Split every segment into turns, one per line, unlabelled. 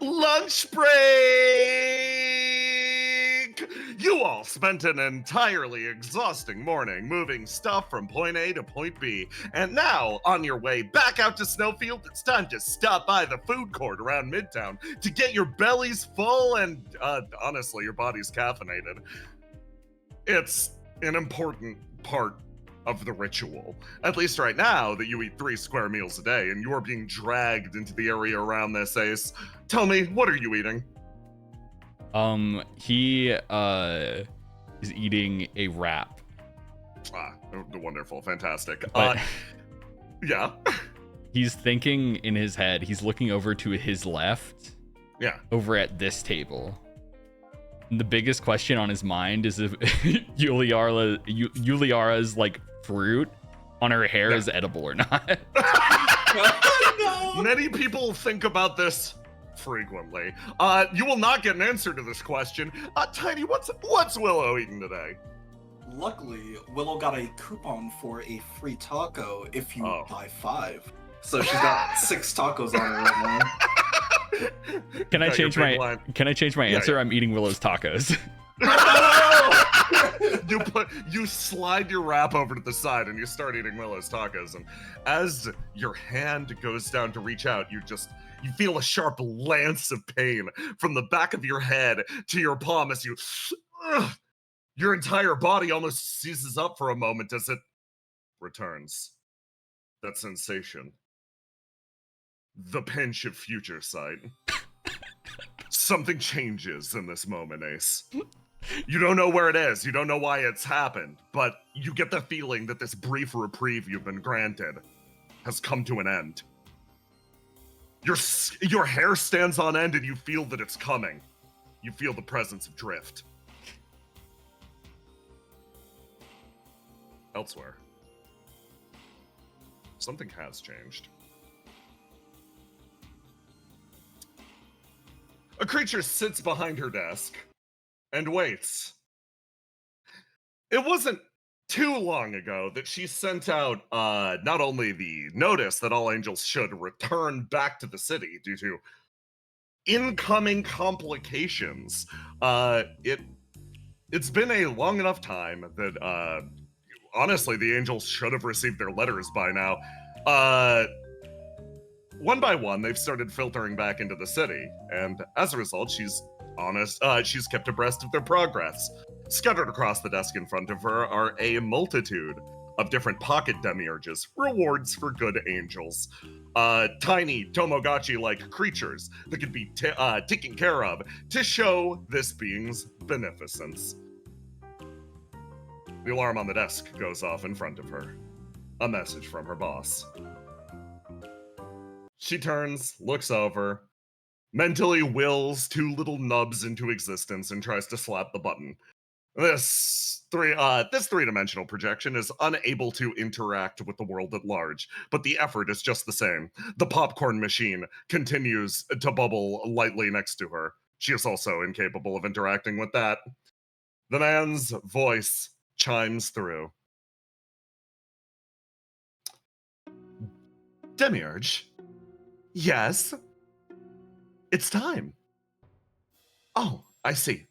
Lunch break! You all spent an entirely exhausting morning moving stuff from point A to point B, and now, on your way back out to Snowfield, it's time to stop by the food court around Midtown to get your bellies full and, honestly, your body's caffeinated. It's an important part of the ritual. At least right now that you eat 3 square meals a day and you're being dragged into the area around this, Ace. Tell me, what are you eating?
He is eating a wrap.
Ah, wonderful, fantastic.
But
yeah.
He's thinking in his head, he's looking over to his left.
Yeah.
Over at this table. And the biggest question on his mind is if Yuliara's like fruit on her hair is edible or not.
No. Many people think about this frequently. You will not get an answer to this question. Tiny, what's Willow eating today?
Luckily, Willow got a coupon for a free taco if you buy 5. So she's got 6 tacos on her right now.
Can I change my answer? Yeah. I'm eating Willow's tacos.
You slide your wrap over to the side and you start eating Willow's tacos, and as your hand goes down to reach out, you feel a sharp lance of pain from the back of your head to your palm as your entire body almost seizes up for a moment as it returns. That sensation. The pinch of future sight. Something changes in this moment, Ace. You don't know where it is, you don't know why it's happened, but you get the feeling that this brief reprieve you've been granted has come to an end. Your hair stands on end and you feel that it's coming. You feel the presence of drift. Elsewhere, something has changed. A creature sits behind her desk and waits. It wasn't too long ago that she sent out not only the notice that all angels should return back to the city due to incoming complications. It's been a long enough time that honestly the angels should have received their letters by now. One by one, they've started filtering back into the city, and as a result, she's kept abreast of their progress. Scattered across the desk in front of her are a multitude of different pocket demiurges, rewards for good angels. Tiny Tomogachi-like creatures that could be taken care of to show this being's beneficence. The alarm on the desk goes off in front of her. A message from her boss. She turns, looks over, mentally wills 2 little nubs into existence and tries to slap the button. This three-dimensional projection is unable to interact with the world at large, but the effort is just the same. The popcorn machine continues to bubble lightly next to her. She is also incapable of interacting with that. The man's voice chimes through. Demiurge? Yes? It's time. Oh, I see.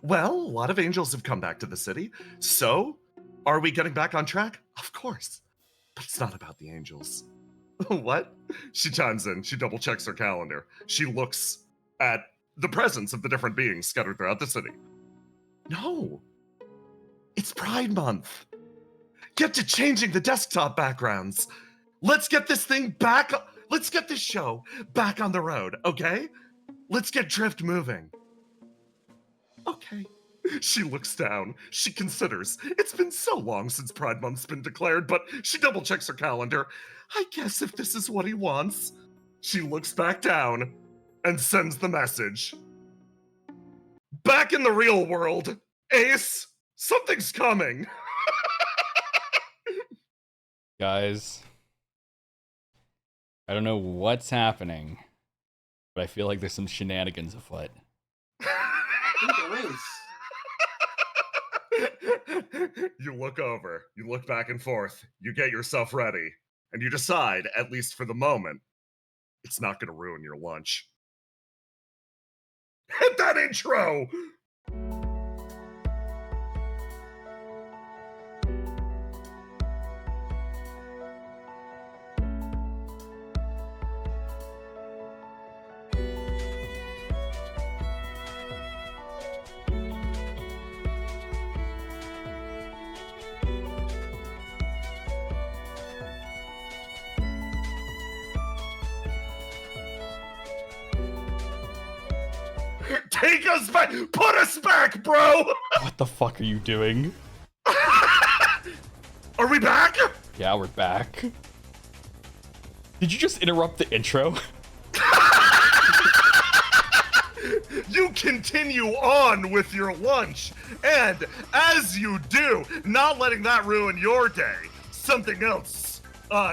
Well, a lot of angels have come back to the city. So, are we getting back on track? Of course. But it's not about the angels. What? She chimes in. She double checks her calendar. She looks at the presence of the different beings scattered throughout the city. No. It's Pride Month. Get to changing the desktop backgrounds. Let's get this thing back. Let's get this show back on the road, okay? Let's get Drift moving. Okay. She looks down. She considers. It's been so long since Pride Month's been declared, but she double checks her calendar. I guess if this is what he wants. She looks back down and sends the message. Back in the real world, Ace, something's coming.
Guys, I don't know what's happening, but I feel like there's some shenanigans afoot.
You look over, you look back and forth, you get yourself ready, and you decide, at least for the moment, it's not going to ruin your lunch. Hit that intro! Take us back! Put us back, bro!
What the fuck are you doing?
Are we back?
Yeah, we're back. Did you just interrupt the intro?
You continue on with your lunch, and as you do, not letting that ruin your day, something else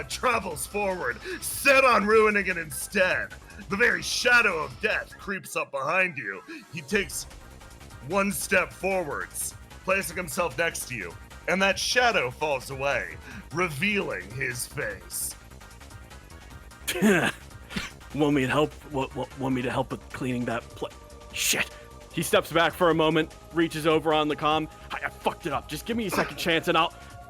travels forward, set on ruining it instead. The very shadow of death creeps up behind you. He takes one step forwards, placing himself next to you, and that shadow falls away, revealing his face.
Want me to help? Want me to help with cleaning that Shit. He steps back for a moment, reaches over on the comm. I fucked it up. Just give me a second chance and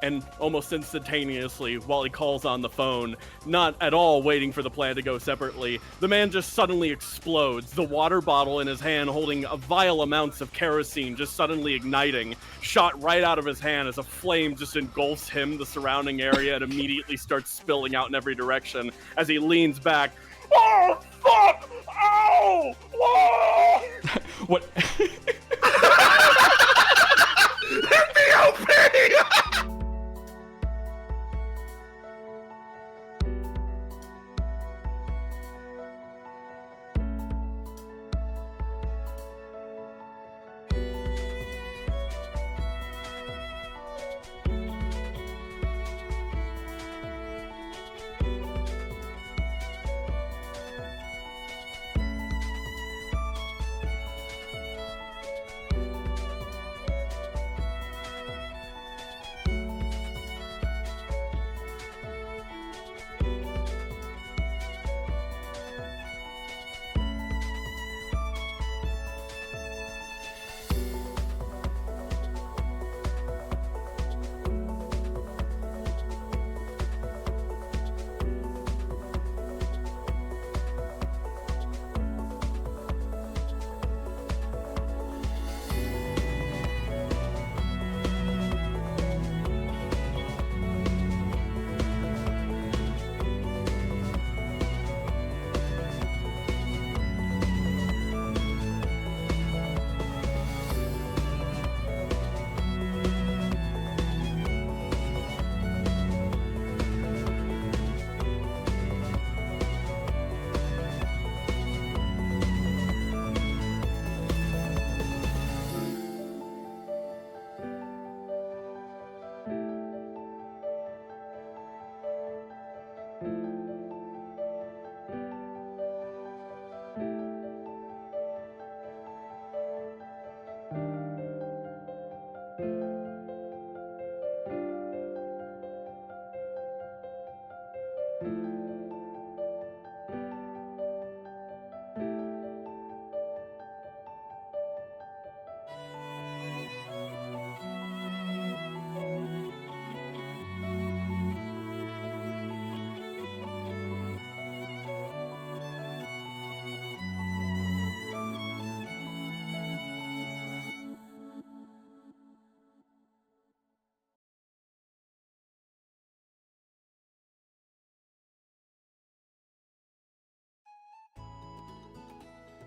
And almost instantaneously, while he calls on the phone, not at all waiting for the plan to go separately, the man just suddenly explodes, the water bottle in his hand holding vile amounts of kerosene just suddenly igniting, shot right out of his hand as a flame just engulfs him, the surrounding area, and immediately starts spilling out in every direction as he leans back. Oh, fuck! Ow! Whoa!
What?
Hit the OP!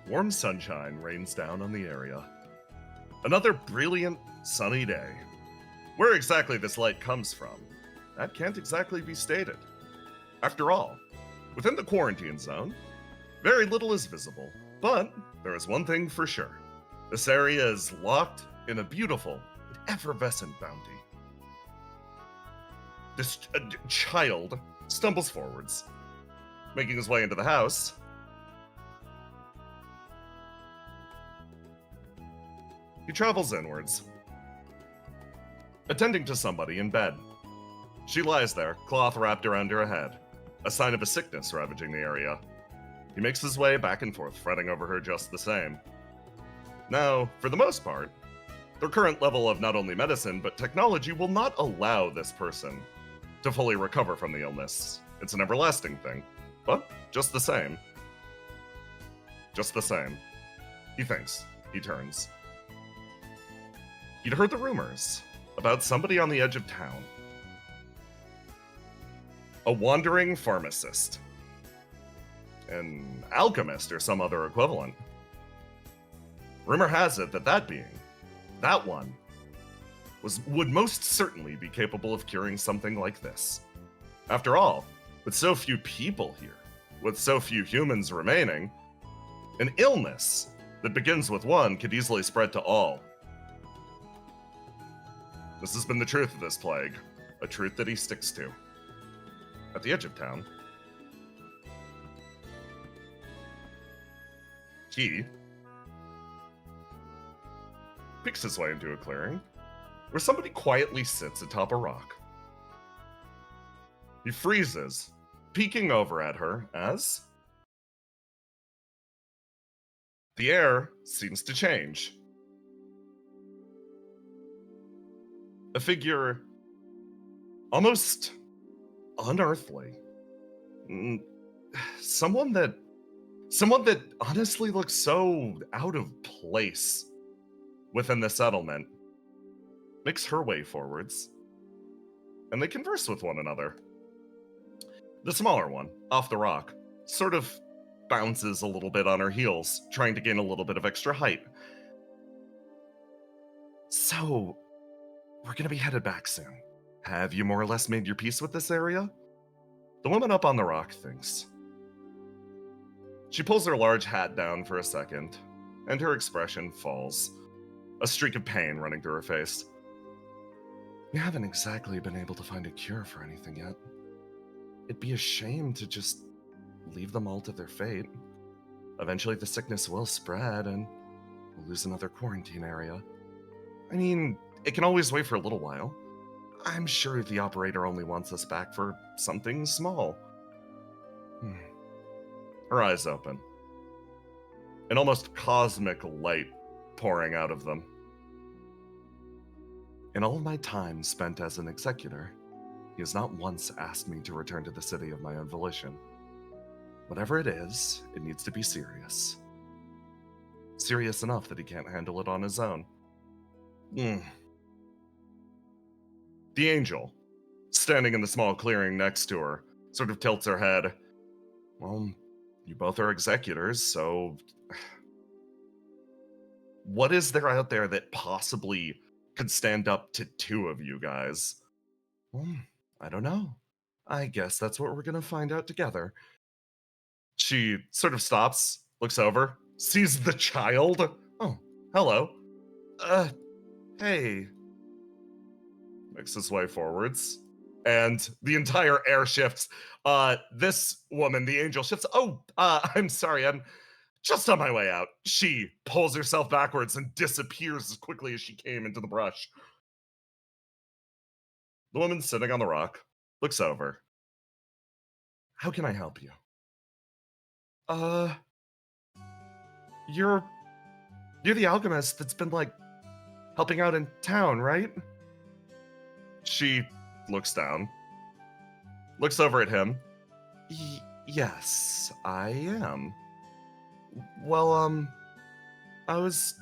Warm sunshine rains down on the area. Another brilliant, sunny day. Where exactly this light comes from, that can't exactly be stated. After all, within the quarantine zone, very little is visible, but there is one thing for sure. This area is locked in a beautiful, effervescent bounty. This child stumbles forwards, making his way into the house. He travels inwards, attending to somebody in bed. She lies there, cloth wrapped around her head, a sign of a sickness ravaging the area. He makes his way back and forth, fretting over her just the same. Now, for the most part, their current level of not only medicine, but technology will not allow this person to fully recover from the illness. It's an everlasting thing. But just the same. Just the same. He thinks. He turns. He'd heard the rumors about somebody on the edge of town. A wandering pharmacist. An alchemist or some other equivalent. Rumor has it that that one, would most certainly be capable of curing something like this. After all, with so few people here, with so few humans remaining, an illness that begins with one could easily spread to all. This has been the truth of this plague, a truth that he sticks to. At the edge of town, he picks his way into a clearing where somebody quietly sits atop a rock. He freezes, peeking over at her as the air seems to change. A figure almost unearthly. Someone that honestly looks so out of place within the settlement makes her way forwards, and they converse with one another. The smaller one, off the rock, sort of bounces a little bit on her heels, trying to gain a little bit of extra height. So, we're gonna be headed back soon. Have you more or less made your peace with this area? The woman up on the rock thinks. She pulls her large hat down for a second, and her expression falls, a streak of pain running through her face. We haven't exactly been able to find a cure for anything yet. It'd be a shame to just leave them all to their fate. Eventually the sickness will spread and we'll lose another quarantine area. I mean, it can always wait for a little while. I'm sure the operator only wants us back for something small. Her eyes open. An almost cosmic light pouring out of them. In all of my time spent as an executor, he has not once asked me to return to the city of my own volition. Whatever it is, it needs to be serious. Serious enough that he can't handle it on his own. The angel, standing in the small clearing next to her, sort of tilts her head. Well, you both are executors, so what is there out there that possibly could stand up to two of you guys? Well, I don't know. I guess that's what we're gonna find out together. She sort of stops, looks over, sees the child. Oh, hello. Hey. Makes his way forwards. And the entire air shifts. This woman, the angel, shifts. Oh, I'm sorry, I'm just on my way out. She pulls herself backwards and disappears as quickly as she came into the brush. The woman sitting on the rock looks over. How can I help you? You're the alchemist that's been, like, helping out in town, right? She looks down, looks over at him. Yes, I am. Well, I was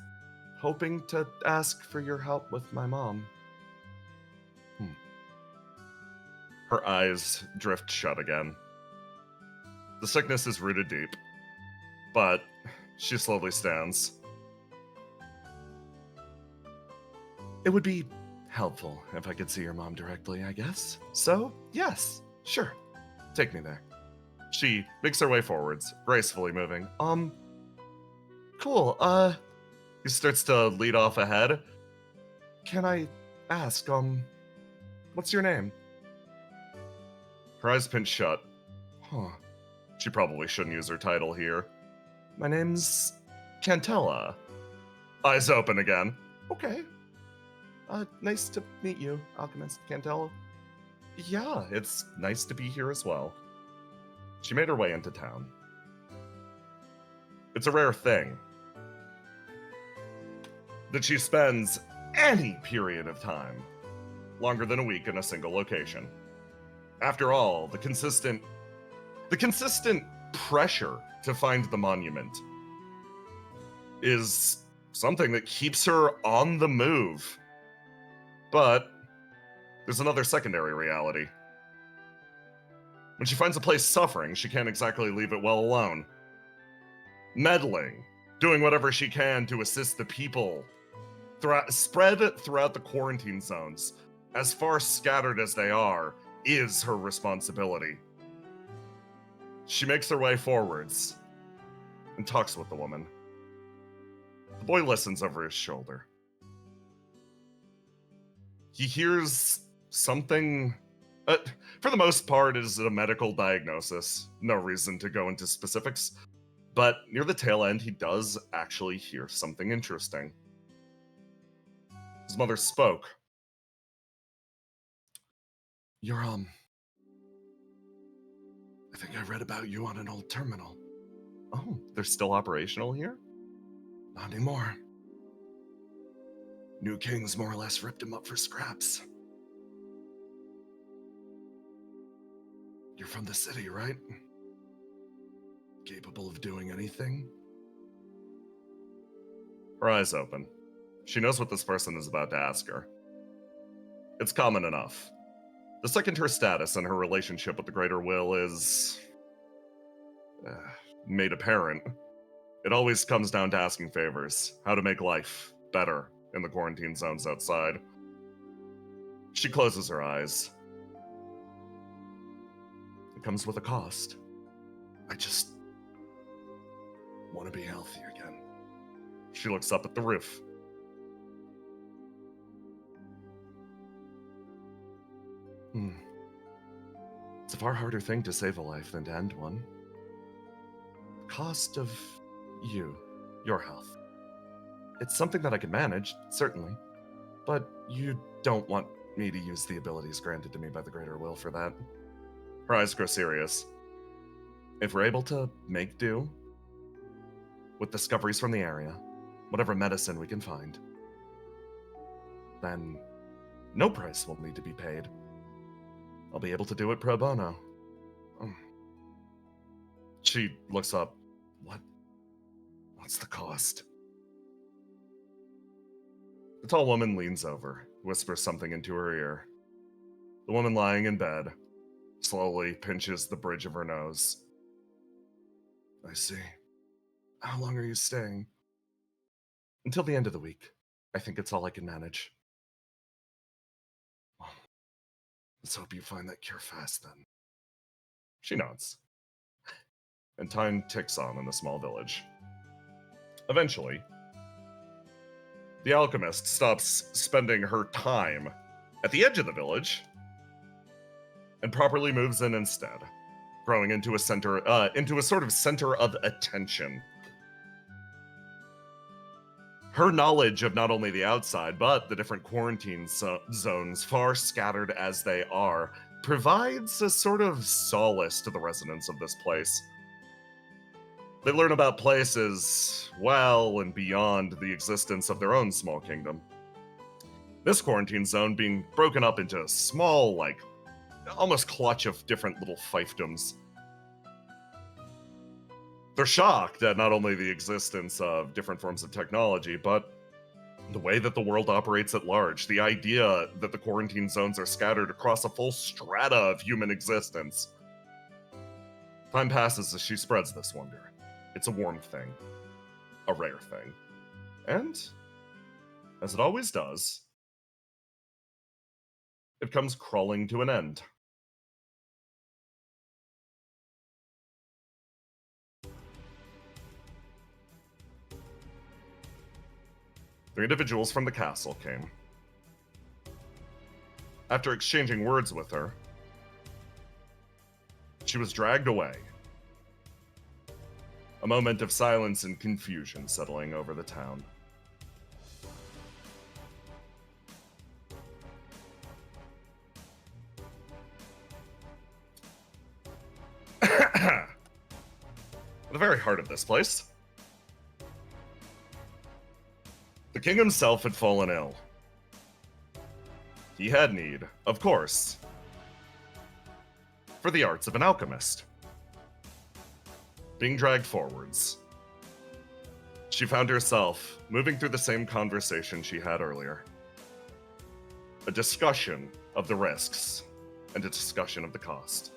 hoping to ask for your help with my mom. Her eyes drift shut again. The sickness is rooted deep, but she slowly stands. It would be helpful if I could see your mom directly, I guess. So, yes, sure. Take me there. She makes her way forwards, gracefully moving. Cool, he starts to lead off ahead. Can I ask, what's your name? Her eyes pinch shut. Huh. She probably shouldn't use her title here. My name's Cantella. Eyes open again. Okay. Nice to meet you, Alchemist Cantella. Yeah, it's nice to be here as well. She made her way into town. It's a rare thing that she spends any period of time longer than a week in a single location. After all, the consistent pressure to find the monument is something that keeps her on the move. But there's another secondary reality. When she finds a place suffering, she can't exactly leave it well alone. Meddling, doing whatever she can to assist the people spread throughout the quarantine zones, as far scattered as they are, is her responsibility. She makes her way forwards and talks with the woman. The boy listens over his shoulder. He hears something. For the most part, it is a medical diagnosis. No reason to go into specifics. But near the tail end, he does actually hear something interesting. His mother spoke. You're, I think I read about you on an old terminal. Oh, they're still operational here? Not anymore. New Kings more or less ripped him up for scraps. You're from the city, right? Capable of doing anything? Her eyes open. She knows what this person is about to ask her. It's common enough. The second her status and her relationship with the Greater Will is made apparent, it always comes down to asking favors, how to make life better in the quarantine zones outside. She closes her eyes. It comes with a cost. I just want to be healthy again. She looks up at the roof. It's a far harder thing to save a life than to end one. The cost of your health. It's something that I can manage, certainly, but you don't want me to use the abilities granted to me by the Greater Will for that. Her eyes grow serious. If we're able to make do with discoveries from the area, whatever medicine we can find, then no price will need to be paid. I'll be able to do it pro bono. She looks up. What's the cost? The tall woman leans over, whispers something into her ear. The woman lying in bed slowly pinches the bridge of her nose. I see. How long are you staying? Until the end of the week. I think it's all I can manage. Well, let's hope you find that cure fast, then. She nods. And time ticks on in the small village. Eventually, the alchemist stops spending her time at the edge of the village and properly moves in instead, growing into a sort of center of attention. Her knowledge of not only the outside, but the different quarantine zones, far scattered as they are, provides a sort of solace to the residents of this place. They learn about places well and beyond the existence of their own small kingdom. This quarantine zone being broken up into a small, almost clutch of different little fiefdoms. They're shocked at not only the existence of different forms of technology, but the way that the world operates at large. The idea that the quarantine zones are scattered across a full strata of human existence. Time passes as she spreads this wonder. It's a warm thing. A rare thing. And, as it always does, it comes crawling to an end. The individuals from the castle came. After exchanging words with her, she was dragged away. A moment of silence and confusion settling over the town. At the very heart of this place, The king himself had fallen ill. He had need, of course, for the arts of an alchemist. Being dragged forwards, she found herself moving through the same conversation she had earlier. A discussion of the risks and a discussion of the cost.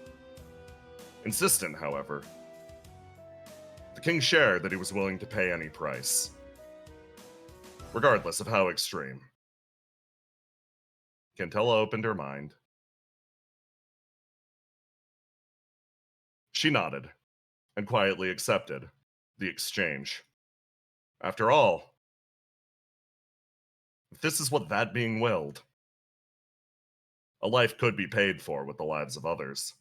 Insistent, however, the king shared that he was willing to pay any price, regardless of how extreme. Cantella opened her mind. She nodded and quietly accepted the exchange. After all, if this is what that being willed, a life could be paid for with the lives of others.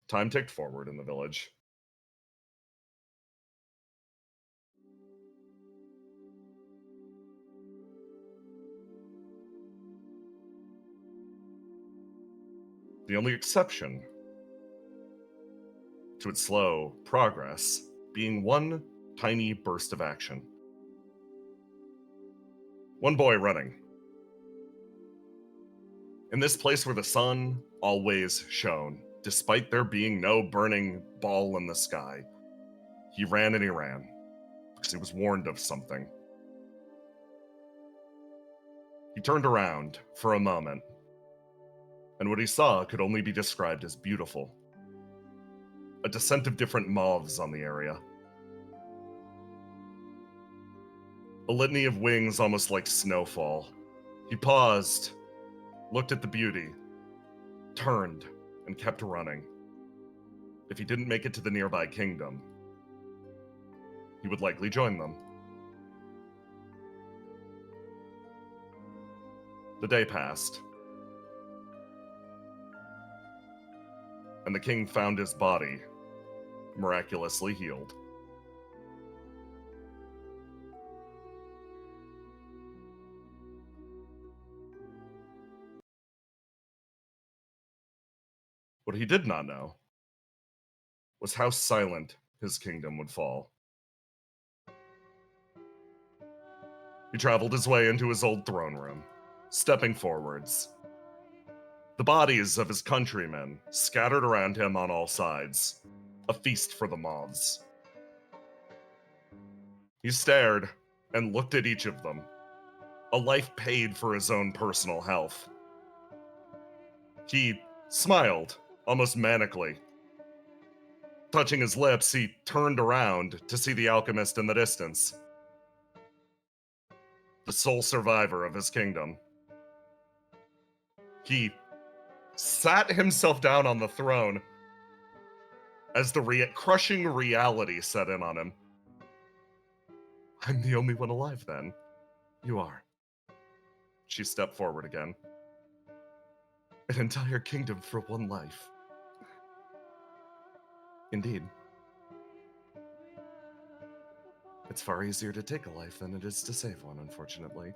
Time ticked forward in the village. The only exception to its slow progress being one tiny burst of action. One boy running. In this place where the sun always shone, despite there being no burning ball in the sky, he ran and he ran, because he was warned of something. He turned around for a moment, and what he saw could only be described as beautiful. A descent of different moths on the area. A litany of wings almost like snowfall. He paused, looked at the beauty, turned, and kept running. If he didn't make it to the nearby kingdom, he would likely join them. The day passed, and the king found his body miraculously healed. What he did not know was how silent his kingdom would fall. He traveled his way into his old throne room, stepping forwards. The bodies of his countrymen scattered around him on all sides, a feast for the moths. He stared and looked at each of them, a life paid for his own personal health. He smiled, almost manically. Touching his lips, he turned around to see the alchemist in the distance, the sole survivor of his kingdom. He sat himself down on the throne as the crushing reality set in on him. I'm the only one alive then. You are. She stepped forward again. An entire kingdom for one life. Indeed. It's far easier to take a life than it is to save one, unfortunately.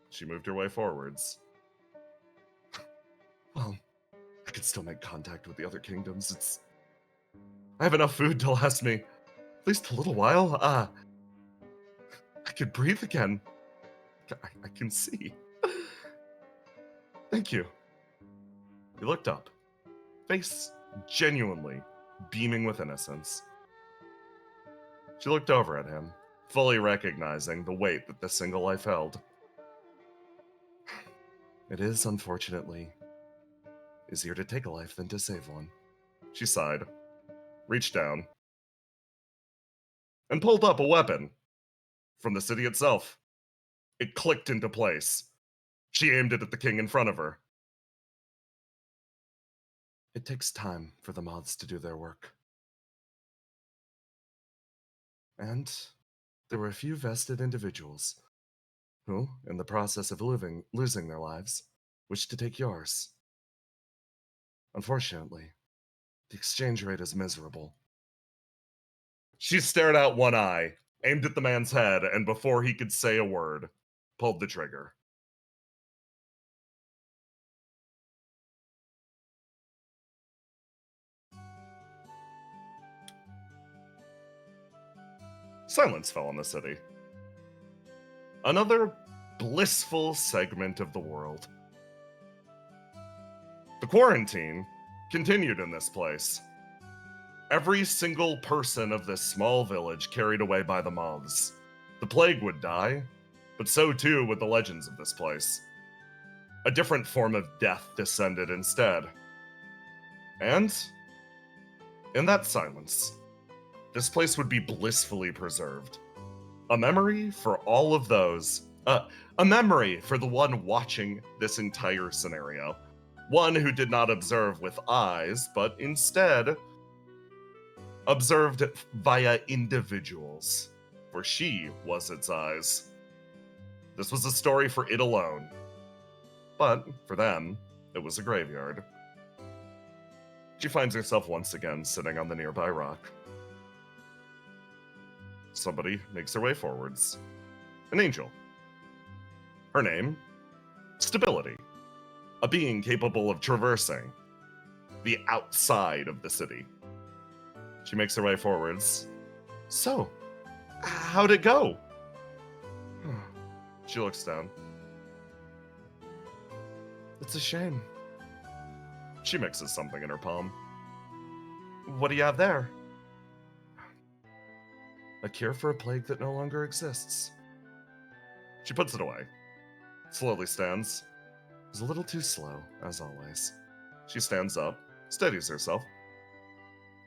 She moved her way forwards. Well, I could still make contact with the other kingdoms. I have enough food to last me at least a little while. I could breathe again. I can see. Thank you. He looked up, face genuinely beaming with innocence. She looked over at him, fully recognizing the weight that this single life held. It is, unfortunately, easier to take a life than to save one. She sighed, reached down, and pulled up a weapon from the city itself. It clicked into place. She aimed it at the king in front of her. It takes time for the moths to do their work. And there were a few vested individuals who, in the process of losing their lives, wished to take yours. Unfortunately, the exchange rate is miserable. She stared out one eye, aimed at the man's head, and before he could say a word, pulled the trigger. silence fell on the city. Another blissful segment of the world. The quarantine continued in this place. Every single person of this small village carried away by the moths. The plague would die, but so too would the legends of this place. A different form of death descended instead. And, in that silence, this place would be blissfully preserved. A memory for all of those, a memory for the one watching this entire scenario. One who did not observe with eyes, but instead observed via individuals, for she was its eyes. This was a story for it alone, but for them, it was a graveyard. She finds herself once again sitting on the nearby rock. Somebody makes her way forwards. An angel. Her name? Stability. A being capable of traversing the outside of the city. She makes her way forwards. So, how'd it go? She looks down. It's a shame. She mixes something in her palm. What do you have there? A cure for a plague that no longer exists. She puts it away. Slowly stands. Is a little too slow, as always. She stands up, steadies herself,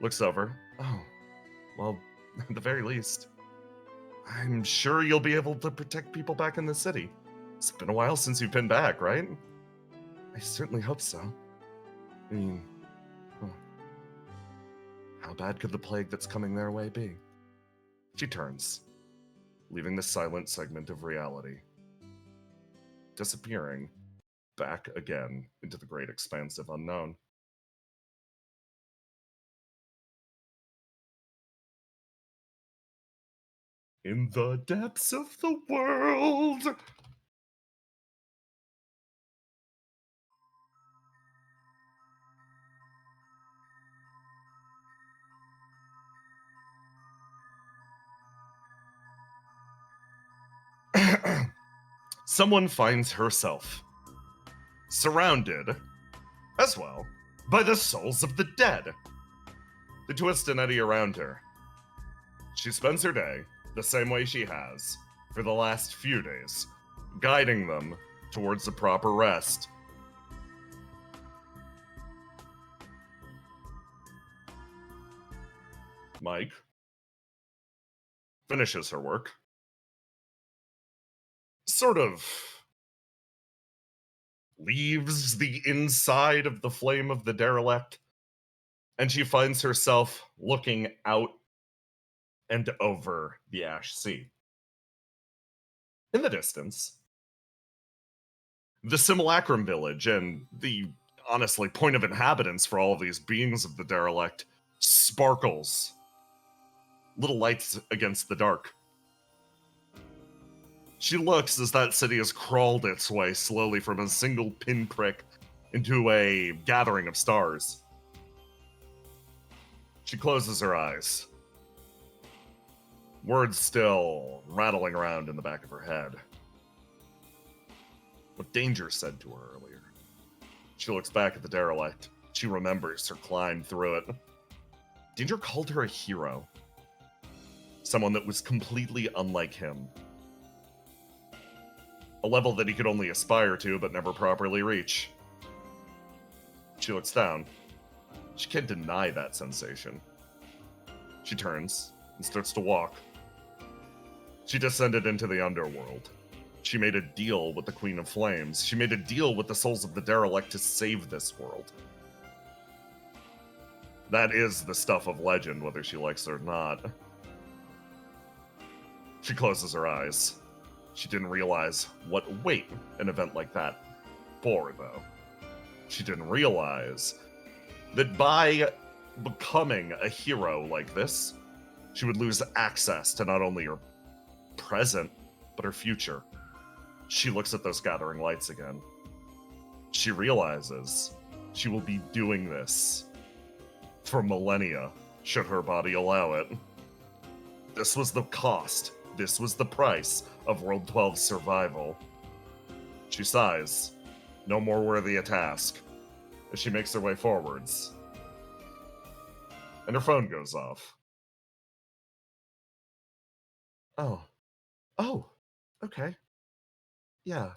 looks over. Oh, well, at the very least, I'm sure you'll be able to protect people back in the city. It's been a while since you've been back, right? I certainly hope so. I mean, how bad could the plague that's coming their way be? She turns, leaving the silent segment of reality, disappearing back again into the great expanse of unknown. In the depths of the world. Someone finds herself surrounded, as well, by the souls of the dead. They twist and eddy around her. She spends her day the same way she has for the last few days, guiding them towards a proper rest. Mike finishes her work, sort of leaves the inside of the flame of the derelict, and she finds herself looking out and over the ash sea. In the distance, the simulacrum village and the, honestly, point of inhabitants for all of these beings of the derelict sparkles. Little lights against the dark. She looks as that city has crawled its way slowly from a single pinprick into a gathering of stars. She closes her eyes. Words still rattling around in the back of her head. What Danger said to her earlier. She looks back at the derelict. She remembers her climb through it. Danger called her a hero. Someone that was completely unlike him. A level that he could only aspire to, but never properly reach. She looks down. She can't deny that sensation. She turns and starts to walk. She descended into the underworld. She made a deal with the Queen of Flames. She made a deal with the souls of the derelict to save this world. That is the stuff of legend, whether she likes it or not. She closes her eyes. She didn't realize what weight an event like that bore, though. She didn't realize that by becoming a hero like this, she would lose access to not only her present, but her future. She looks at those gathering lights again. She realizes she will be doing this for millennia, should her body allow it. This was the cost. This was the price of World 12's survival. She sighs, no more worthy a task, as she makes her way forwards. And her phone goes off. Oh. Oh, okay. Yeah.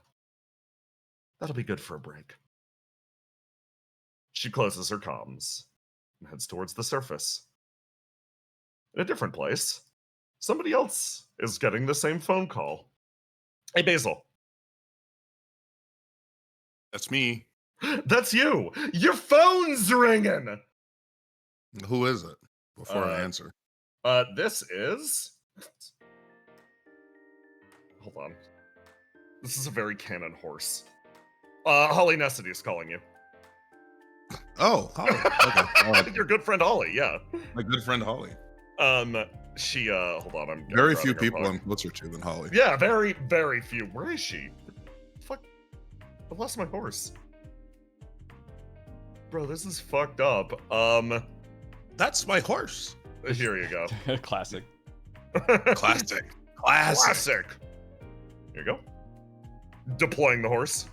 That'll be good for a break. She closes her comms and heads towards the surface. In a different place, somebody else is getting the same phone call. Hey, Basil.
That's me.
That's you! Your phone's ringing!
Who is it? Before I answer.
This is... Hold on. This is a very canon horse. Holly Nessity is calling you.
Oh, Holly. Okay.
Your good friend Holly, yeah.
My good friend Holly.
She, hold on, I'm
very few people I'm closer to than Holly.
Yeah, very, very few. Where is she? Fuck. I lost my horse. Bro, this is fucked up.
That's my horse.
Here you go.
Classic.
Classic.
Classic. Here you go. Deploying the horse.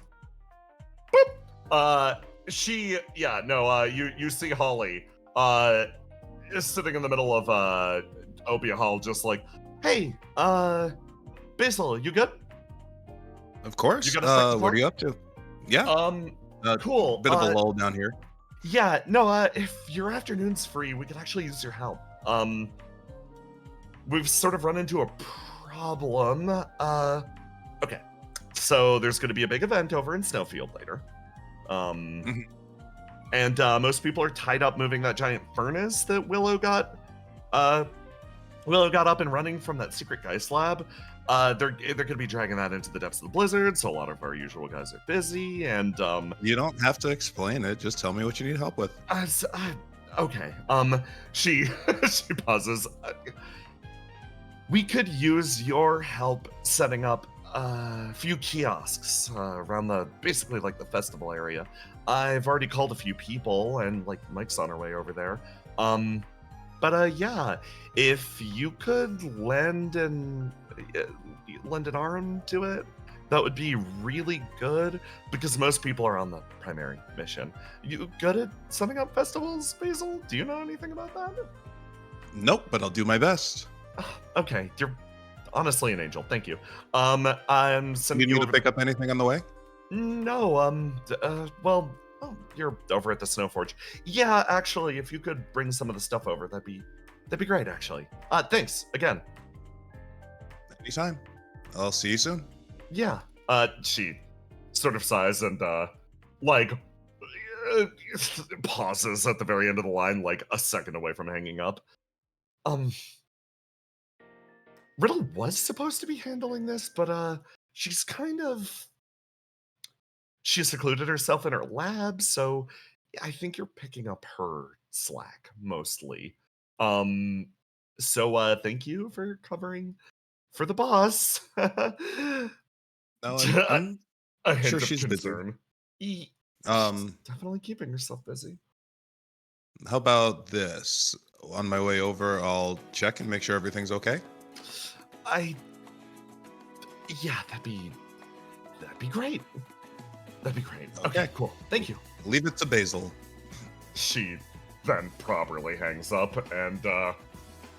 Boop. You see Holly, is sitting in the middle of, Opia Hall, just like, hey, Basil, you good?
Of course.
You got a second
what are you up to? Yeah.
Cool.
Bit of a lull down here.
Yeah, no, if your afternoon's free, we could actually use your help. We've sort of run into a problem. Okay. So there's going to be a big event over in Snowfield later. And most people are tied up moving that giant furnace that Willow got up and running from that secret GEIST lab. They're going to be dragging that into the depths of the blizzard, so a lot of our usual guys are busy, and
you don't have to explain it. Just tell me what you need help with.
Okay. She pauses. We could use your help setting up a few kiosks around basically like the festival area. I've already called a few people, and like Mike's on her way over there. Yeah, if you could lend an arm to it, that would be really good, because most people are on the primary mission. You good at setting up festivals, Basil? Do you know anything about that?
Nope, but I'll do my best.
Okay, you're honestly an angel. Thank you. I'm sending
you need to pick up anything on the way?
No, you're over at the Snowforge. Yeah, actually, if you could bring some of the stuff over, that'd be great, actually. Thanks again.
Anytime. I'll see you soon.
Yeah. She sort of sighs and pauses at the very end of the line, like a second away from hanging up. Riddle was supposed to be handling this, but she's secluded herself in her lab, so I think you're picking up her slack mostly. Thank you for covering for the boss.
No,
I'm
sure she's busy.
She's definitely keeping herself busy.
How about this? On my way over, I'll check and make sure everything's okay.
Yeah, that'd be great. That'd be great.
Okay,
cool. Thank you.
Leave it to Basil.
She then properly hangs up, and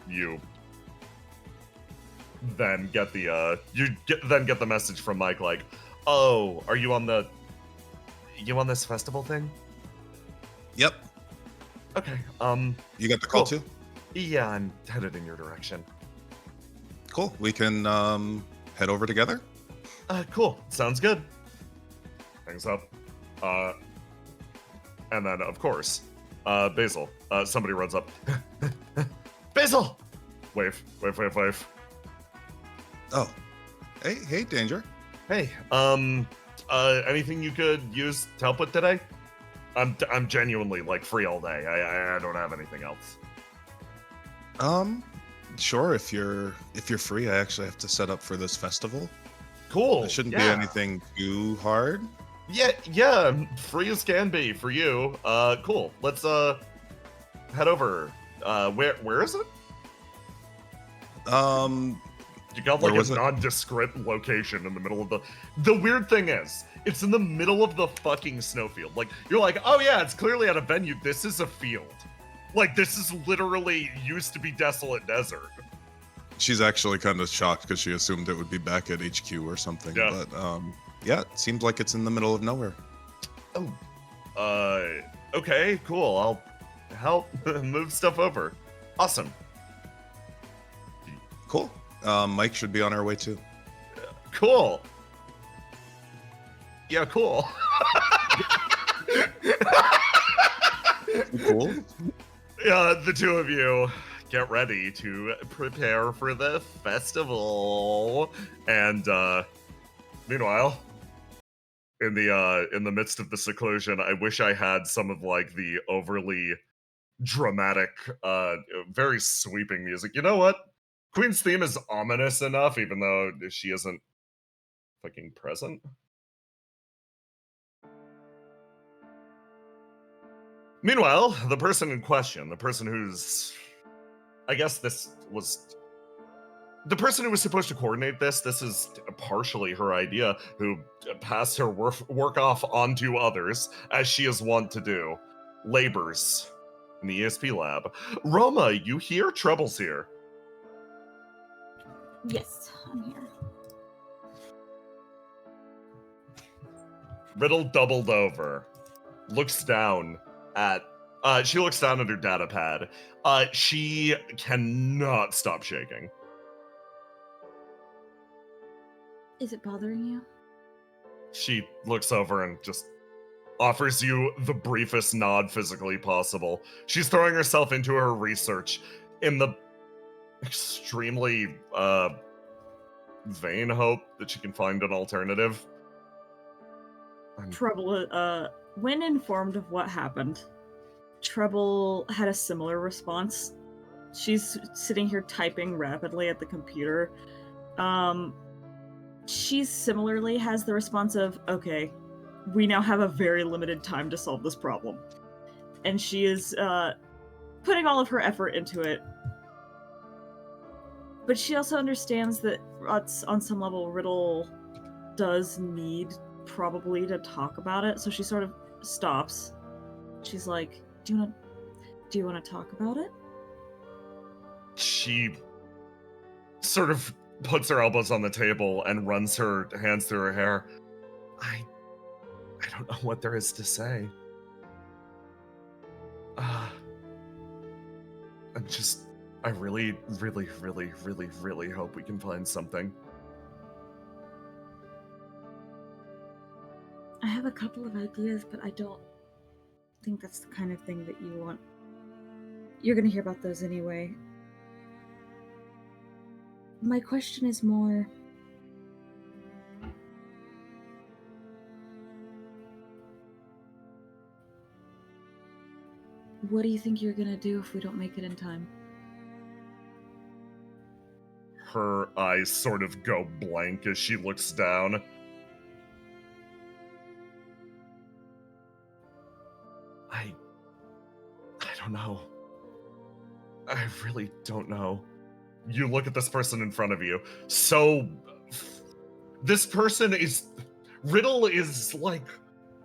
you then get the message from Mike, like, oh, are you on this festival thing?
Yep.
Okay.
You got the call too?
Yeah, I'm headed in your direction.
Cool. We can head over together?
Cool. Sounds good. Hangs up. And then, of course, Basil. Somebody runs up. Basil! Wave.
Oh. Hey, Danger.
Hey, anything you could use to help with today? I'm genuinely, like, free all day. I don't have anything else.
Sure, if you're free, I actually have to set up for this festival.
Cool.
It shouldn't be anything too hard.
Yeah, free as can be for you. Cool. Let's head over. Where is it? You got like a nondescript location in the middle of the weird thing is, it's in the middle of the fucking snowfield. Like, you're like, oh yeah, it's clearly at a venue. This is a field. Like, this is literally used to be desolate desert.
She's actually kind of shocked because she assumed it would be back at HQ or something.
Yeah.
But yeah, it seems like it's in the middle of nowhere.
Oh. Okay, cool. I'll help move stuff over. Awesome.
Cool. Mike should be on our way too.
Cool. Yeah, cool.
Cool.
The two of you get ready to prepare for the festival. And meanwhile, in the midst of the seclusion, I wish I had some of like the overly dramatic, very sweeping music. You know what? Queen's theme is ominous enough, even though she isn't fucking present. Meanwhile, the person in question, the person who's... I guess this was... The person who was supposed to coordinate this is partially her idea, who passed her work off onto others, as she is wont to do. Labors in the ESP lab. Roma, you hear? Trouble's here.
Yes, I'm here.
Riddle doubled over, looks down at, she looks down at her data pad. She cannot stop shaking.
Is it bothering you?
She looks over and just offers you the briefest nod physically possible. She's throwing herself into her research in the extremely vain hope that she can find an alternative.
Trouble, when informed of what happened, Trouble had a similar response. She's sitting here typing rapidly at the computer. She similarly has the response of, okay, we now have a very limited time to solve this problem. And she is putting all of her effort into it. But she also understands that on some level, Riddle does need probably to talk about it. So she sort of stops. She's like, do you want to talk about it?
She sort of puts her elbows on the table and runs her hands through her hair. I don't know what there is to say. I really, really, really, really, really hope we can find something.
I have a couple of ideas, but I don't think that's the kind of thing that you want. You're gonna hear about those anyway. My question is more... What do you think you're gonna do if we don't make it in time?
Her eyes sort of go blank as she looks down. I don't know. I really don't know. You look at this person in front of you. So, this person is... Riddle is like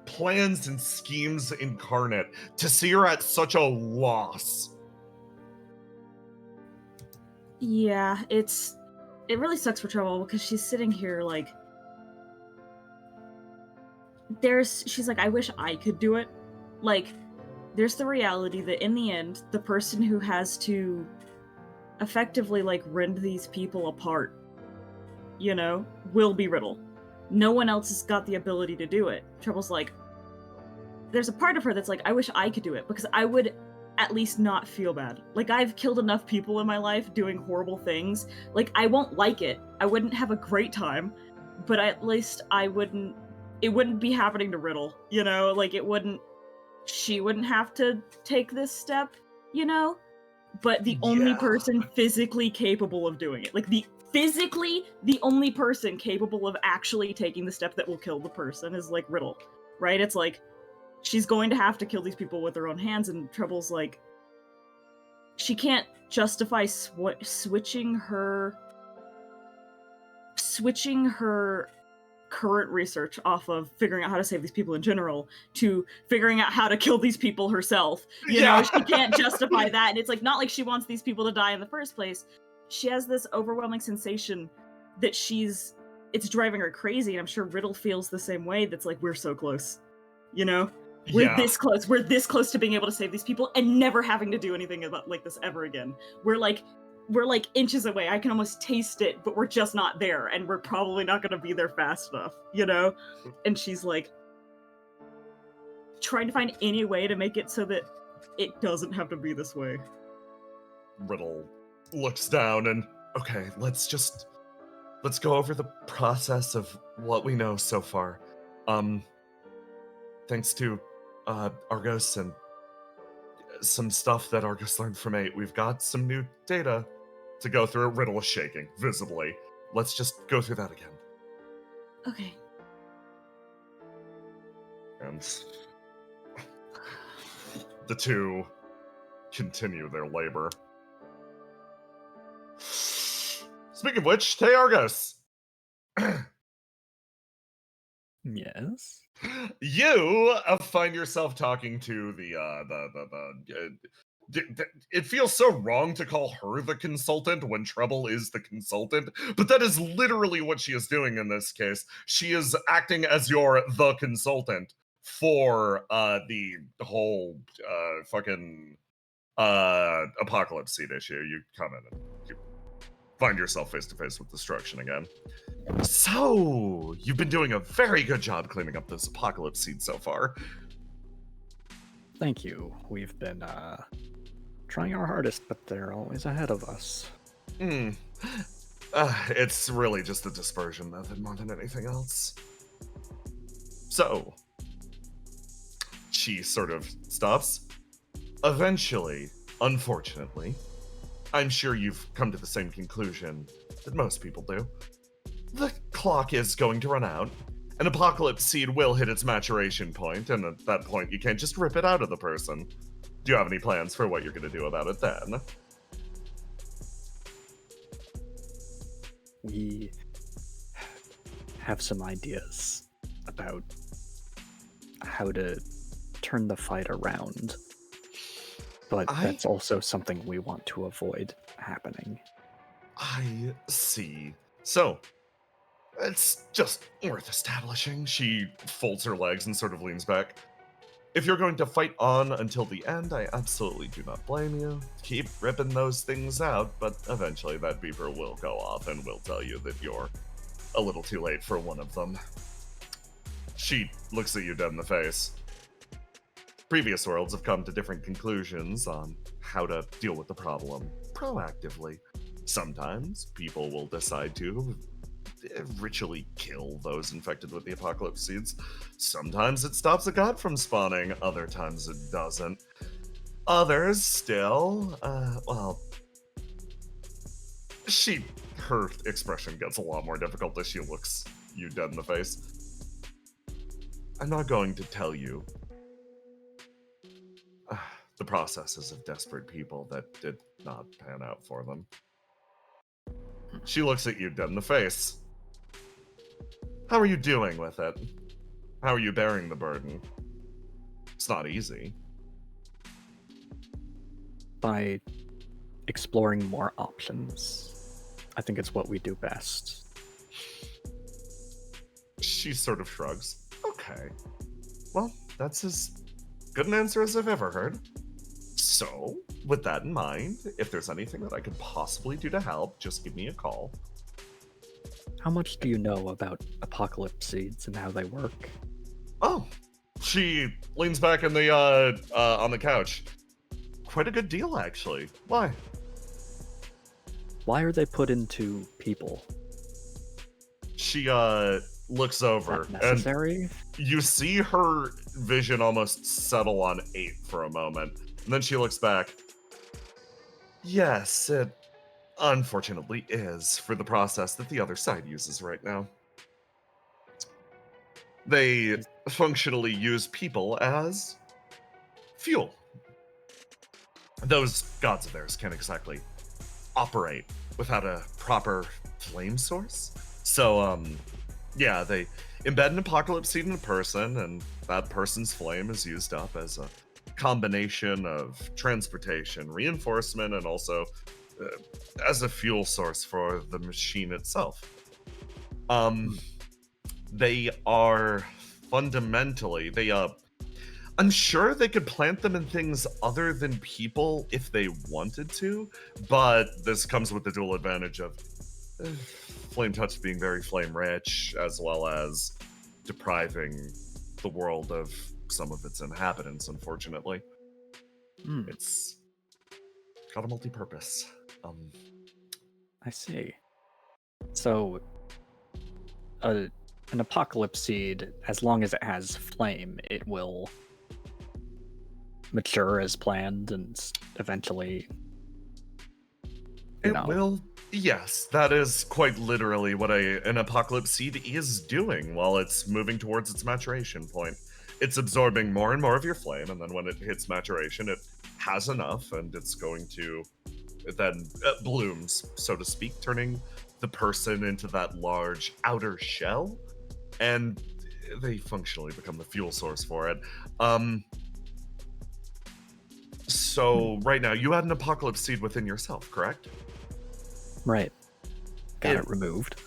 plans and schemes incarnate. To see her at such a loss.
Yeah, it really sucks for Trouble because she's sitting here like... She's like, I wish I could do it. Like, there's the reality that in the end, the person who has to effectively, like, rend these people apart, you know, will be Riddle. No one else has got the ability to do it. Trouble's like, there's a part of her that's like, I wish I could do it, because I would at least not feel bad. Like, I've killed enough people in my life doing horrible things. Like, I won't like it. I wouldn't have a great time, but at least it wouldn't be happening to Riddle, you know? Like, she wouldn't have to take this step, you know? But the only person physically capable of doing it, like the only person capable of actually taking the step that will kill the person is like Riddle, right? It's like, she's going to have to kill these people with her own hands, and Trouble's like, she can't justify switching her current research off of figuring out how to save these people in general to figuring out how to kill these people herself. You know, she can't justify that. And it's like, not like she wants these people to die in the first place. She has this overwhelming sensation that it's driving her crazy. And I'm sure Riddle feels the same way. That's like, we're so close, you know? We're this close. We're this close to being able to save these people and never having to do anything about like this ever again. We're like inches away. I can almost taste it, but we're just not there, and we're probably not going to be there fast enough, you know? And she's like trying to find any way to make it so that it doesn't have to be this way.
Riddle looks down and, okay, let's go over the process of what we know so far. Thanks to Argos and some stuff that Argus learned from 8, we've got some new data to go through. Riddle is shaking, visibly. Let's just go through that again.
Okay.
And the two continue their labor. Speaking of which, Tay Argus!
Yes?
You find yourself talking to it feels so wrong to call her the consultant when Trouble is the consultant, but that is literally what she is doing in this case. She is acting as the consultant for the whole fucking apocalypse seed issue. You come in and you find yourself face to face with destruction again. So, you've been doing a very good job cleaning up this apocalypse seed so far.
Thank you. We've been trying our hardest, but they're always ahead of us.
It's really just the dispersion method more than anything else. So, she sort of stops. Eventually, unfortunately, I'm sure you've come to the same conclusion that most people do. The clock is going to run out. An apocalypse seed will hit its maturation point, and at that point you can't just rip it out of the person. Do you have any plans for what you're going to do about it then?
We have some ideas about how to turn the fight around, but that's also something we want to avoid happening.
I see. So, it's just worth establishing. She folds her legs and sort of leans back. If you're going to fight on until the end, I absolutely do not blame you. Keep ripping those things out, but eventually that beeper will go off and will tell you that you're a little too late for one of them. She looks at you dead in the face. Previous worlds have come to different conclusions on how to deal with the problem proactively. Sometimes people will decide to ritually kill those infected with the apocalypse seeds. Sometimes it stops a god from spawning, other times it doesn't. Others still, her expression gets a lot more difficult as she looks you dead in the face. I'm not going to tell you the processes of desperate people that did not pan out for them. She looks at you dead in the face. How are you doing with it? How are you bearing the burden? It's not easy.
By exploring more options. I think it's what we do best.
She sort of shrugs. Okay. Well, that's as good an answer as I've ever heard. So, with that in mind, if there's anything that I could possibly do to help, just give me a call.
How much do you know about apocalypse seeds and how they work?
Oh, she leans back in the on the couch. Quite a good deal, actually. Why?
Why are they put into people?
She looks over.
Is that necessary?
And you see her vision almost settle on 8 for a moment, and then she looks back. Yes, it unfortunately is for the process that the other side uses right now. They functionally use people as fuel. those gods of theirs can't exactly operate without a proper flame source. So, yeah, they embed an apocalypse seed in a person, and that person's flame is used up as a combination of transportation, reinforcement, and also as a fuel source for the machine itself. They are fundamentally, I'm sure they could plant them in things other than people if they wanted to, but this comes with the dual advantage of Flame Touch being very flame rich, as well as depriving the world of some of its inhabitants, unfortunately. It's got a multi-purpose.
I see. So, an apocalypse seed, as long as it has flame, it will mature as planned and eventually.
It will. Yes, that is quite literally what an apocalypse seed is doing while it's moving towards its maturation point. It's absorbing more and more of your flame, and then when it hits maturation, it has enough, and it's going to then blooms, so to speak, turning the person into that large outer shell, and they functionally become the fuel source for it. So right now, you had an apocalypse seed within yourself, correct?
Right. Got it removed.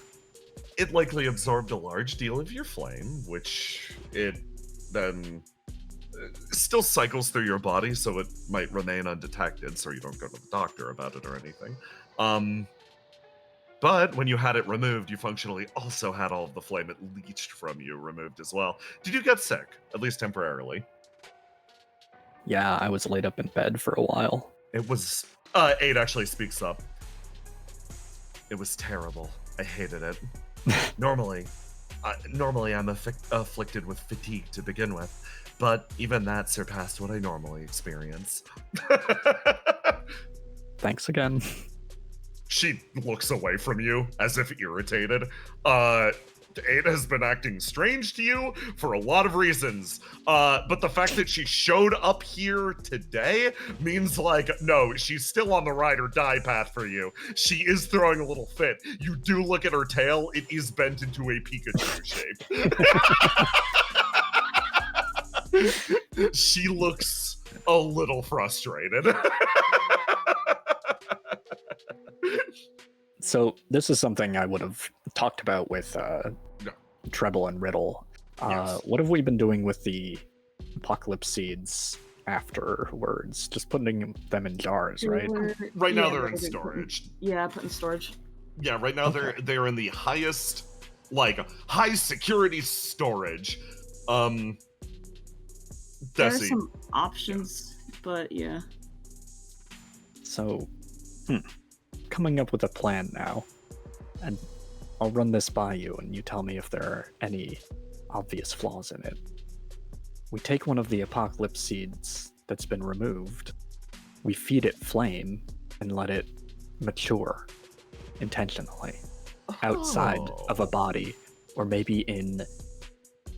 It likely absorbed a large deal of your flame, which it then still cycles through your body, so it might remain undetected, so you don't go to the doctor about it or anything. But when you had it removed, you functionally also had all of the flame it leached from you removed as well. Did you get sick, at least temporarily?
Yeah, I was laid up in bed for a while.
It was... Aid actually speaks up. It was terrible. I hated it. Normally I'm afflicted with fatigue to begin with, but even that surpassed what I normally experience.
Thanks again.
She looks away from you as if irritated. Ada has been acting strange to you for a lot of reasons. But the fact that she showed up here today means, like, no, she's still on the ride or die path for you. She is throwing a little fit. You do look at her tail, it is bent into a Pikachu shape. She looks a little frustrated.
So this is something I would have talked about with Treble and Riddle.
Yes.
What have we been doing with the apocalypse seeds afterwards? Just putting them in jars, right?
Right now they're in storage.
Put in storage.
Yeah, right now they're in the highest, like, high security storage.
There are
Desi.
some options, but yeah.
So, coming up with a plan now, and I'll run this by you and you tell me if there are any obvious flaws in it. We take one of the apocalypse seeds that's been removed, we feed it flame, and let it mature intentionally outside of a body, or maybe in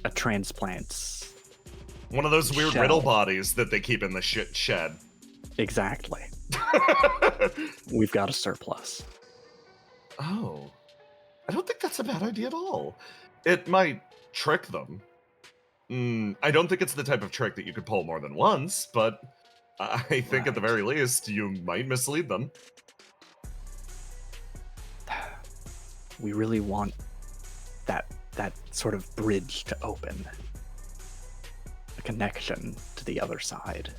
a transplant.
One of those weird
shell.
riddle bodies that they keep in the shed.
Exactly. We've got a surplus.
Oh. I don't think that's a bad idea at all. It might trick them. I don't think it's the type of trick that you could pull more than once, but I think at the very least, you might mislead them.
We really want that sort of bridge to open. A connection to the other side.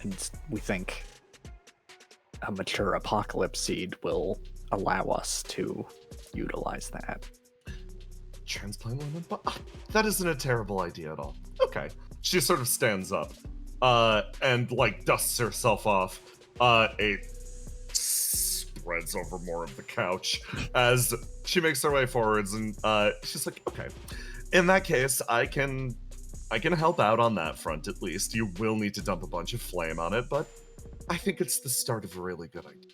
And we think a mature apocalypse seed will allow us to utilize that.
Transplant women? But that isn't a terrible idea at all. Okay. She sort of stands up and, like, dusts herself off. Spreads over more of the couch as she makes her way forwards, and she's like, okay, in that case, I can help out on that front at least. You will need to dump a bunch of flame on it, but I think it's the start of a really good idea.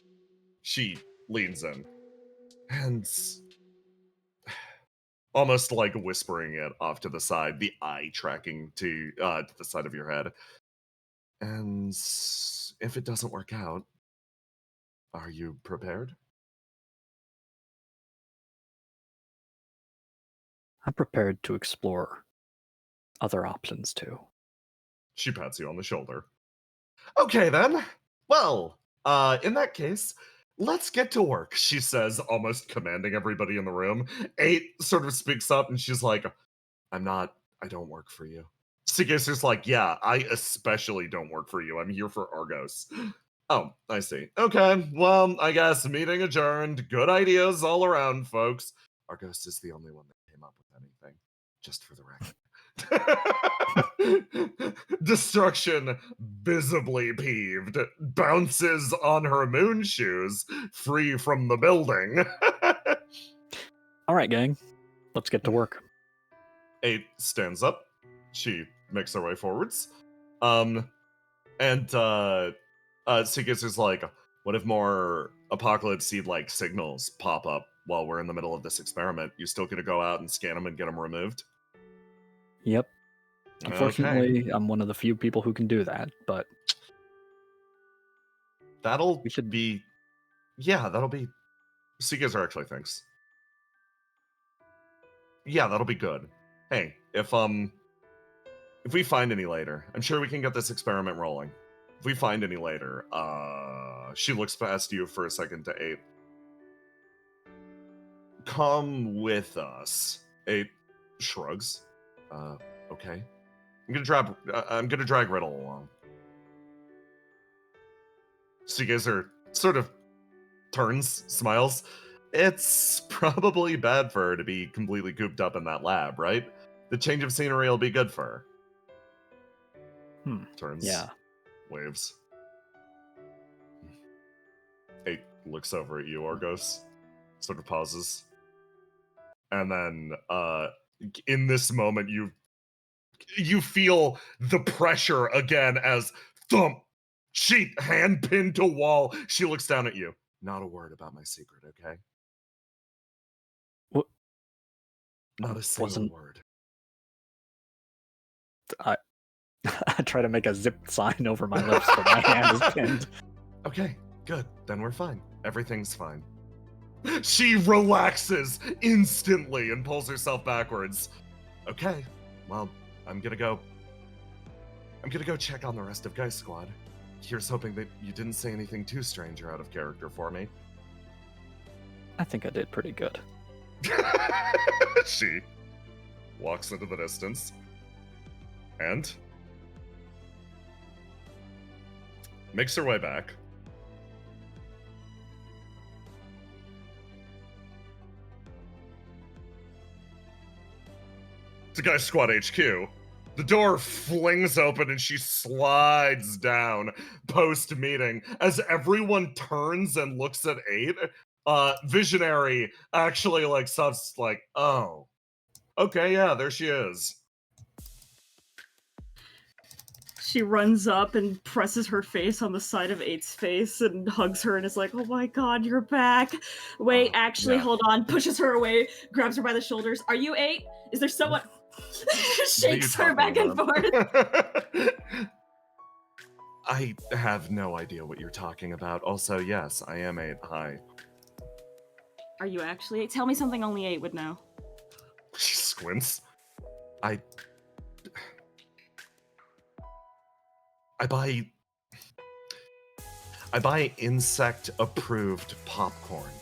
She leans in and almost like whispering it off to the side, the eye tracking to the side of your head. And if it doesn't work out, are you prepared?
I'm prepared to explore other options too.
She pats you on the shoulder. Okay then. Well, in that case, let's get to work, she says, almost commanding everybody in the room. 8 sort of speaks up and she's like, I don't work for you. Sigisu's like, yeah, I especially don't work for you. I'm here for Argos. Oh, I see. Okay, well, I guess meeting adjourned. Good ideas all around, folks. Argos is the only one that came up with anything, just for the record. Destruction, visibly peeved, bounces on her moon shoes, free from the building.
All right, gang, let's get to work.
8 stands up. She makes her way forwards. Sigisu's like, what if more apocalypse seed like signals pop up while we're in the middle of this experiment? You still gonna go out and scan them and get them removed?
Yep. Unfortunately,
Okay.
I'm one of the few people who can do that, but
That'll
we should
be Sigisu actually thinks. Yeah, that'll be good. Hey, if we find any later, I'm sure we can get this experiment rolling. If we find any later, she looks past you for a second to 8. Come with us. 8 shrugs. Okay. I'm gonna drag Riddle along. Sigisu sort of turns, smiles. It's probably bad for her to be completely cooped up in that lab, right? The change of scenery will be good for her. Turns.
Yeah.
Waves. 8 looks over at you, Argos. Sort of pauses. And then, in this moment, you feel the pressure again as thump, sheet, hand pinned to wall. She looks down at you. Not a word about my secret, okay?
What?
Not a single word.
I try to make a zip sign over my lips, but my hand is pinned.
Okay, good. Then we're fine. Everything's fine. She relaxes instantly and pulls herself backwards. Okay, well, I'm gonna go check on the rest of GEIST Squad. Here's hoping that you didn't say anything too strange or out of character for me.
I think I did pretty good.
She walks into the distance and makes her way back. To GEIST Squad HQ. The door flings open and she slides down post-meeting. As everyone turns and looks at 8, Visionary actually stops oh. Okay, yeah, there she is.
She runs up and presses her face on the side of 8's face and hugs her and is like, oh my god, you're back. Wait, actually,
yeah.
Hold on. Pushes her away, grabs her by the shoulders. Are you 8? Is there someone... Shakes her back and forth.
I have no idea what you're talking about. Also, yes, I am 8. Hi.
Are you actually 8? Tell me something only 8 would know.
She squints. I buy insect-approved popcorn.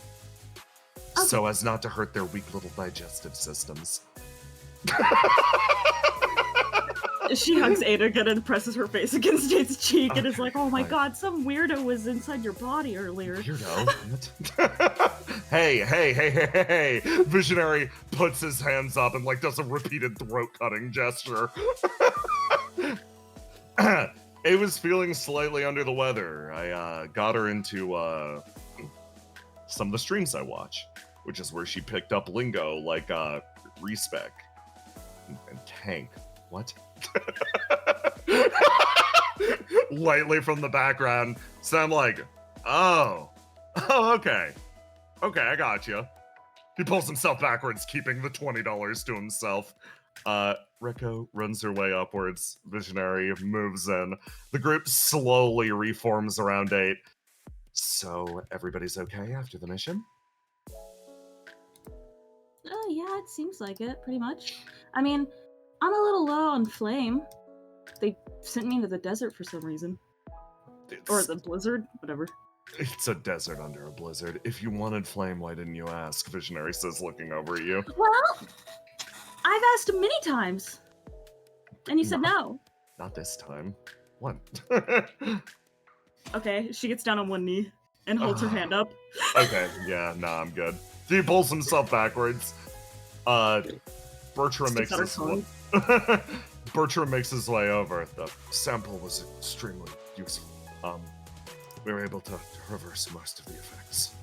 Okay.
So as not to hurt their weak little digestive systems.
She hugs 8 again and presses her face against 8's cheek and is like, oh my god, some weirdo was inside your body earlier.
Weirdo? Hey. Visionary puts his hands up and does a repeated throat-cutting gesture. It was feeling slightly under the weather. I got her into some of the streams I watch, which is where she picked up lingo like respec and tank. What? Lightly from the background. So I'm like, oh, okay, I got you. He pulls himself backwards, keeping the $20 to himself. Rico runs her way upwards. Visionary moves in. The group slowly reforms around 8. So, everybody's okay after the mission?
Oh, yeah, it seems like it, pretty much. I mean, I'm a little low on flame. They sent me into the desert for some reason. Or the blizzard, whatever.
It's a desert under a blizzard. If you wanted flame, why didn't you ask? Visionary says, looking over at you.
Well, I've asked many times. And you said no.
Not this time. One.
Okay, she gets down on one knee and holds her hand up.
Okay, yeah, nah, I'm good. He pulls himself backwards. Bertram makes Bertram makes his way over. The sample was extremely useful. We were able to reverse most of the effects.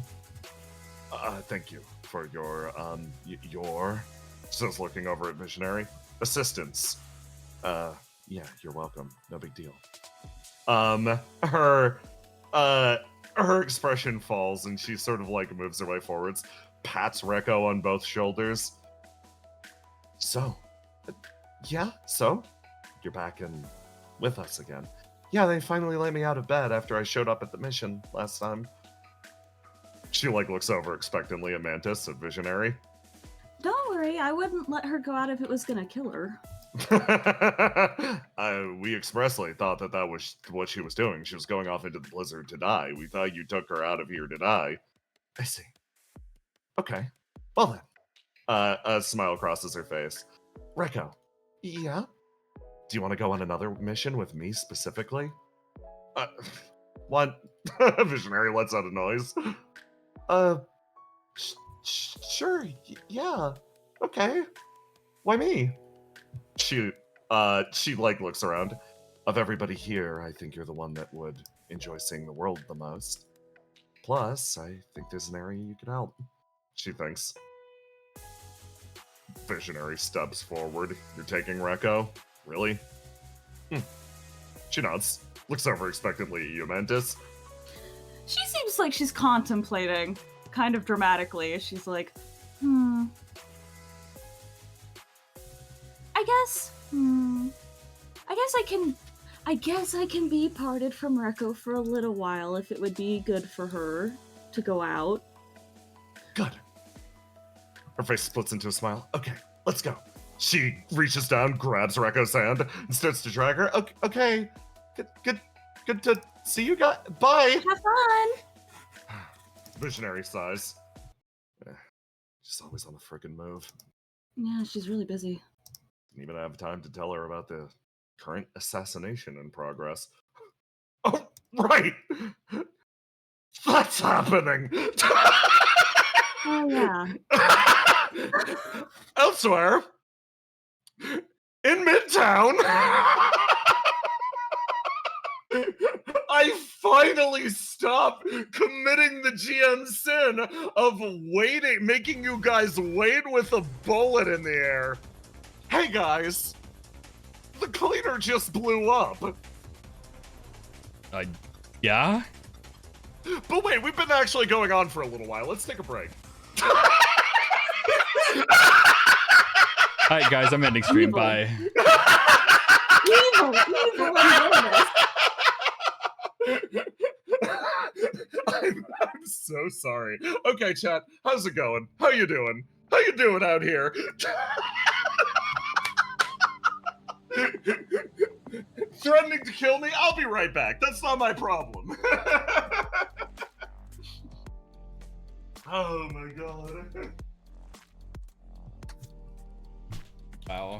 Thank you for your says looking over at Visionary, assistance. Yeah, you're welcome. No big deal. Her expression falls and she sort of like moves her way forwards, pats Rekko on both shoulders. So, you're back in with us again. Yeah, they finally let me out of bed after I showed up at the mission last time. She like looks over expectantly at Mantis, at Visionary.
Don't worry, I wouldn't let her go out if it was gonna kill her.
We expressly thought that was what she was doing. She was going off into the blizzard to die. We thought you took her out of here to die. I see. Okay. Well then. A smile crosses her face. Rekko. Yeah? Do you want to go on another mission with me specifically? What? Visionary lets out a noise. Sure, yeah. Okay. Why me? She like looks around. Of everybody here, I think you're the one that would enjoy seeing the world the most. Plus, I think there's an area you could help. She thinks. Visionary steps forward. You're taking Rekko? Really? She nods. Looks over expectantly at you, Mantis.
She seems like she's contemplating, kind of dramatically. She's like, I guess I can be parted from Rekko for a little while if it would be good for her to go out.
Good. Her face splits into a smile. Okay, let's go. She reaches down, grabs Rekko's hand, and starts to drag her. Okay. Good to see you guys. Bye.
Have fun.
Visionary sighs. She's always on the frickin' move.
Yeah, she's really busy.
Didn't even have time to tell her about the current assassination in progress. Oh, right! That's happening!
Oh, yeah.
Elsewhere, in Midtown, I finally stopped committing the GM sin of making you guys wait with a bullet in the air. Hey guys, the cleaner just blew up.
Yeah?
But wait, we've been actually going on for a little while. Let's take a break.
Alright guys, I'm ending stream. Bye.
Evil and villainous.
I'm so sorry. Okay, chat, how's it going? How you doing? How you doing out here? Threatening to kill me? I'll be right back. That's not my problem. Oh my god.
Wow.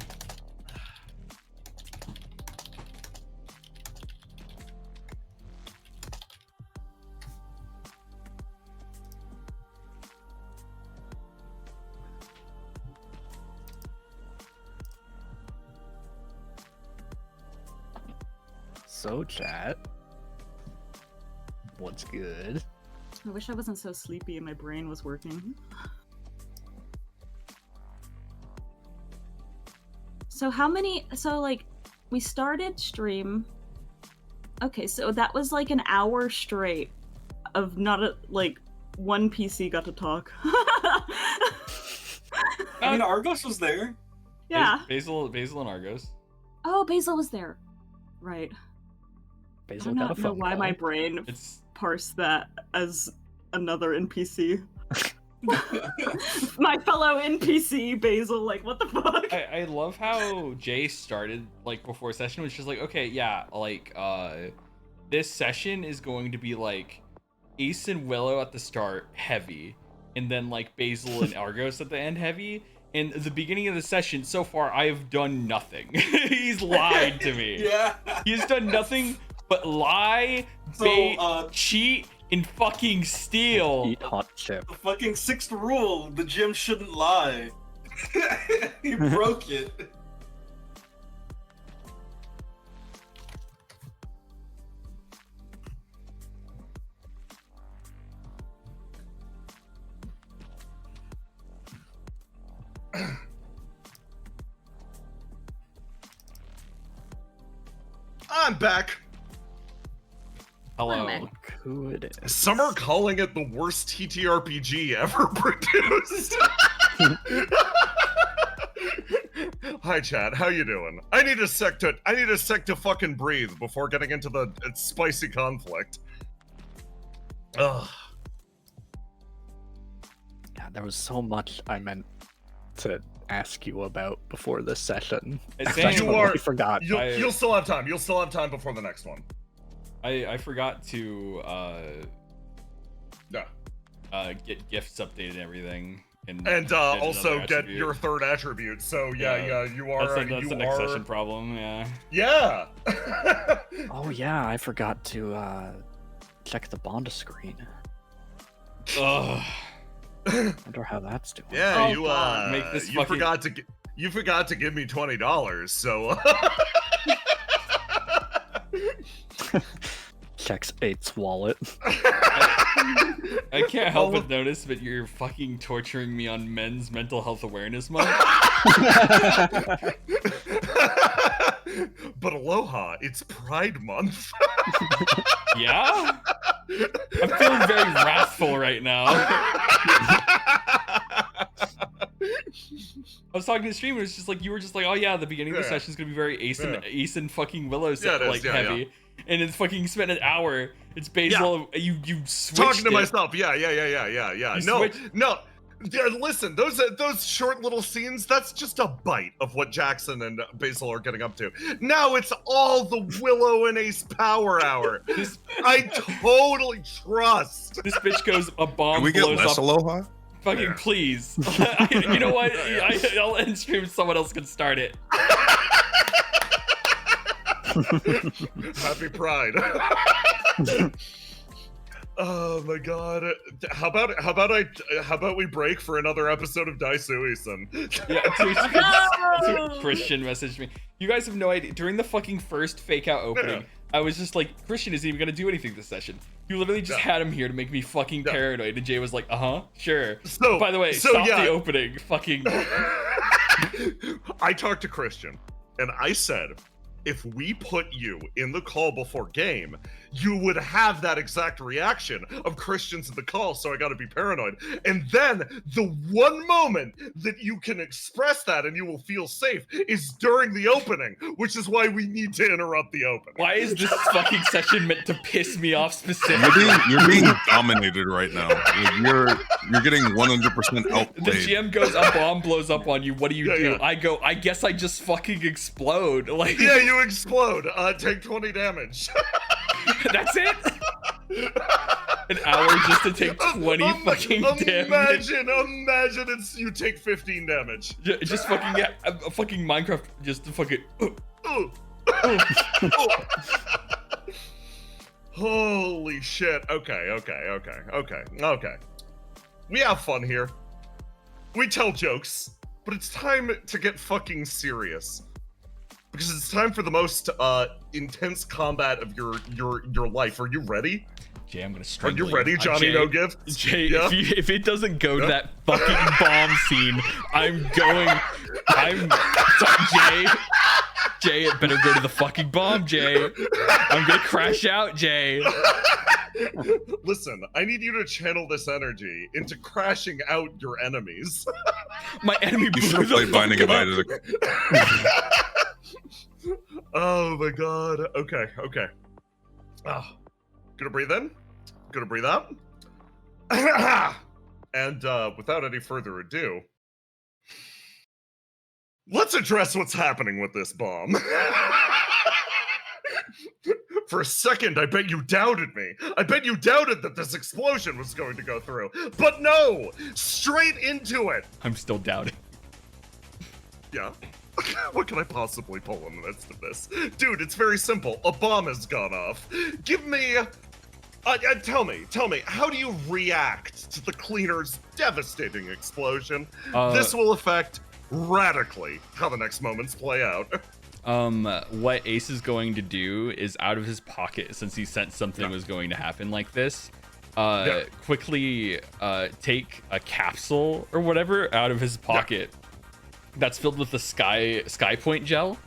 So chat, what's good?
I wish I wasn't so sleepy and my brain was working. So we started stream. Okay, so that was like an hour straight of one PC got to talk.
I mean, Argos was there.
Yeah.
Basil and Argos.
Oh, Basil was there. Right. I
Basil
don't
got a
know
phone
why
call.
my brain
It's
parsed that as another NPC. My fellow NPC, Basil, like, what the fuck?
I love how Jay started like before session was just like, okay, yeah, like this session is going to be like Ace and Willow at the start heavy, and then like Basil and Argos at the end heavy. And the beginning of the session, so far, I have done nothing. He's lied to me.
Yeah.
He's done nothing but lie,
So,
bait, cheat, and fucking steal.
Eat hot chip.
The fucking 6th rule: the gym shouldn't lie. He broke it.
I'm back.
Hello.
Women.
Look who it is.
Some are calling it the worst TTRPG ever produced. Hi, chat. How you doing? I need a sec to fucking breathe before getting into the spicy conflict. Ugh.
Yeah, there was so much I meant to ask you about before this session.
It's
I
saying-
totally
You are-
forgot.
You'll still have time. You'll still have time before the next one.
I forgot to
Yeah.
get gifts updated and everything. And
Also
another
get
attribute.
your third attribute. So yeah, you are.
That's the next session problem, yeah.
Yeah.
Oh yeah, I forgot to check the Bond screen.
Ugh.
Wonder how that's doing.
Yeah,
Oh,
you
God.
Make this
you
fucking-
forgot to give me $20. So
Checks 8's wallet.
I can't help but notice, but you're fucking torturing me on Men's Mental Health Awareness Month.
But aloha, it's Pride Month.
Yeah? I'm feeling very wrathful right now. I was talking to the stream, and it's just like you were just like, oh yeah, the beginning of the
Yeah.
session is gonna be very Ace and fucking Willow
Yeah, it is,
like
yeah,
heavy, and it's fucking spent an hour. It's Basil. You switched
Talking to
it.
myself. Yeah.
You
No,
switched-
no. Yeah, listen, those short little scenes, that's just a bite of what Jackson and Basil are getting up to. Now it's all the Willow and Ace power hour.
This
I totally trust.
this bitch goes a bomb
Can we get
blows
less
up.
aloha?
Fucking
Yeah.
please. You know what? I'll end stream. Someone else can start it.
Happy Pride. Oh my god. How about we break for another episode of Daisuisen?
Yeah, Christian messaged me. You guys have no idea. During the fucking first fake out opening,
Yeah.
I was just like, Christian isn't even gonna do anything this session. You literally just
Yeah.
had him here to make me fucking
Yeah.
paranoid. And Jay was like, sure.
So
By the way,
so
stop
yeah.
the opening. Fucking.
I talked to Christian and I said, if we put you in the call before game, you would have that exact reaction of Christian's in the call, so I gotta be paranoid. And then the one moment that you can express that and you will feel safe is during the opening, which is why we need to interrupt the opening.
Why is this fucking session meant to piss me off specifically?
You're being dominated right now. Like, you're getting 100%
The
outplayed.
GM goes, a bomb blows up on you. What do you
Yeah,
do?
yeah.
I go, I guess I just fucking explode. Like,
Yeah, you explode. Take 20 damage.
that's it? An hour just to take 20 fucking damage.
Imagine it's you take 15 damage.
Just fucking get a fucking Minecraft. Just to fucking.
Ooh. Holy shit. Okay. We have fun here. We tell jokes, but it's time to get fucking serious. Because it's time for the most intense combat of your life. Are you ready?
Jay, I'm gonna
Are
strangle
you ready, Johnny
Jay,
No Gift?
Jay,
Yeah?
if it doesn't go to
Yeah?
that fucking bomb scene, I'm going. Jay. Jay, it better go to the fucking bomb, Jay. I'm gonna crash out, Jay.
Listen, I need you to channel this energy into crashing out your enemies.
My enemy
You
blew
should
the
play Binding of
fuck
Isaac.
Oh my god. Okay. Gonna breathe in. Gonna breathe out. And without any further ado, let's address what's happening with this bomb. For a second, I bet you doubted me. I bet you doubted that this explosion was going to go through. But no! Straight into it!
I'm still doubting.
Yeah. What can I possibly pull in the midst of this? Dude, it's very simple. A bomb has gone off. Give me... tell me, how do you react to the cleaner's devastating explosion? This will affect radically how the next moments play out.
What Ace is going to do is out of his pocket, since he sensed something was going to happen like this, quickly take a capsule or whatever out of his pocket that's filled with the sky point gel.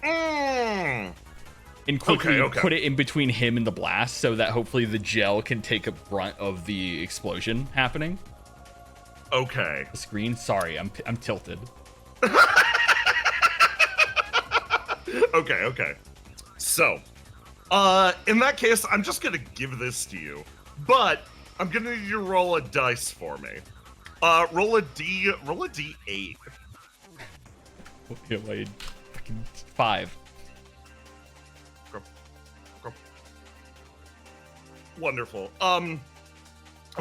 And quickly put it in between him and the blast so that hopefully the gel can take a brunt of the explosion happening.
Okay.
The screen, sorry, I'm tilted.
Okay. So, in that case, I'm just gonna give this to you, but I'm gonna need you to roll a dice for me. Roll a D8.
Okay, wait, fucking 5.
Go. Wonderful.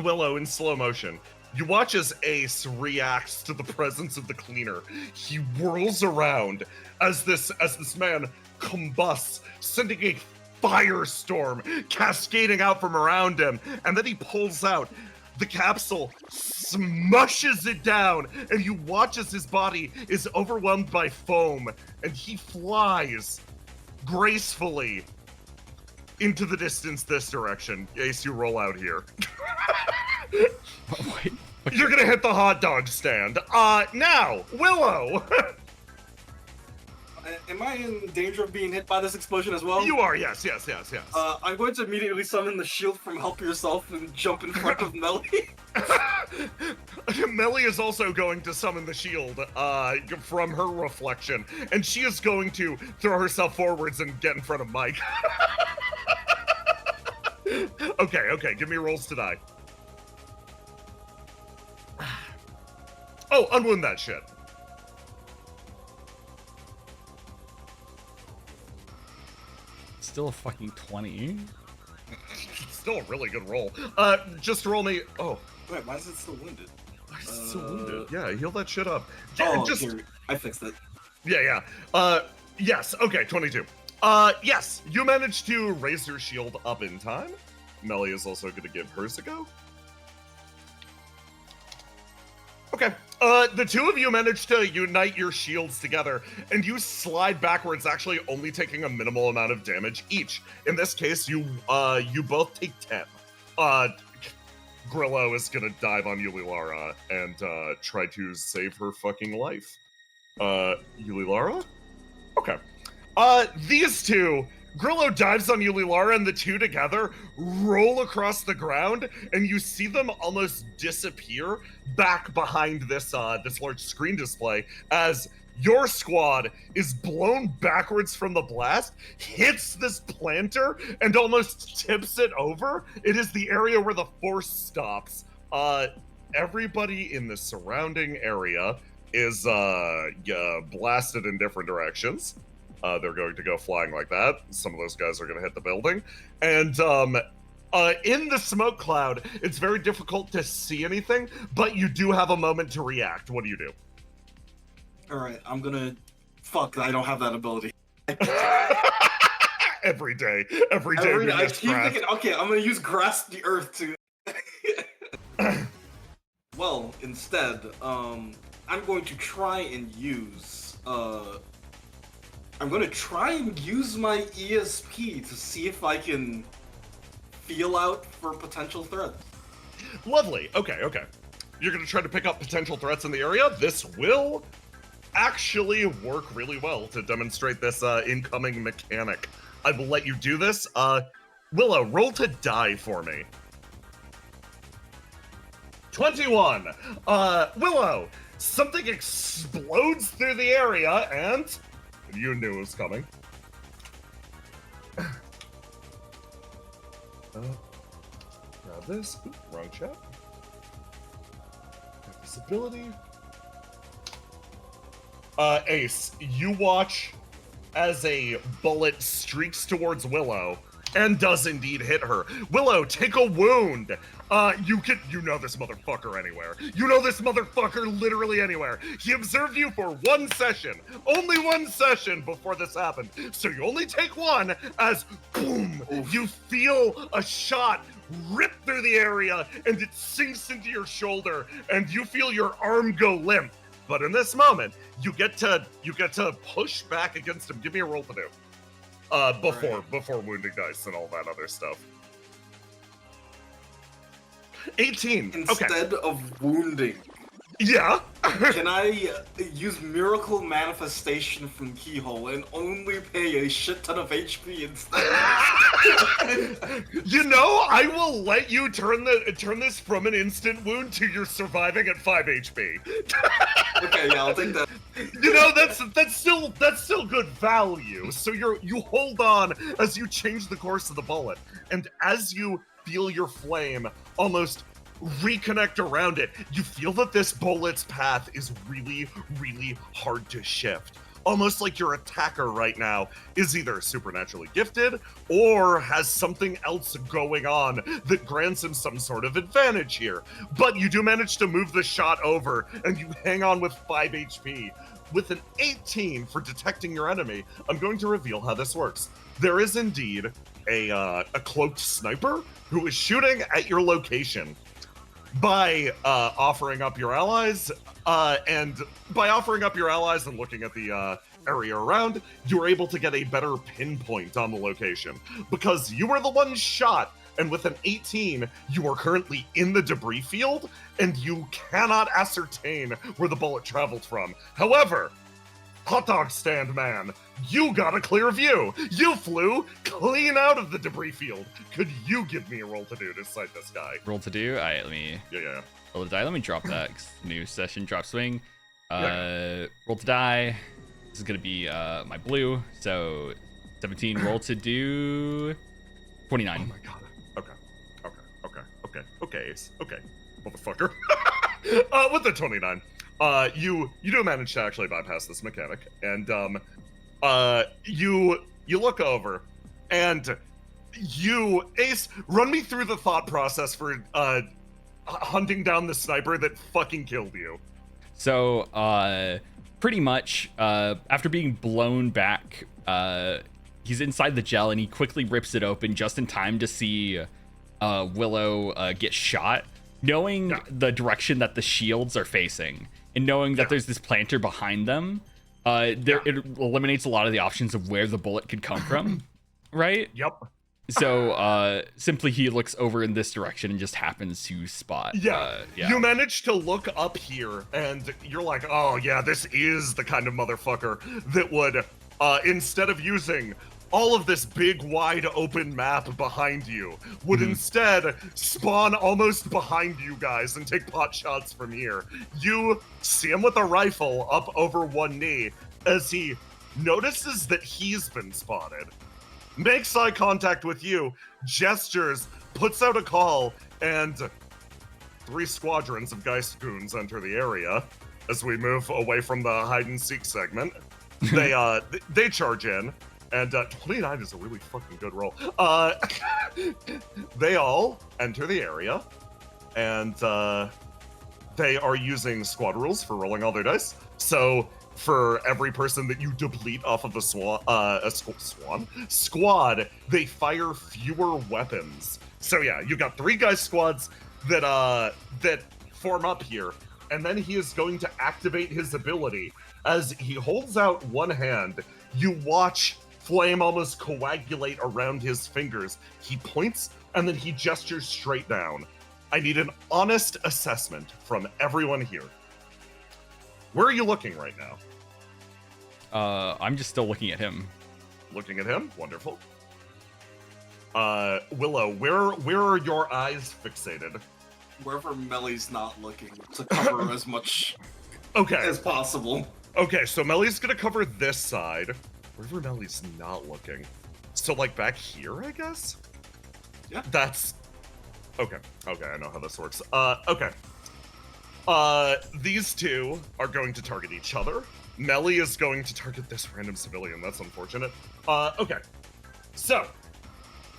Willow, in slow motion, you watch as Ace reacts to the presence of the cleaner. He whirls around as this man combusts, sending a firestorm cascading out from around him, and then he pulls out the capsule, smushes it down, and you watch as his body is overwhelmed by foam, and he flies gracefully into the distance this direction. Ace, you roll out here.
Wait.
You're gonna hit the hot dog stand. Now, Willow!
Am I in danger of being hit by this explosion as well?
You are, yes.
I'm going to immediately summon the shield from Help Yourself and jump in front of Melly.
Melly is also going to summon the shield from her reflection, and she is going to throw herself forwards and get in front of Mike. Okay, give me rolls to die. Oh, unwound that shit.
Still a fucking 20.
Still a really good roll. Just roll me. Oh.
Wait, why is it still wounded?
Why is it still wounded? Yeah, heal that shit up.
Here, I fixed it.
Yeah. Yes, okay, 22. Yes, you managed to raise your shield up in time. Melly is also going to give hers a go. Okay. The two of you managed to unite your shields together, and you slide backwards, actually only taking a minimal amount of damage each. In this case, you both take 10. Grillo is gonna dive on Yulilara and try to save her fucking life. Yulilara? Okay. These two, Grillo dives on Yulilara, and the two together roll across the ground, and you see them almost disappear back behind this large screen display as your squad is blown backwards from the blast, hits this planter, and almost tips it over. It is the area where the force stops. Everybody in the surrounding area is blasted in different directions. They're going to go flying like that. Some of those guys are going to hit the building. And in the smoke cloud, it's very difficult to see anything, but you do have a moment to react. What do you do?
Alright, I'm gonna... Fuck, I don't have that ability.
Every day.
I keep thinking, okay, I'm gonna use Grasp the Earth to... Well, instead, I'm going to try and use... I'm gonna try and use my ESP to see if I can feel out for potential threats.
Lovely. Okay. You're gonna try to pick up potential threats in the area. This will actually work really well to demonstrate this incoming mechanic. I will let you do this. Willow, roll to die for me. 21. Willow, something explodes through the area, and you knew it was coming. Grab this. Ooh, wrong chat. Got this ability. Ace, you watch as a bullet streaks towards Willow and does indeed hit her. Willow, take a wound. You know this motherfucker anywhere. You know this motherfucker literally anywhere. He observed you for 1 session. Only 1 session before this happened. So you only take one as, boom, you feel a shot rip through the area and it sinks into your shoulder and you feel your arm go limp. But in this moment, you get to push back against him. Give me a roll to do. Before wounding dice and all that other stuff. 18.
Instead of wounding.
Yeah.
Can I use Miracle Manifestation from Keyhole and only pay a shit ton of HP instead?
You know, I will let you turn this from an instant wound to you're surviving at 5 HP.
Okay, yeah, I'll take that.
You know, that's still good value. So you hold on as you change the course of the bullet, and as you feel your flame almost reconnect around it, you feel that this bullet's path is really, really hard to shift. Almost like your attacker right now is either supernaturally gifted or has something else going on that grants him some sort of advantage here. But you do manage to move the shot over and you hang on with 5 HP. With an 18 for detecting your enemy, I'm going to reveal how this works. There is indeed a cloaked sniper who is shooting at your location. By offering up your allies, and looking at the area around, you're able to get a better pinpoint on the location. Because you were the one shot, and with an 18, you are currently in the debris field, and you cannot ascertain where the bullet traveled from. However, hot dog stand man, you got a clear view. You flew clean out of the debris field. Could you give me a roll to do to sight this guy?
Roll to do? All right, let me.
Yeah.
Roll to die. Let me drop that. New session, drop swing.
Yeah.
Roll to die. This is gonna be my blue. So 17. Roll to do 29.
Oh my god. Okay, Ace. Okay, motherfucker. With the 29. You do manage to actually bypass this mechanic, and you look over, and you, Ace, run me through the thought process for hunting down the sniper that fucking killed you.
So pretty much after being blown back, he's inside the gel and he quickly rips it open just in time to see Willow get shot, knowing the direction that the shields are facing. And knowing that there's this planter behind them, it eliminates a lot of the options of where the bullet could come from, right?
Yep.
So simply he looks over in this direction and just happens to spot.
Yeah. You manage to look up here, and you're like, oh yeah, this is the kind of motherfucker that would, instead of using all of this big, wide open map behind you, would instead spawn almost behind you guys and take pot shots from here. You see him with a rifle up over one knee as he notices that he's been spotted. Makes eye contact with you, gestures, puts out a call, and 3 squadrons of Geist goons enter the area as we move away from the hide-and-seek segment. They charge in. And 29 is a really fucking good roll. They all enter the area, and they are using squad rules for rolling all their dice. So for every person that you deplete off of the squad, they fire fewer weapons. So yeah, you've got 3 guys squads that form up here, and then he is going to activate his ability. As he holds out one hand, you watch flame almost coagulate around his fingers. He points, and then he gestures straight down. I need an honest assessment from everyone here. Where are you looking right now?
I'm just still looking at him.
Looking at him? Wonderful. Willow, where are your eyes fixated?
Wherever Melly's not looking, to cover as much
Okay.
as possible.
Okay, so Melly's gonna cover this side. Wherever Melly's not looking. So, like, back here, I guess?
Yeah.
That's... Okay, I know how this works. Okay. These two are going to target each other. Melly is going to target this random civilian. That's unfortunate. Okay. So,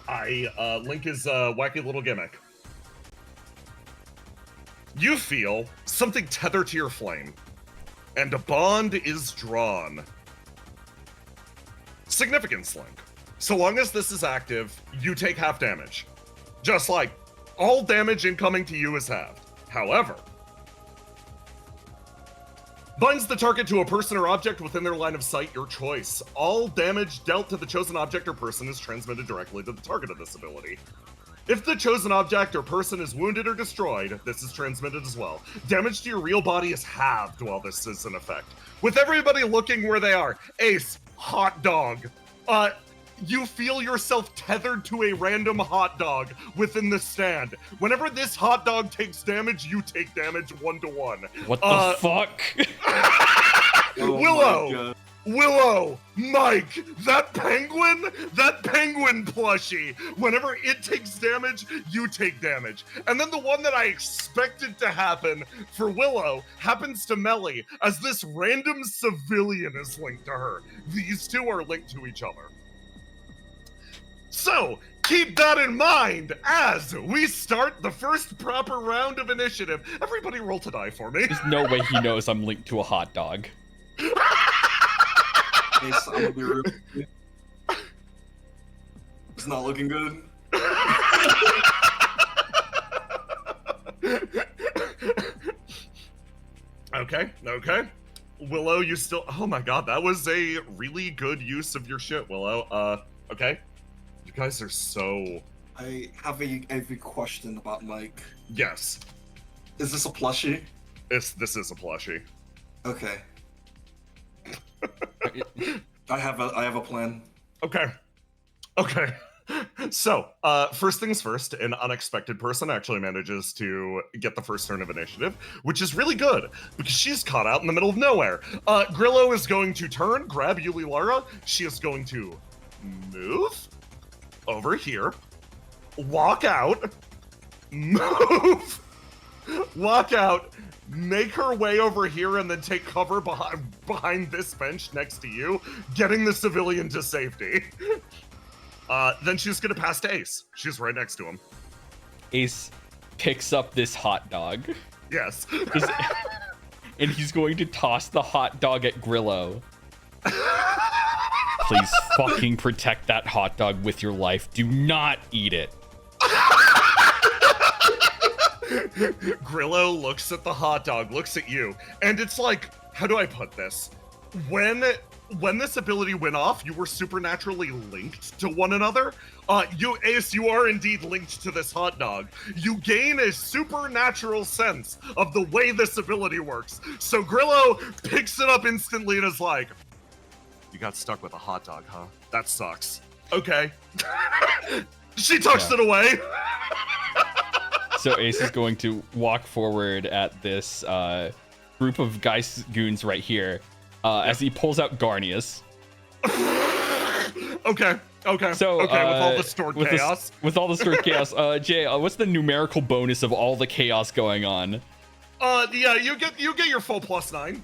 Link is a wacky little gimmick. You feel something tether to your flame, and a bond is drawn. Significance, Link. So long as this is active, you take half damage. Just like all damage incoming to you is halved. However, binds the target to a person or object within their line of sight, your choice. All damage dealt to the chosen object or person is transmitted directly to the target of this ability. If the chosen object or person is wounded or destroyed, this is transmitted as well. Damage to your real body is halved while this is in effect. With everybody looking where they are, Ace, hot dog. You feel yourself tethered to a random hot dog within the stand. Whenever this hot dog takes damage, you take damage 1-to-1.
What the fuck?
Willow, Mike, that penguin plushie, whenever it takes damage, you take damage. And then the one that I expected to happen for Willow happens to Melly, as this random civilian is linked to her. These two are linked to each other. So, keep that in mind as we start the first proper round of initiative. Everybody roll to die for me.
There's no way he knows I'm linked to a hot dog.
Ace, I'm gonna be real. It's not looking good.
Okay. Willow, you still... Oh my god, that was a really good use of your shit, Willow. Okay. You guys are so...
I have a question about Mike.
Yes.
Is this a plushie?
This is a plushie.
Okay. I have a plan.
Okay. So, first things first, an unexpected person actually manages to get the first turn of initiative, which is really good, because she's caught out in the middle of nowhere. Grillo is going to turn, grab Yuli Lara. She is going to move over here, walk out, move, walk out, make her way over here, and then take cover behind this bench next to you, getting the civilian to safety. Then she's gonna pass to Ace. She's right next to him.
Ace picks up this hot dog.
Yes.
And he's going to toss the hot dog at Grillo. Please fucking protect that hot dog with your life. Do not eat it.
Grillo looks at the hot dog, looks at you, and it's like, how do I put this? When this ability went off, you were supernaturally linked to one another. Ace, you are indeed linked to this hot dog. You gain a supernatural sense of the way this ability works. So Grillo picks it up instantly and is like, you got stuck with a hot dog, huh? That sucks. Okay. She tucks it away.
So Ace is going to walk forward at this group of GEIST goons right here as he pulls out Garnius.
Okay.
So,
with all the stored chaos.
With all the stored chaos, Jay, what's the numerical bonus of all the chaos going on?
Yeah, you get your full +9.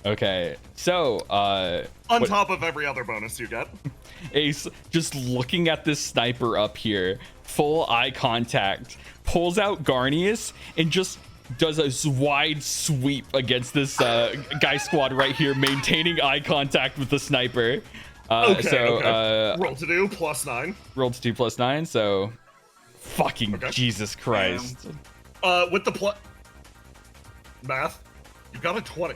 Okay, so
on top of every other bonus you get.
Ace, just looking at this sniper up here, full eye contact, pulls out Garnius and just does a wide sweep against this guy squad right here, maintaining eye contact with the sniper.
Okay. Roll to do +9.
Roll to do +9, so fucking Jesus Christ.
With the math, you got a 20.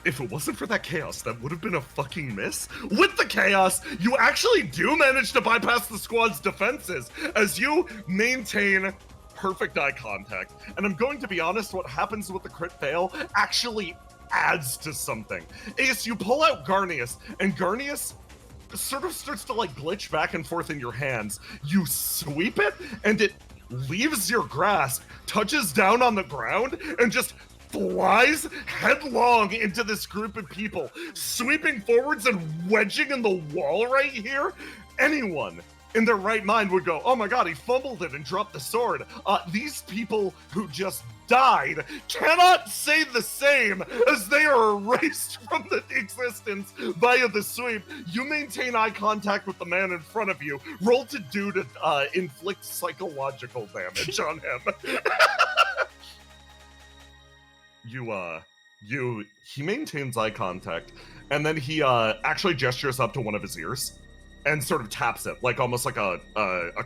If it wasn't for that chaos, that would have been a fucking miss. With the chaos, you actually do manage to bypass the squad's defenses as you maintain perfect eye contact. And I'm going to be honest, what happens with the crit fail actually adds to something. Ace, you pull out Garnius, and Garnius sort of starts to like glitch back and forth in your hands. You sweep it, and it leaves your grasp, touches down on the ground, and just flies headlong into this group of people, sweeping forwards and wedging in the wall right here. Anyone in their right mind would go, oh my god, he fumbled it and dropped the sword. These people who just died cannot say the same, as they are erased from the existence via the sweep. You maintain eye contact with the man in front of you. Roll to do to inflict psychological damage on him. He maintains eye contact, and then he actually gestures up to one of his ears and sort of taps it, like almost like a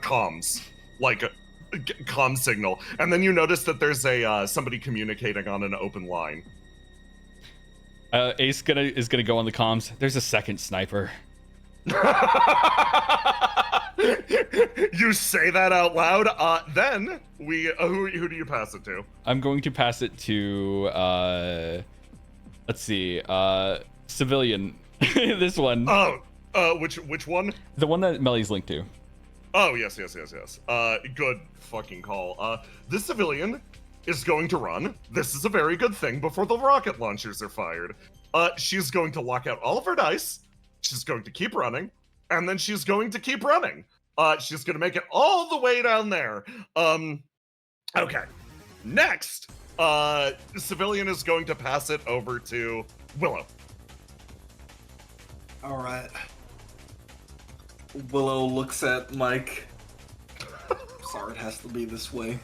comms, like a comm signal. And then you notice that there's somebody communicating on an open line.
Ace is gonna go on the comms. There's a second sniper.
You say that out loud. Then who do you pass it to?
I'm going to pass it to let's see, civilian. This one.
Which one?
The one that Melly's linked to.
Oh, yes. Good fucking call. This civilian is going to run. This is a very good thing before the rocket launchers are fired. She's going to lock out all of her dice. She's going to keep running. And then she's going to keep running. She's going to make it all the way down there. Okay. Next, the civilian is going to pass it over to Willow.
All right. Willow looks at Mike. Sorry, it has to be this way.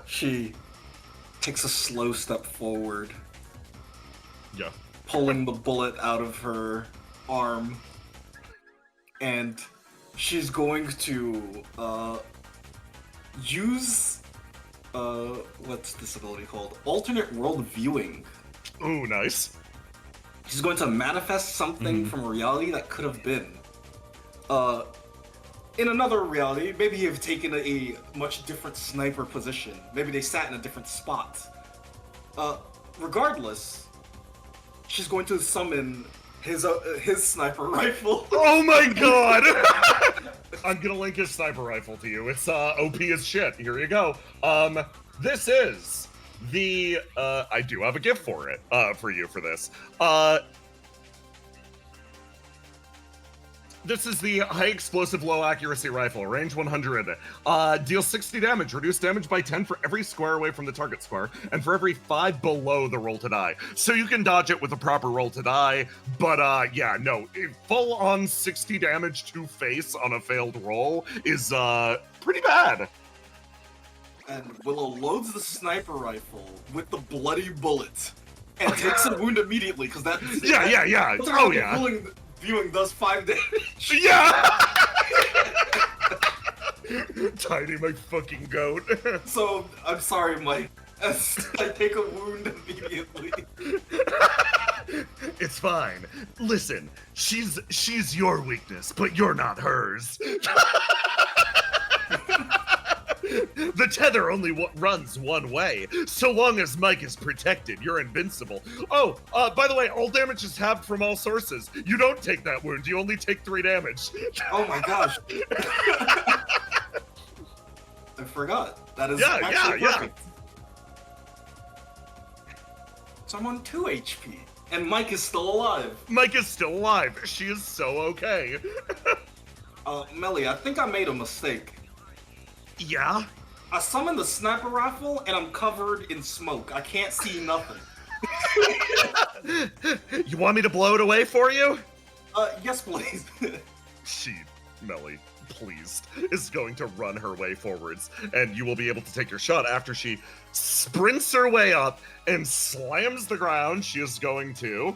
She takes a slow step forward.
Yeah.
Pulling the bullet out of her arm. And she's going to use what's this ability called? Alternate world viewing.
Ooh, nice.
She's going to manifest something from reality that could have been. In another reality, maybe you've taken a much different sniper position. Maybe they sat in a different spot. Regardless, she's going to summon his sniper rifle.
Oh my god! I'm gonna link his sniper rifle to you. It's OP as shit. Here you go. This is the I do have a gift for it for you for this. This is the high explosive low accuracy rifle, range 100. Deals 60 damage, reduce damage by 10 for every square away from the target square, and for every 5 below the roll to die. So you can dodge it with a proper roll to die, but yeah, no, full on 60 damage to face on a failed roll is pretty bad.
And Willow loads the sniper rifle with the bloody bullet and takes a wound immediately, because that
Yeah. Oh yeah.
Viewing does 5 damage.
Yeah! Tiny my fucking goat.
So, I'm sorry, Mike. I take a wound immediately.
It's fine. Listen, she's your weakness, but you're not hers. The tether only runs one way. So long as Mike is protected, you're invincible. Oh, by the way, all damage is halved from all sources. You don't take that wound. You only take 3 damage.
Oh my gosh. I forgot. That is actually perfect. So I'm on 2 HP. And Mike is still alive.
Mike is still alive. She is so okay.
Melly, I think I made a mistake.
Yeah?
I summoned the sniper rifle and I'm covered in smoke. I can't see nothing.
You want me to blow it away for you?
Yes, please.
Melly, pleased, is going to run her way forwards, and you will be able to take your shot after she sprints her way up and slams the ground. She is going to...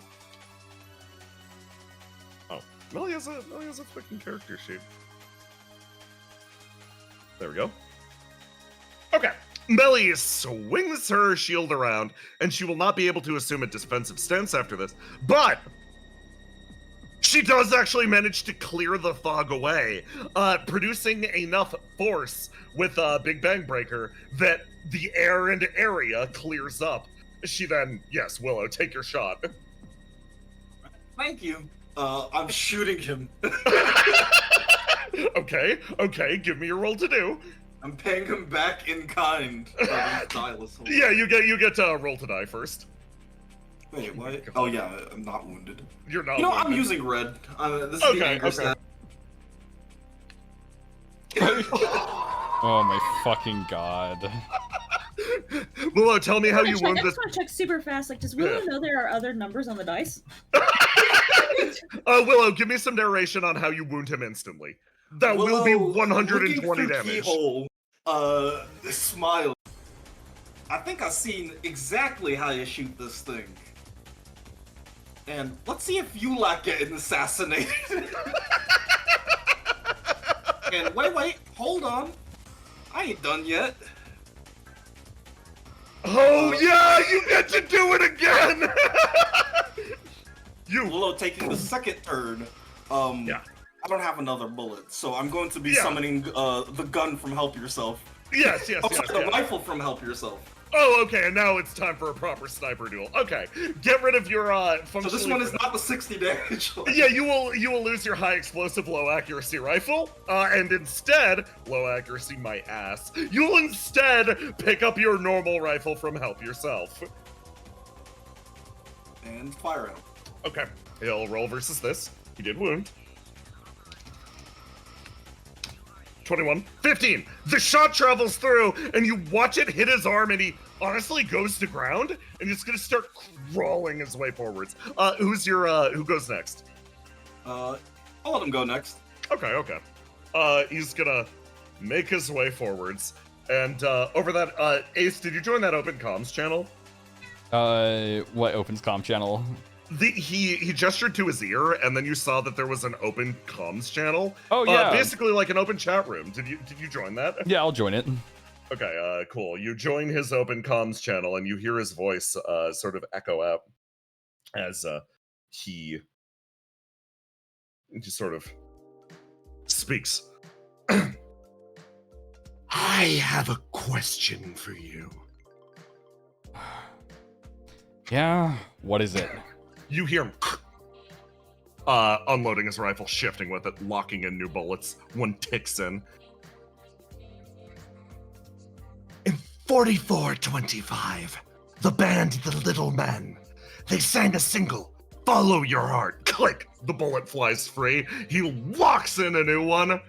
Oh, Melly has a fucking character sheet. There we go. Okay. Melly swings her shield around, and she will not be able to assume a defensive stance after this, but she does actually manage to clear the fog away, producing enough force with Big Bang Breaker that the air and area clears up. She then, yes, Willow, take your shot.
Thank you. I'm shooting him.
Okay, give me your roll to do.
I'm paying him back in kind.
Yeah, you get to roll to die first.
Wait, what? Oh yeah, I'm not wounded.
You're not.
You know,
wounded.
I'm using red. This is the anger stat.
Oh my fucking god.
Willow, tell me how you wound
I
this.
just want to check super fast. Like, does Willow know there are other numbers on the dice?
Willow, give me some narration on how you wound him instantly. That will be 120 damage.
Keyhole, smile. I think I've seen exactly how you shoot this thing. And let's see if you like getting assassinated. And wait, hold on. I ain't done yet.
Oh yeah, you get to do it again!
Willow taking the second turn. Yeah. I don't have another bullet, so I'm going to be summoning the gun from Help Yourself.
Yes.
The rifle from Help Yourself.
Oh, okay, and now it's time for a proper sniper duel. Okay, get rid of your
So this one is not the 60 damage.
Yeah, you will lose your high explosive, low accuracy rifle, and instead, low accuracy my ass. You'll instead pick up your normal rifle from Help Yourself.
And fire him.
Okay, he'll roll versus this. He did wound. 21, 15. The shot travels through, and you watch it hit his arm, and he honestly goes to ground, and he's gonna start crawling his way forwards. Who goes next?
I'll let him go next.
Okay. He's gonna make his way forwards, and over that, Ace, did you join that open comms channel?
What opens comm channel?
He gestured to his ear, and then you saw that there was an open comms channel.
Oh yeah,
basically like an open chat room. Did you join that?
Yeah, I'll join it.
Okay, cool. You join his open comms channel, and you hear his voice sort of echo out as he just sort of speaks. I have a question for you.
Yeah, what is it?
You hear him unloading his rifle, shifting with it, locking in new bullets. One ticks in. In 4425, the band The Little Men, they sang a single, Follow Your Heart. Click! The bullet flies free. He locks in a new one.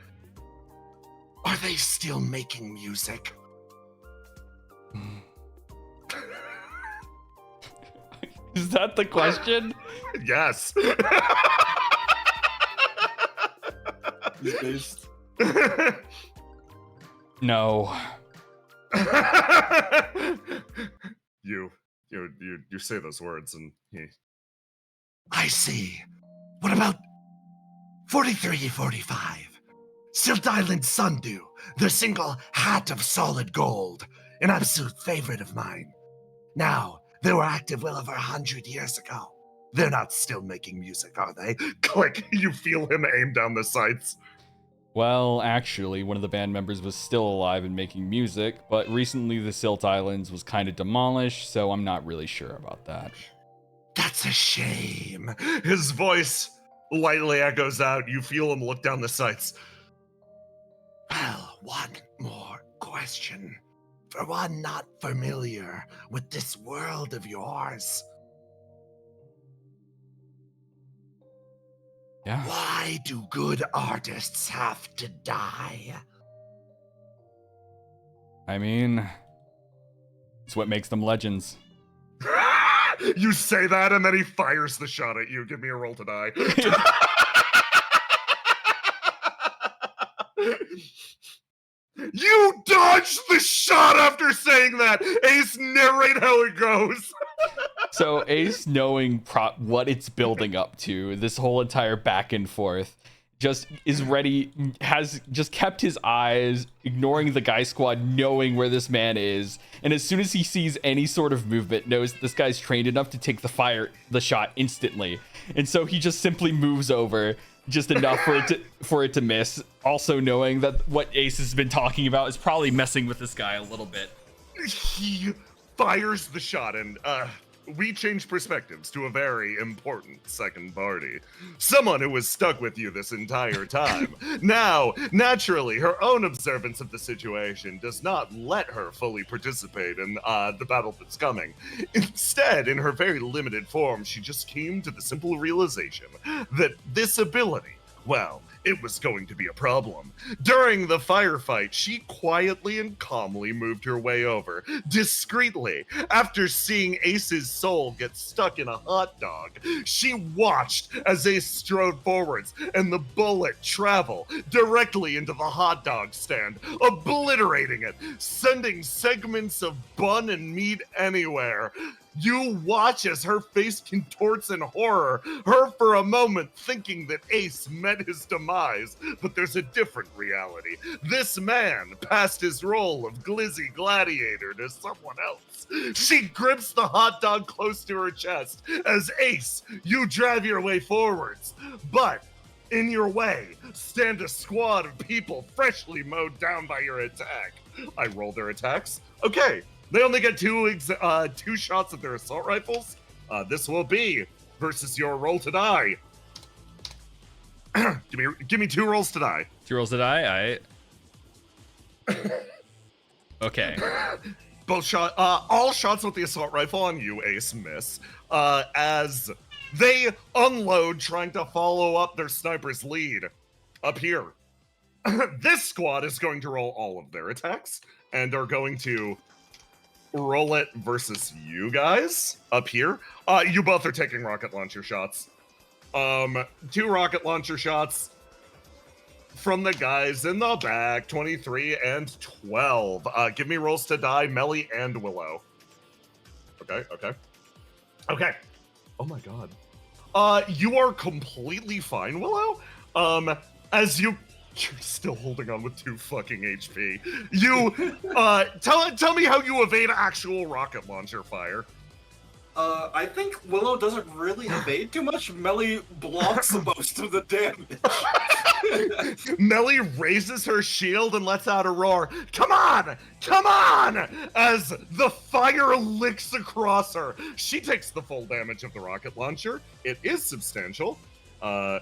Are they still making music?
Is that the question?
Yes.
GEIST.
No.
You say those words and he... I see. What about 4345? Silt Island Sundew, their single Hat of Solid Gold, an absolute favorite of mine. Now, they were active well over 100 years ago. They're not still making music, are they? Click, you feel him aim down the sights.
Well, actually, one of the band members was still alive and making music, but recently the Silt Islands was kind of demolished, so I'm not really sure about that.
That's a shame. His voice lightly echoes out. You feel him look down the sights. Well, one more question. For one not familiar with this world of yours.
Yeah.
Why do good artists have to die?
I mean, it's what makes them legends.
You say that and then he fires the shot at you. Give me a roll to die. You dodged the shot after saying that. Ace, narrate how it goes.
So Ace, knowing what it's building up to, this whole entire back and forth, just is ready, has just kept his eyes, ignoring the guy squad, knowing where this man is. And as soon as he sees any sort of movement, knows this guy's trained enough to take the shot instantly. And so he just simply moves over, just enough for it to miss. Also knowing that what Ace has been talking about is probably messing with this guy a little bit.
He fires the shot, and we change perspectives to a very important second party. Someone who was stuck with you this entire time. Now, naturally, her own observance of the situation does not let her fully participate in the battle that's coming. Instead, in her very limited form, she just came to the simple realization that this ability, well, it was going to be a problem. During the firefight, she quietly and calmly moved her way over, discreetly. After seeing Ace's soul get stuck in a hot dog, she watched as Ace strode forwards and the bullet travel directly into the hot dog stand, obliterating it, sending segments of bun and meat anywhere. You watch as her face contorts in horror, her for a moment thinking that Ace met his demise, but there's a different reality. This man passed his role of glizzy gladiator to someone else. She grips the hot dog close to her chest as Ace, you drive your way forwards, but in your way stand a squad of people freshly mowed down by your attack. I roll their attacks. Okay. They only get two shots at their assault rifles. This will be versus your roll to die. give me 2 rolls to die.
2 rolls to die. Okay.
All shots with the assault rifle on you, Ace, miss. As they unload, trying to follow up their sniper's lead up here. This squad is going to roll all of their attacks and are going to roll it versus you guys up here. You both are taking rocket launcher shots. 2 rocket launcher shots from the guys in the back, 23 and 12. Give me rolls to die, Melly and Willow. Okay. Oh my god. You are completely fine, Willow. As you're still holding on with 2 fucking HP. You, tell me how you evade actual rocket launcher fire.
I think Willow doesn't really evade too much. Melly blocks most of the damage.
Melly raises her shield and lets out a roar. Come on! Come on! As the fire licks across her. She takes the full damage of the rocket launcher. It is substantial. Her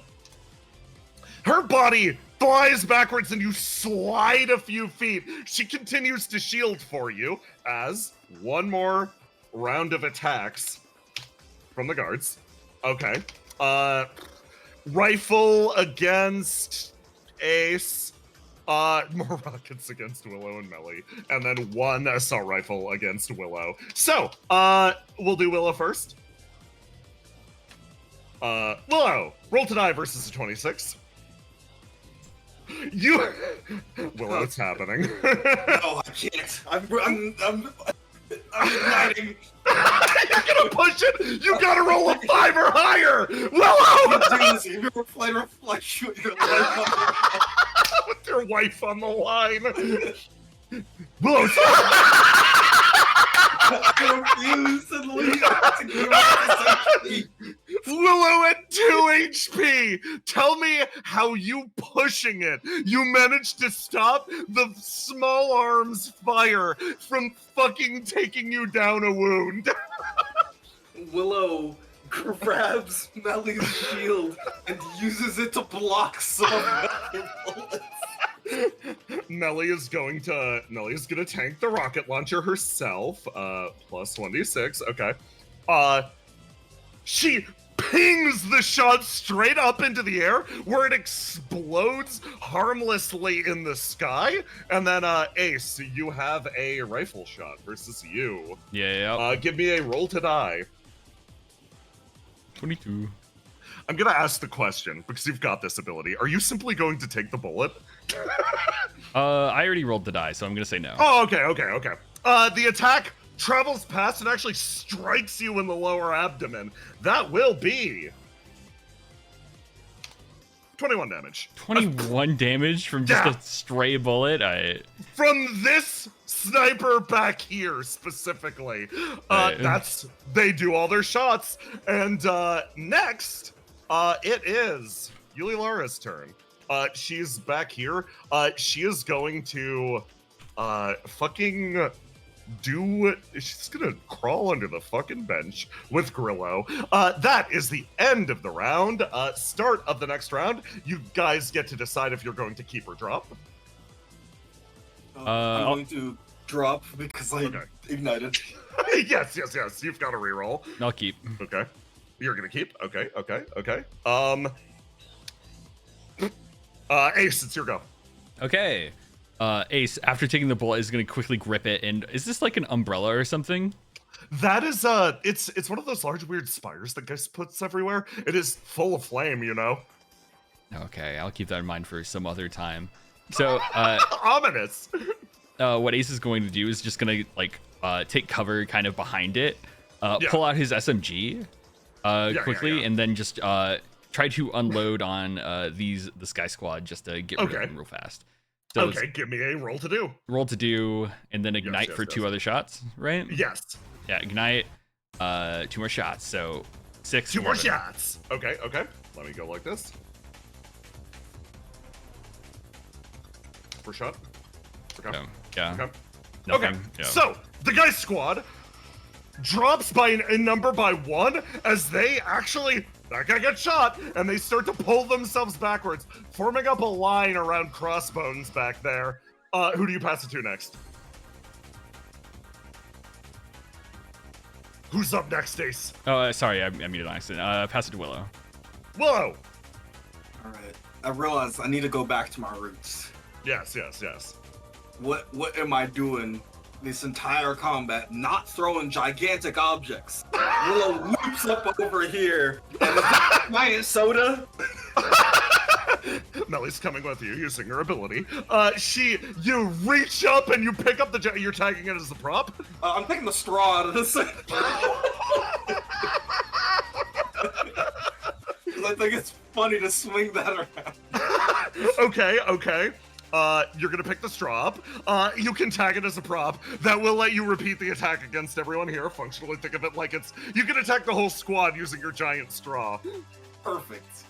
body flies backwards and you slide a few feet. She continues to shield for you as one more round of attacks from the guards. Okay. Rifle against Ace. More rockets against Willow and Melly. And then 1 assault rifle against Willow. So, we'll do Willow first. Willow, roll to die versus a 26. Willow, it's happening.
No, I can't. I'm igniting.
You're gonna push it. You gotta roll a 5 or higher. Willow,
you're a flight or flight. Shoot your life
with your wife on the line. Willow,
I refuse to leave to give up this HP.
Willow at 2 HP. Tell me how you pushing it. You managed to stop the small arms fire from fucking taking you down a wound.
Willow grabs Melly's shield and uses it to block some of Melly's bullets.
Melly is gonna tank the rocket launcher herself. Plus 1d6. Okay. She pings the shot straight up into the air where it explodes harmlessly in the sky. And then Ace, you have a rifle shot versus you.
Yeah.
Give me a roll to die.
22.
I'm gonna ask the question because you've got this ability. Are you simply going to take the bullet?
I already rolled the die, so I'm gonna say no.
Oh, okay. The attack travels past and actually strikes you in the lower abdomen. That will be 21 damage.
21 damage from just a stray bullet?
From this sniper back here, specifically. They do all their shots. And next, it is Yuli Lara's turn. She's back here. She is going to fucking she's gonna crawl under the fucking bench with Grillo. That is the end of the round. Start of the next round. You guys get to decide if you're going to keep or drop.
I'm going to drop because I ignited.
yes. You've got to reroll.
I'll keep.
Okay. You're gonna keep? Okay. Ace, it's your go.
Okay. Ace, after taking the bullet, is going to quickly grip it. And is this like an umbrella or something?
That is, it's one of those large weird spires that Geist puts everywhere. It is full of flame, you know?
Okay, I'll keep that in mind for some other time. So,
ominous.
What Ace is going to do is just going to, like, take cover kind of behind it, pull out his SMG quickly, and then just try to unload on the Sky Squad just to get rid of them real fast. So
okay, give me a roll to do.
Roll to do, and then ignite for 2 other shots, right?
Yes.
Yeah, ignite, 2 more shots, so 6.
2 more shots. Okay. Let me go like this. First shot. Okay.
Yeah.
Okay.
Nothing.
Okay.
Yeah.
So the Geist Squad drops by a number by 1 as they actually. That guy gets shot, and they start to pull themselves backwards, forming up a line around Crossbones back there. Who do you pass it to next? Who's up next, Ace?
Oh, sorry, I muted on accident. Pass it to Willow.
Willow!
Alright, I realize I need to go back to my roots.
Yes.
What am I doing this entire combat? Not throwing gigantic objects. Willow whoops up over here, and it's a giant soda.
Mellie's coming with you using her ability. You reach up and you pick up you're tagging it as a prop?
I'm taking the straw out of this. I think it's funny to swing that around.
Okay. You're gonna pick the straw up. You can tag it as a prop. That will let you repeat the attack against everyone here. Functionally, think of it like you can attack the whole squad using your giant straw.
Perfect.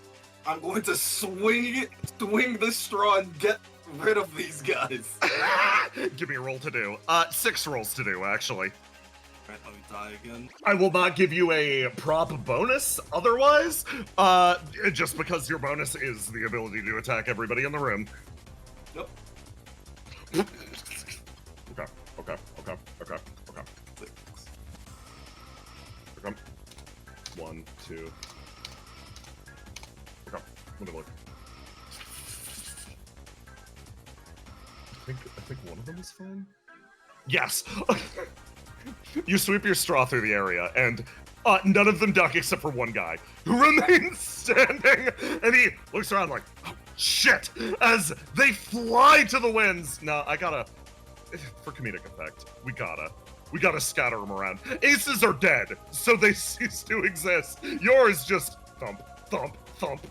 I'm going to swing this straw and get rid of these guys.
Give me a roll to do. 6 rolls to do, actually.
Alright, let me die again.
I will not give you a prop bonus otherwise, just because your bonus is the ability to attack everybody in the room.
Nope.
Okay.
6.
Okay. 1, 2. Okay. Let me look. I think one of them is fine. Yes. You sweep your straw through the area, and none of them duck except for one guy, who remains standing, and he looks around like, oh, shit, as they fly to the winds. No, for comedic effect, we gotta scatter them around. Aces are dead, so they cease to exist. Yours just thump, thump, thump.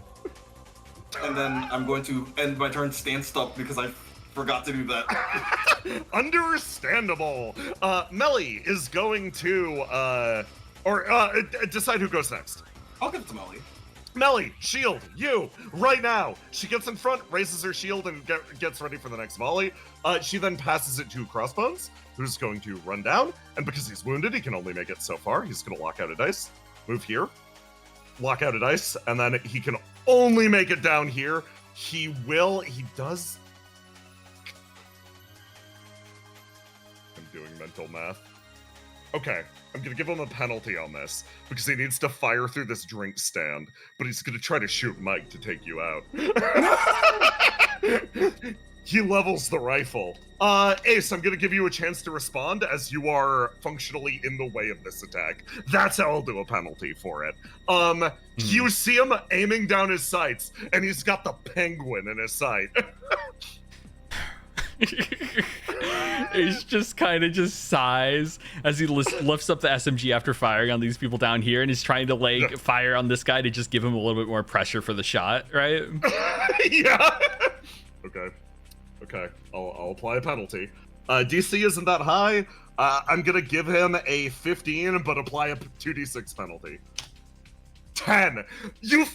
And then I'm going to end my turn stand stop because I forgot to do that.
Understandable. Melly is going to, decide who goes next.
I'll give it to Melly.
Melly, shield, you, right now. She gets in front, raises her shield, and gets ready for the next volley. She then passes it to Crossbones, who's going to run down, and because he's wounded, he can only make it so far. He's going to lock out a dice, move here, lock out a dice, and then he can only make it down here. He does... I'm doing mental math. Okay, I'm gonna give him a penalty on this, because he needs to fire through this drink stand, but he's gonna try to shoot Mike to take you out. He levels the rifle. Ace, I'm gonna give you a chance to respond, as you are functionally in the way of this attack. That's how I'll do a penalty for it. You see him aiming down his sights, and he's got the penguin in his sight.
Ace just kind of sighs as he lifts up the SMG after firing on these people down here, and is trying to fire on this guy to just give him a little bit more pressure for the shot, right?
Yeah. Okay. I'll apply a penalty. DC isn't that high. I'm gonna give him a 15, but apply a 2d6 penalty. 10. You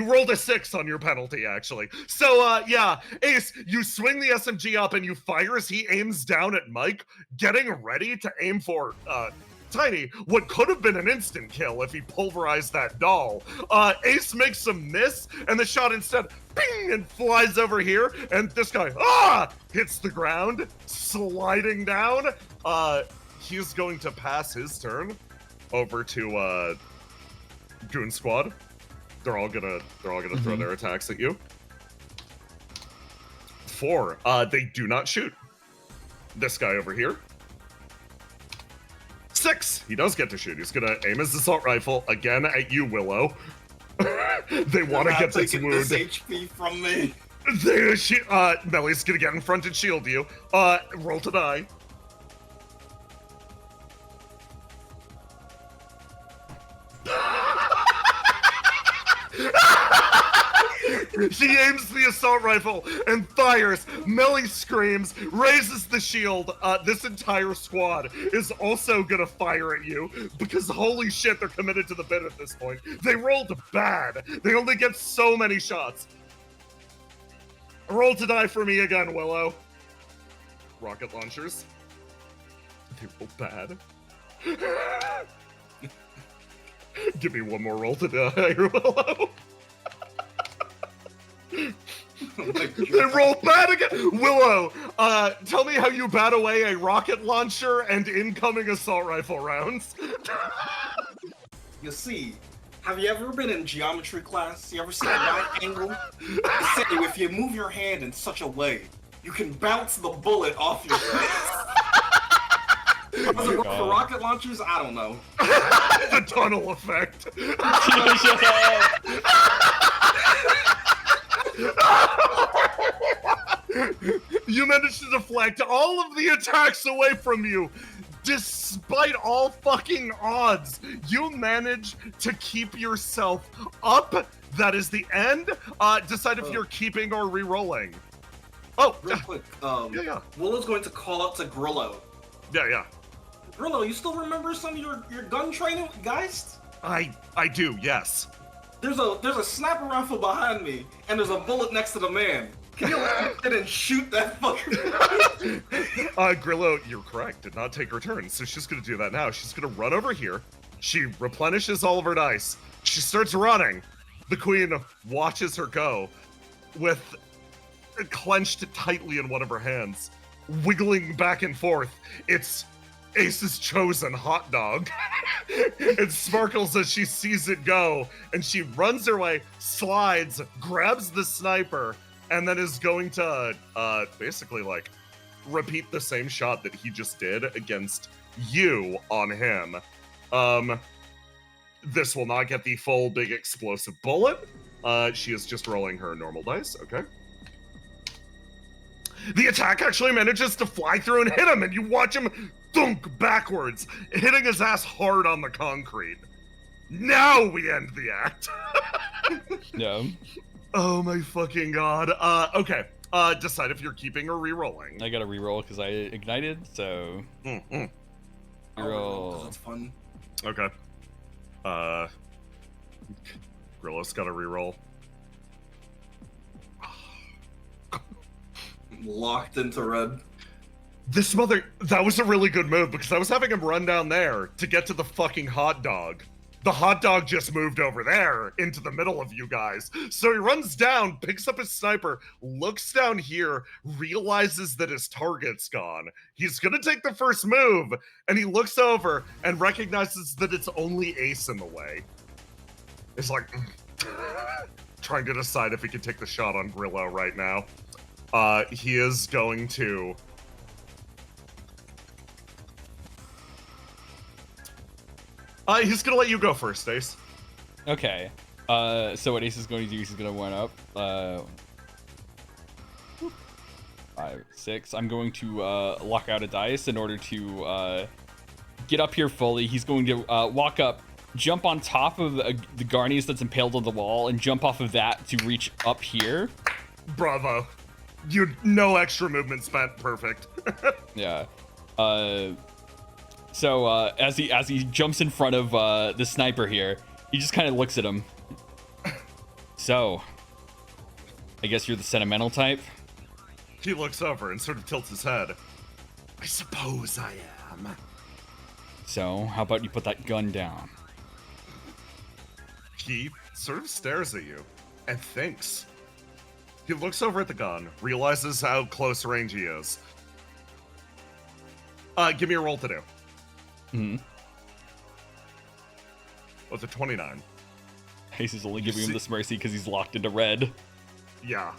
rolled a 6 on your penalty, actually. So, yeah, Ace, you swing the SMG up and you fire as he aims down at Mike, getting ready to aim for, Tiny, what could have been an instant kill if he pulverized that doll. Ace makes a miss, and the shot instead, bing, and flies over here, and this guy, hits the ground, sliding down. He's going to pass his turn over to, Goon Squad. They're all gonna throw their attacks at you. 4, they do not shoot. This guy over here. 6, he does get to shoot. He's gonna aim his assault rifle again at you, Willow. They want to get this wound.
This HP from me.
Melly's gonna get in front and shield you. Roll to die. She aims the assault rifle and fires. Melly screams, raises the shield. This entire squad is also gonna fire at you because holy shit, they're committed to the bit at this point. They rolled bad. They only get so many shots. Roll to die for me again, Willow. Rocket launchers. They roll bad. Give me one more roll to die, Willow. They roll bad again. Willow, tell me how you bat away a rocket launcher and incoming assault rifle rounds.
You see, have you ever been in geometry class? You ever seen a right angle? They say if you move your hand in such a way, you can bounce the bullet off your face. Does it work for rocket launchers? I don't know.
The tunnel effect. You managed to deflect all of the attacks away from you. Despite all fucking odds, you manage to keep yourself up. That is the end. Decide if you're keeping or re-rolling. Oh,
real quick.
Yeah.
Willow's going to call out to Grillo.
Yeah.
Grillo, you still remember some of your gun training with Geist?
I do, yes.
There's a sniper rifle behind me, and there's a bullet next to the man. Can you let me and shoot that fucker?
Grillo, you're correct. Did not take her turn, so she's gonna do that now. She's gonna run over here. She replenishes all of her dice. She starts running. The queen watches her go with clenched tightly in one of her hands, wiggling back and forth. It's Ace's chosen hot dog. It sparkles as she sees it go, and she runs her way, slides, grabs the sniper, and then is going to basically like repeat the same shot that he just did against you on him. This will not get the full big explosive bullet. She is just rolling her normal dice, okay? The attack actually manages to fly through and hit him, and you watch him thunk backwards, hitting his ass hard on the concrete. Now we end the act.
Yeah.
Oh my fucking god. Okay. Decide if you're keeping or re-rolling.
I gotta re-roll because I ignited, so...
Reroll. That's fun.
Okay. Grillo's gotta re-roll.
Locked into red.
That was a really good move because I was having him run down there to get to the fucking hot dog. The hot dog just moved over there into the middle of you guys. So he runs down, picks up his sniper, looks down here, realizes that his target's gone. He's gonna take the first move, and he looks over and recognizes that it's only Ace in the way. It's like, trying to decide if he can take the shot on Grillo right now. He is going to... he's gonna let you go first, Ace.
Okay. So what Ace is going to do is he's going to one up. 5, 6. I'm going to lock out a dice in order to get up here fully. He's going to walk up, jump on top of the Garnies that's impaled on the wall, and jump off of that to reach up here.
Bravo. No extra movement spent. Perfect.
Yeah. So as he jumps in front of the sniper here, He just kind of looks at him. So, I guess you're the sentimental type?
He looks over and sort of tilts his head. I suppose I am.
So, how about you put that gun down?
He sort of stares at you and thinks. He looks over at the gun, realizes how close range he is. Give me a roll to do.
Hmm.
With a 29.
Ace is only giving him this mercy because he's locked into red.
Yeah.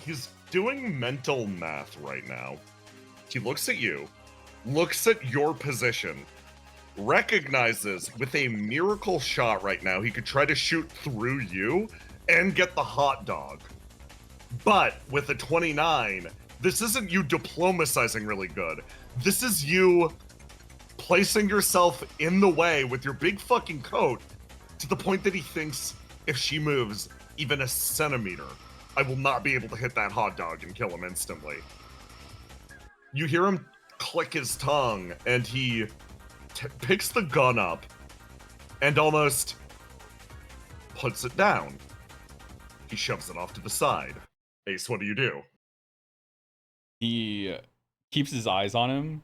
He's doing mental math right now. He looks at you, looks at your position, recognizes with a miracle shot right now, he could try to shoot through you and get the hot dog. But with a 29, this isn't you diplomatizing really good. This is you placing yourself in the way with your big fucking coat to the point that he thinks if she moves even a centimeter, I will not be able to hit that hot dog and kill him instantly. You hear him click his tongue, and he picks the gun up and almost puts it down. He shoves it off to the side. Ace, what do?
He keeps his eyes on him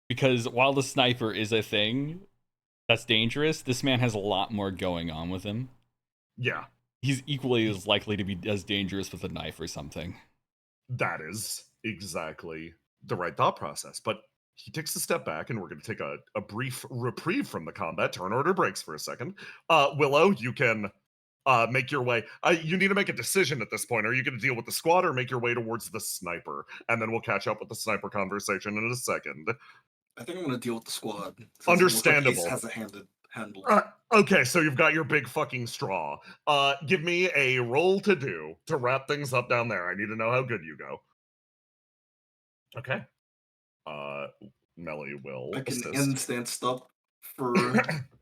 because while the sniper is a thing that's dangerous, this man has a lot more going on with him.
Yeah.
He's equally as likely to be as dangerous with a knife or something.
That is exactly the right thought process. But he takes a step back, and we're going to take a brief reprieve from the combat. Turn order breaks for a second. Willow, you can make your way. You need to make a decision at this point. Are you going to deal with the squad or make your way towards the sniper? And then we'll catch up with the sniper conversation in a second.
I think I'm going to deal with the squad.
Understandable.
It has a handle.
Okay, so you've got your big fucking straw. Give me a roll to do to wrap things up down there. I need to know how good you go. Okay. Melly will
I can
assist.
instant stop for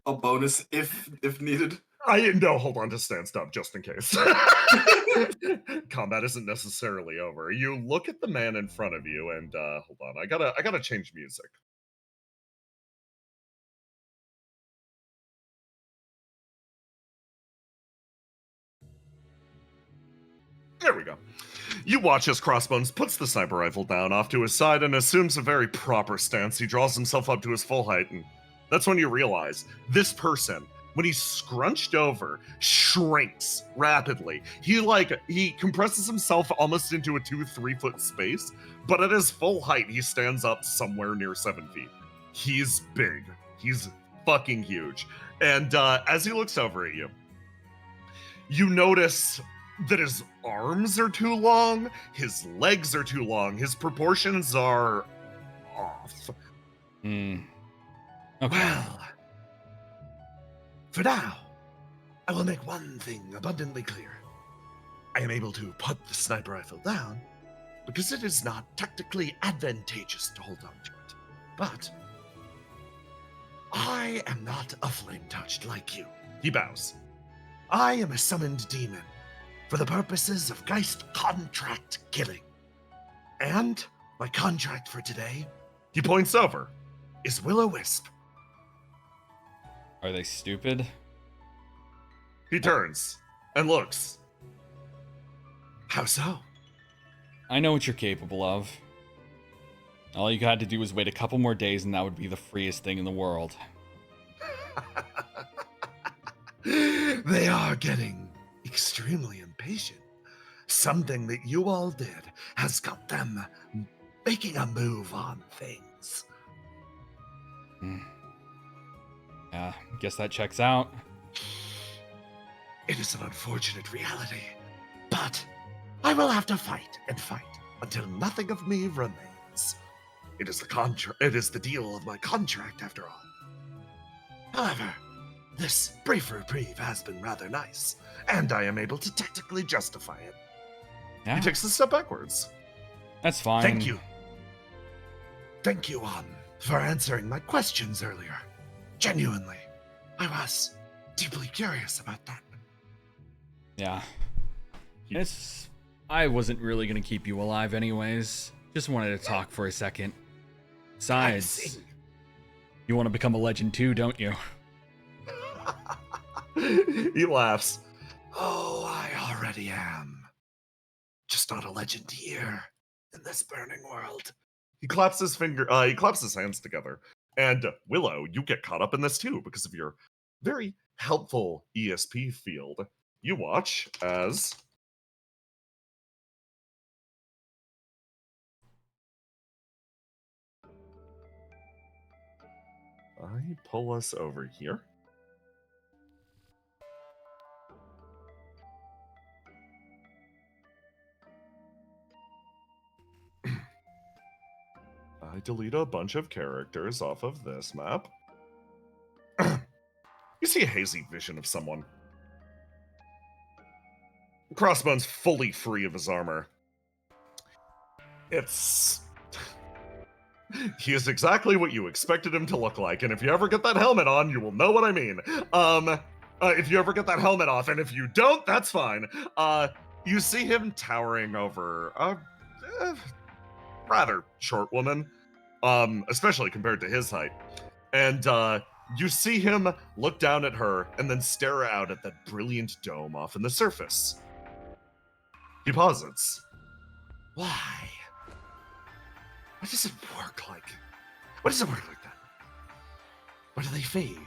a bonus if needed.
No, hold on to stand stop just in case. Combat isn't necessarily over. You look at the man in front of you and hold on, I gotta change music. There we go. You watch as Crossbones puts the sniper rifle down off to his side and assumes a very proper stance. He draws himself up to his full height, and that's when you realize this person, when he's scrunched over, shrinks rapidly. He compresses himself almost into a 2-3 foot space, but at his full height, he stands up somewhere near 7 feet. He's big. He's fucking huge. And as he looks over at you, you notice that his arms are too long, his legs are too long, his proportions are off.
Okay.
Well, for now, I will make one thing abundantly clear. I am able to put the sniper rifle down because it is not technically advantageous to hold on to it. But I am not a flame-touched like you. He bows. I am a summoned demon for the purposes of GEIST contract killing. And my contract for today, he points over, is Will-O-Wisp.
Are they stupid?
He turns and looks. How so?
I know what you're capable of. All you had to do was wait a couple more days and that would be the freest thing in the world.
They are getting extremely impatient. Something that you all did has got them making a move on things.
Yeah, guess that checks out.
It is an unfortunate reality, but I will have to fight and fight until nothing of me remains. It is the deal of my contract, after all. However, this brief reprieve has been rather nice, and I am able to technically justify it.
Yeah,
He takes a step backwards.
that's fine.
Thank you. Thank you, for answering my questions earlier. Genuinely, I was deeply curious about that.
Yeah. I wasn't really gonna keep you alive anyways. Just wanted to talk for a second. Besides, you want to become a legend too, don't you?
He laughs. Oh, I already am. Just not a legend here in this burning world. He claps his hands together. And Willow, you get caught up in this too because of your very helpful ESP field. You watch as I pull us over here. I delete a bunch of characters off of this map. You see a hazy vision of someone. Crossbone's fully free of his armor. He is exactly what you expected him to look like, and if you ever get that helmet on, you will know what I mean. If you ever get that helmet off, and if you don't, that's fine. You see him towering over a rather short woman, especially compared to his height. And you see him look down at her and then stare out at that brilliant dome off in the surface. He posits. Why? What does it work like? What does it work like that? Why do they fade?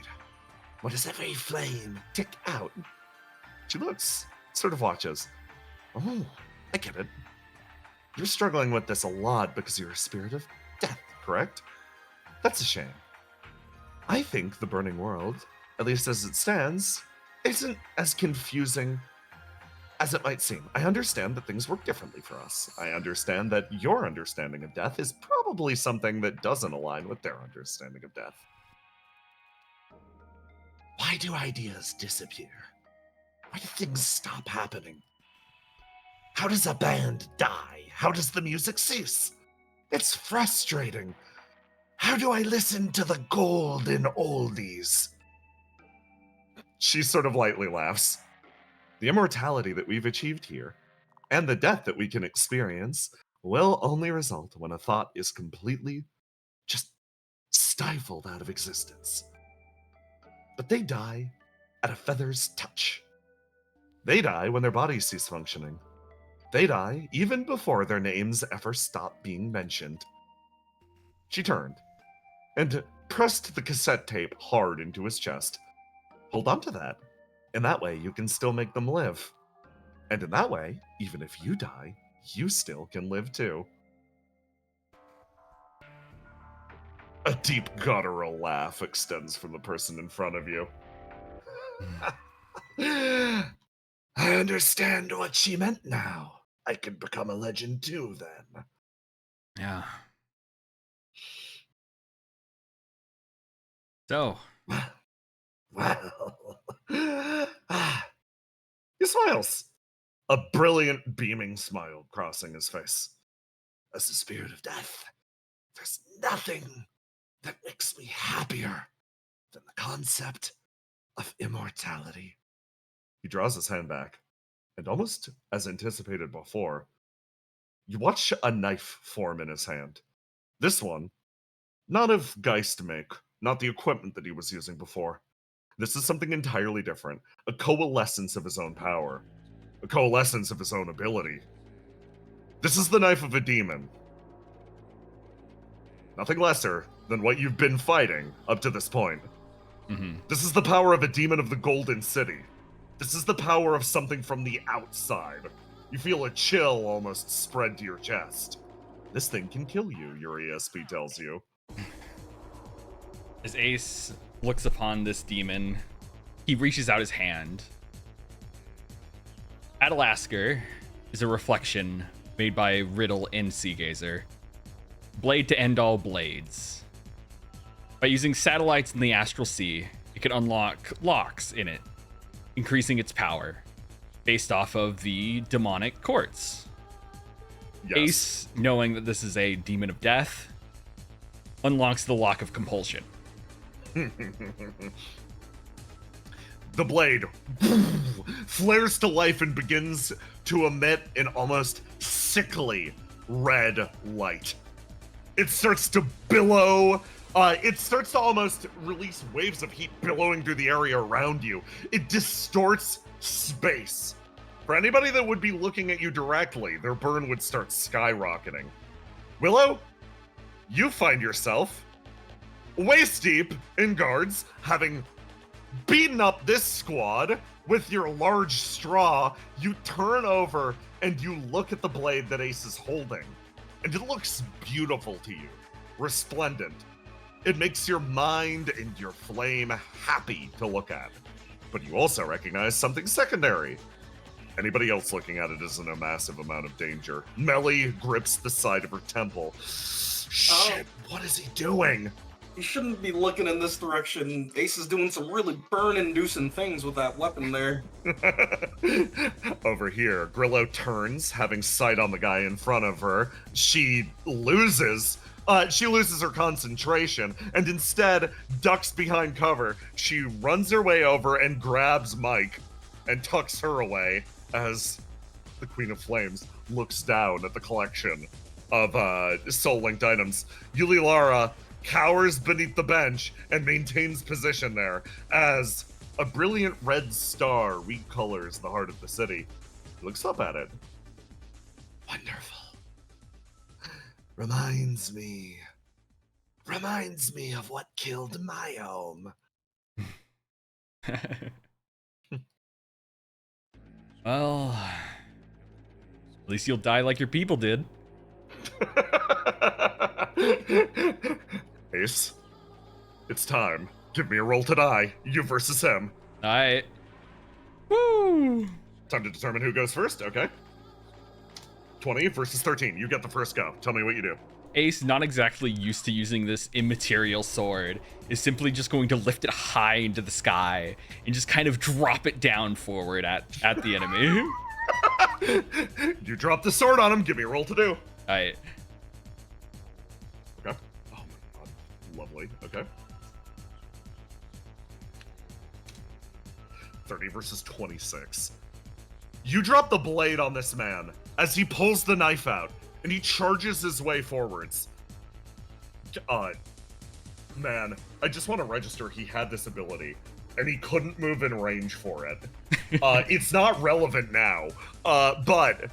What does every flame tick out? She looks, sort of watches. Oh, I get it. You're struggling with this a lot because you're a spirit of death, correct? That's a shame. I think the burning world, at least as it stands, isn't as confusing as it might seem. I understand that things work differently for us. I understand that your understanding of death is probably something that doesn't align with their understanding of death. Why do ideas disappear? Why do things stop happening? How does a band die? How does the music cease? It's frustrating. How do I listen to the golden oldies? She sort of lightly laughs. The immortality that we've achieved here, and the death that we can experience, will only result when a thought is completely just stifled out of existence. But they die at a feather's touch. They die when their bodies cease functioning. They die even before their names ever stop being mentioned. She turned and pressed the cassette tape hard into his chest. Hold on to that. In that way, you can still make them live. And in that way, even if you die, you still can live too. A deep guttural laugh extends from the person in front of you. I understand what she meant now. I can become a legend too, then.
Yeah. So.
Well. He smiles. A brilliant, beaming smile crossing his face. As the spirit of death, there's nothing that makes me happier than the concept of immortality. He draws his hand back, and almost as anticipated before, you watch a knife form in his hand. This one, not of GEIST make, not the equipment that he was using before. This is something entirely different, a coalescence of his own power, a coalescence of his own ability. This is the knife of a demon. Nothing lesser than what you've been fighting up to this point.
Mm-hmm.
This is the power of a demon of the Golden City. This is the power of something from the outside. You feel a chill almost spread to your chest. This thing can kill you, your ESP tells you.
As Ace looks upon this demon, he reaches out his hand. Adalasker is a reflection made by Riddle and Seagazer. Blade to end all blades. By using satellites in the astral sea, it can unlock locks in it, increasing its power, based off of the demonic courts.
Yes.
Ace, knowing that this is a demon of death, unlocks the lock of compulsion.
The blade flares to life and begins to emit an almost sickly red light. It starts to billow It starts to almost release waves of heat billowing through the area around you. It distorts space. For anybody that would be looking at you directly, their burn would start skyrocketing. Willow, you find yourself waist deep in guards, having beaten up this squad with your large straw. You turn over and you look at the blade that Ace is holding, and it looks beautiful to you, resplendent. It makes your mind and your flame happy to look at. But you also recognize something secondary. Anybody else looking at it is in a massive amount of danger. Melly grips the side of her temple. Shit, what is he doing?
You shouldn't be looking in this direction. Ace is doing some really burn-inducing things with that weapon there.
Over here, Grillo turns, having sight on the guy in front of her. She loses her concentration, and instead ducks behind cover. She runs her way over and grabs Mike and tucks her away as the Queen of Flames looks down at the collection of soul-linked items. Yuli Lara cowers beneath the bench and maintains position there as a brilliant red star recolors the heart of the city. Looks up at it. Wonderful. Reminds me of what killed my home.
Well, at least you'll die like your people did.
Ace, it's time. Give me a roll to die. You versus him.
Alright. Woo!
Time to determine who goes first. Okay. 20 versus 13. You get the first go. Tell me what you do.
Ace, not exactly used to using this immaterial sword, is simply just going to lift it high into the sky and just kind of drop it down forward at the enemy.
You drop the sword on him. Give me a roll to do.
Alright.
Okay. Oh my god. Lovely. Okay. 30 versus 26. You drop the blade on this man as he pulls the knife out and he charges his way forwards. Man, I just want to register he had this ability and he couldn't move in range for it. It's not relevant now, but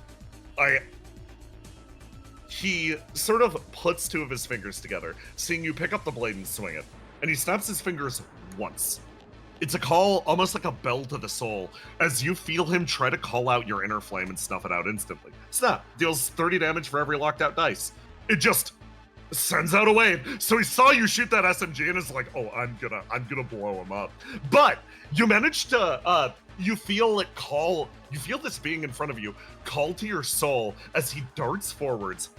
he sort of puts two of his fingers together, seeing you pick up the blade and swing it, and he snaps his fingers once. It's a call, almost like a bell to the soul, as you feel him try to call out your inner flame and snuff it out instantly. Snap, deals 30 damage for every locked out dice. It just sends out a wave. So he saw you shoot that SMG and is like, oh, I'm gonna blow him up. But you managed to, you feel it call, you feel this being in front of you call to your soul as he darts forwards.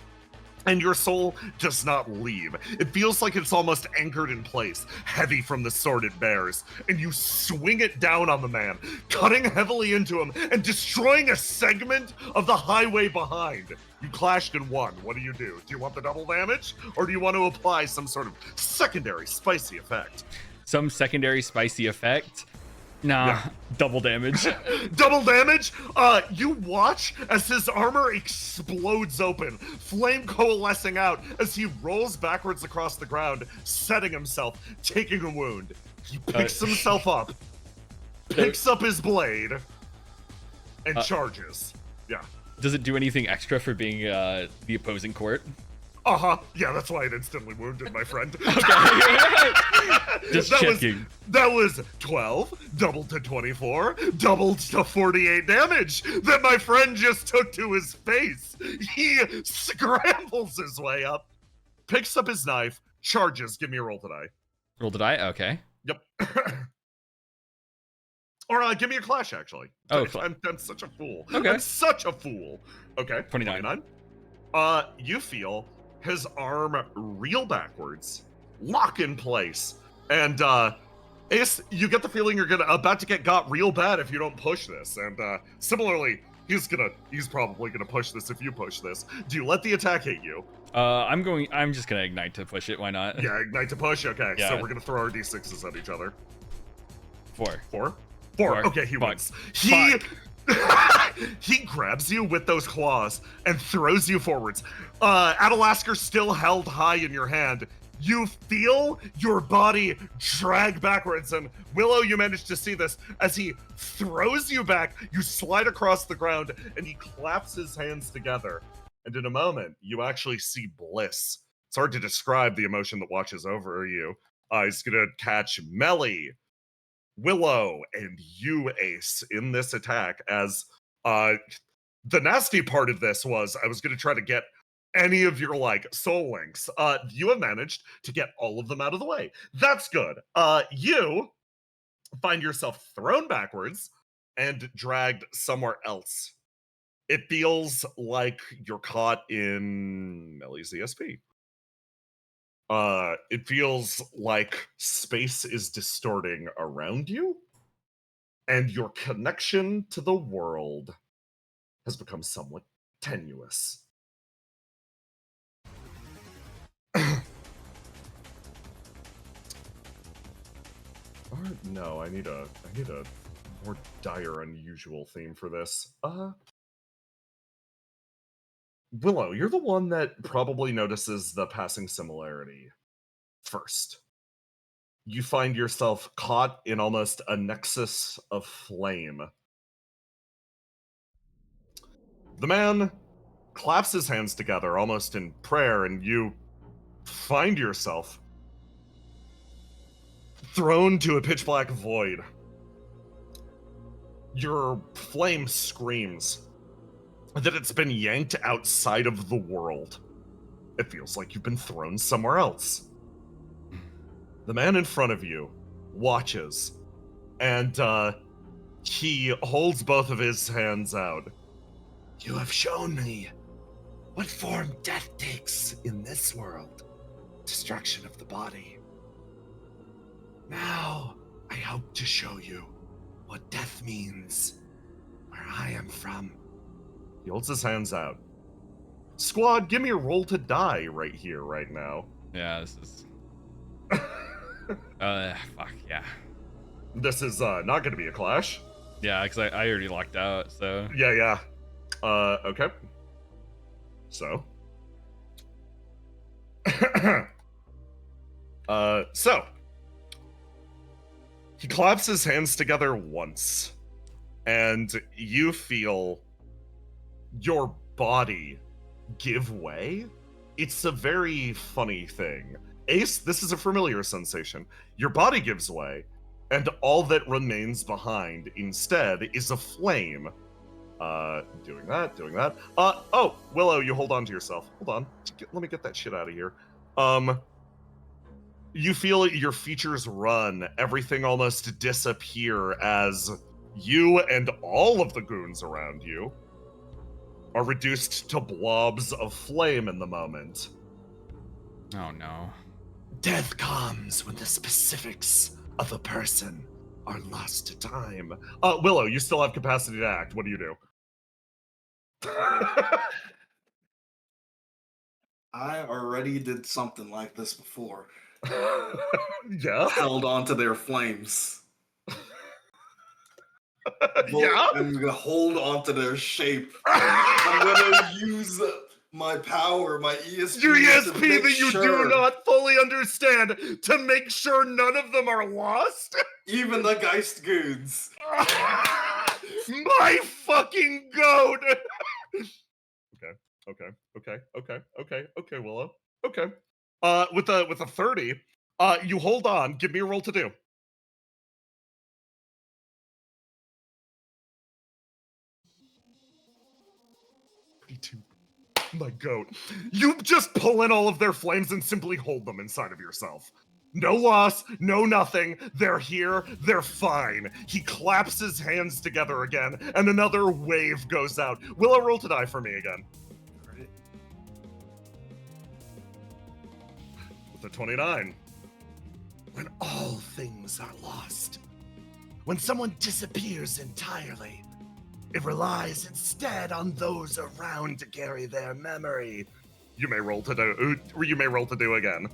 And your soul does not leave. It feels like it's almost anchored in place, heavy from the sword it bears. And you swing it down on the man, cutting heavily into him and destroying a segment of the highway behind. You clashed and won. What do? Do you want the double damage? Or do you want to apply some sort of secondary spicy effect?
Some secondary spicy effect? Nah, yeah. Double damage.
Double damage? You watch as his armor explodes open, flame coalescing out as he rolls backwards across the ground, setting himself, taking a wound. He picks himself up, picks up his blade, and charges. Yeah.
Does it do anything extra for being the opposing court?
Uh-huh. Yeah, that's why it instantly wounded my friend.
Okay. Just checking.
That was 12, doubled to 24, doubled to 48 damage that my friend just took to his face. He scrambles his way up, picks up his knife, charges. Give me a roll to die.
Roll to die? Okay.
Yep. Or give me a clash, actually.
Oh,
I'm such a fool.
Okay.
I'm such a fool. Okay.
29.
You feel his arm reel backwards, lock in place, and Ace, you get the feeling you're about to get got real bad if you don't push this. And similarly, he's probably gonna push this if you push this. Do you let the attack hit you?
I'm just gonna ignite to push it. Why not?
Yeah, ignite to push. Okay,
yeah.
So we're gonna throw our d6s at each other.
4.
Okay, he wins. He grabs you with those claws and throws you forwards. Adalasker still held high in your hand. You feel your body drag backwards, and Willow, you manage to see this. As he throws you back, you slide across the ground, and he claps his hands together. And in a moment, you actually see bliss. It's hard to describe the emotion that watches over you. He's gonna catch Melly, Willow, and you, Ace, in this attack. As the nasty part of this was I was gonna try to get any of your like soul links. You have managed to get all of them out of the way. That's good. You find yourself thrown backwards and dragged somewhere else. It feels like you're caught in Melly's ESP. It feels like space is distorting around you, and your connection to the world has become somewhat tenuous. No, I need a more dire, unusual theme for this. Willow, you're the one that probably notices the passing similarity first. You find yourself caught in almost a nexus of flame. The man claps his hands together almost in prayer, and you find yourself thrown to a pitch black void. Your flame screams that it's been yanked outside of the world. It feels like you've been thrown somewhere else. The man in front of you watches, and he holds both of his hands out. You have shown me what form death takes in this world. Destruction of the body. Now, I hope to show you what death means where I am from. He holds his hands out. Squad, give me a roll to die right here, right now.
Yeah, this is... fuck, yeah.
This is not gonna be a clash.
Yeah, because I already locked out, so...
Yeah. Okay. So. So. He claps his hands together once, and you feel your body give way. It's a very funny thing. Ace, this is a familiar sensation. Your body gives way, and all that remains behind instead is a flame. Doing that. Oh, Willow, you hold on to yourself. Hold on. Let me get that shit out of here. You feel your features run, everything almost disappear as you and all of the goons around you are reduced to blobs of flame in the moment.
Oh no.
Death comes when the specifics of a person are lost to time. Willow, you still have capacity to act. What do you do?
I already did something like this before.
Yeah?
Held on to their flames.
Yeah?
I'm gonna hold on to their shape. I'm gonna use my power, my ESP.
Your ESP
to
that you do not fully understand to make sure none of them are lost?
Even the Geist goons.
My fucking goat! Okay, Willow. Okay. With a 30, you hold on. Give me a roll to do. 32. My goat. You just pull in all of their flames and simply hold them inside of yourself. No loss, no nothing. They're here, they're fine. He claps his hands together again, and another wave goes out. Willow, roll to die for me again. With a 29. When all things are lost, when someone disappears entirely, it relies instead on those around to carry their memory. You may roll to do again.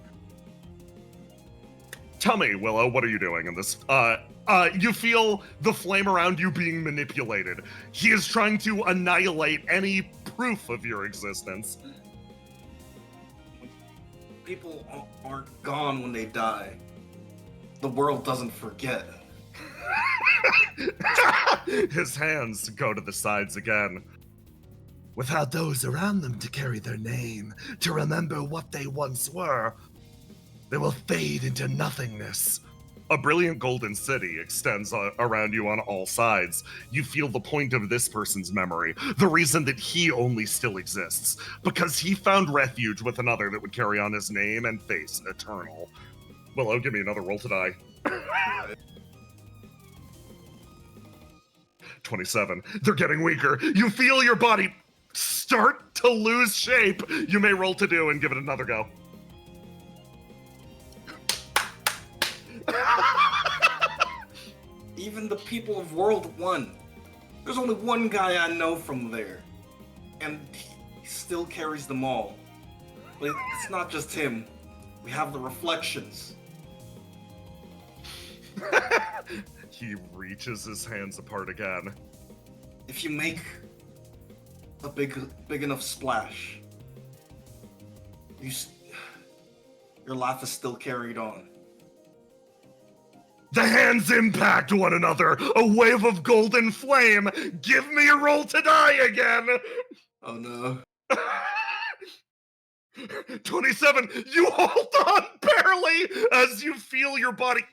Tell me, Willow, what are you doing in this? You feel the flame around you being manipulated. He is trying to annihilate any proof of your existence.
people aren't gone when they die, the world doesn't forget.
His hands go to the sides again. Without those around them to carry their name, to remember what they once were, they will fade into nothingness. A brilliant golden city extends around you on all sides. You feel the point of this person's memory, the reason that he only still exists, because he found refuge with another that would carry on his name and face eternal. Willow, give me another roll to die. 27. They're getting weaker. You feel your body start to lose shape. You may roll to do and give it another go.
Even the people of World 1, there's only one guy I know from there, and he still carries them all. But it's not just him. We have the reflections.
He reaches his hands apart again.
If you make a big enough splash, your laugh is still carried on.
The hands impact one another. A wave of golden flame. Give me a roll to die again.
Oh no.
27. You hold on barely as you feel your body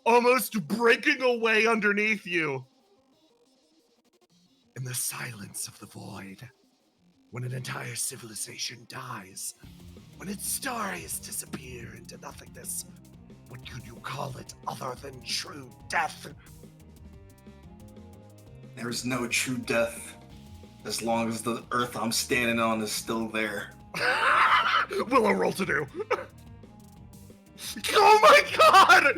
almost breaking away underneath you. In the silence of the void, when an entire civilization dies, when its stories disappear into nothingness, what could you call it other than true death?
There's no true death as long as the earth I'm standing on is still there.
Willow, roll to do. Oh my god!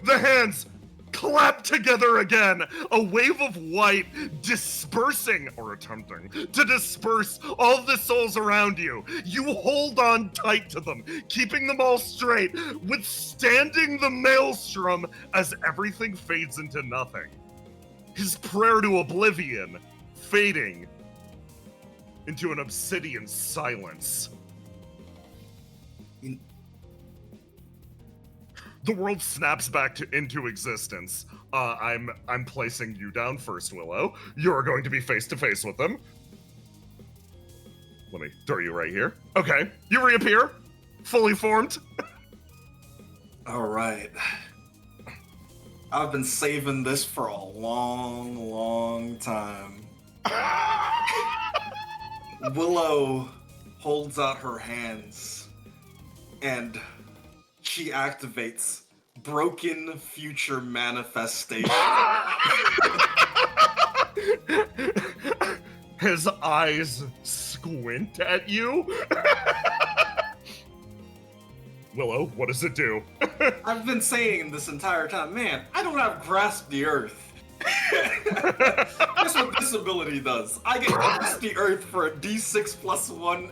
The hands clap together again. A wave of white dispersing, or attempting to disperse all the souls around you. You hold on tight to them, keeping them all straight, withstanding the maelstrom as everything fades into nothing. His prayer to oblivion fading into an obsidian silence. The world snaps back into existence. I'm placing you down first, Willow. You're going to be face to face with them. Let me throw you right here. Okay, you reappear, fully formed.
All right. I've been saving this for a long, long time. Willow holds out her hands, and she activates Broken Future Manifestation.
His eyes squint at you. Willow, what does it do?
I've been saying this entire time, man, I don't have Grasp the Earth. That's what this ability does. I get Grasp the Earth for a D6 plus 1.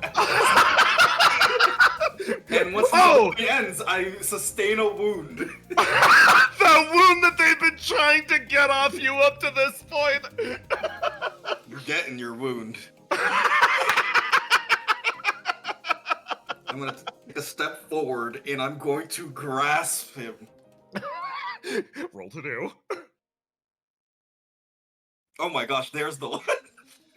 And once the ability ends, I sustain a wound.
The wound that they've been trying to get off you up to this point.
You're getting your wound. I'm gonna take a step forward, and I'm going to grasp him.
Roll to do.
Oh my gosh, there's the one.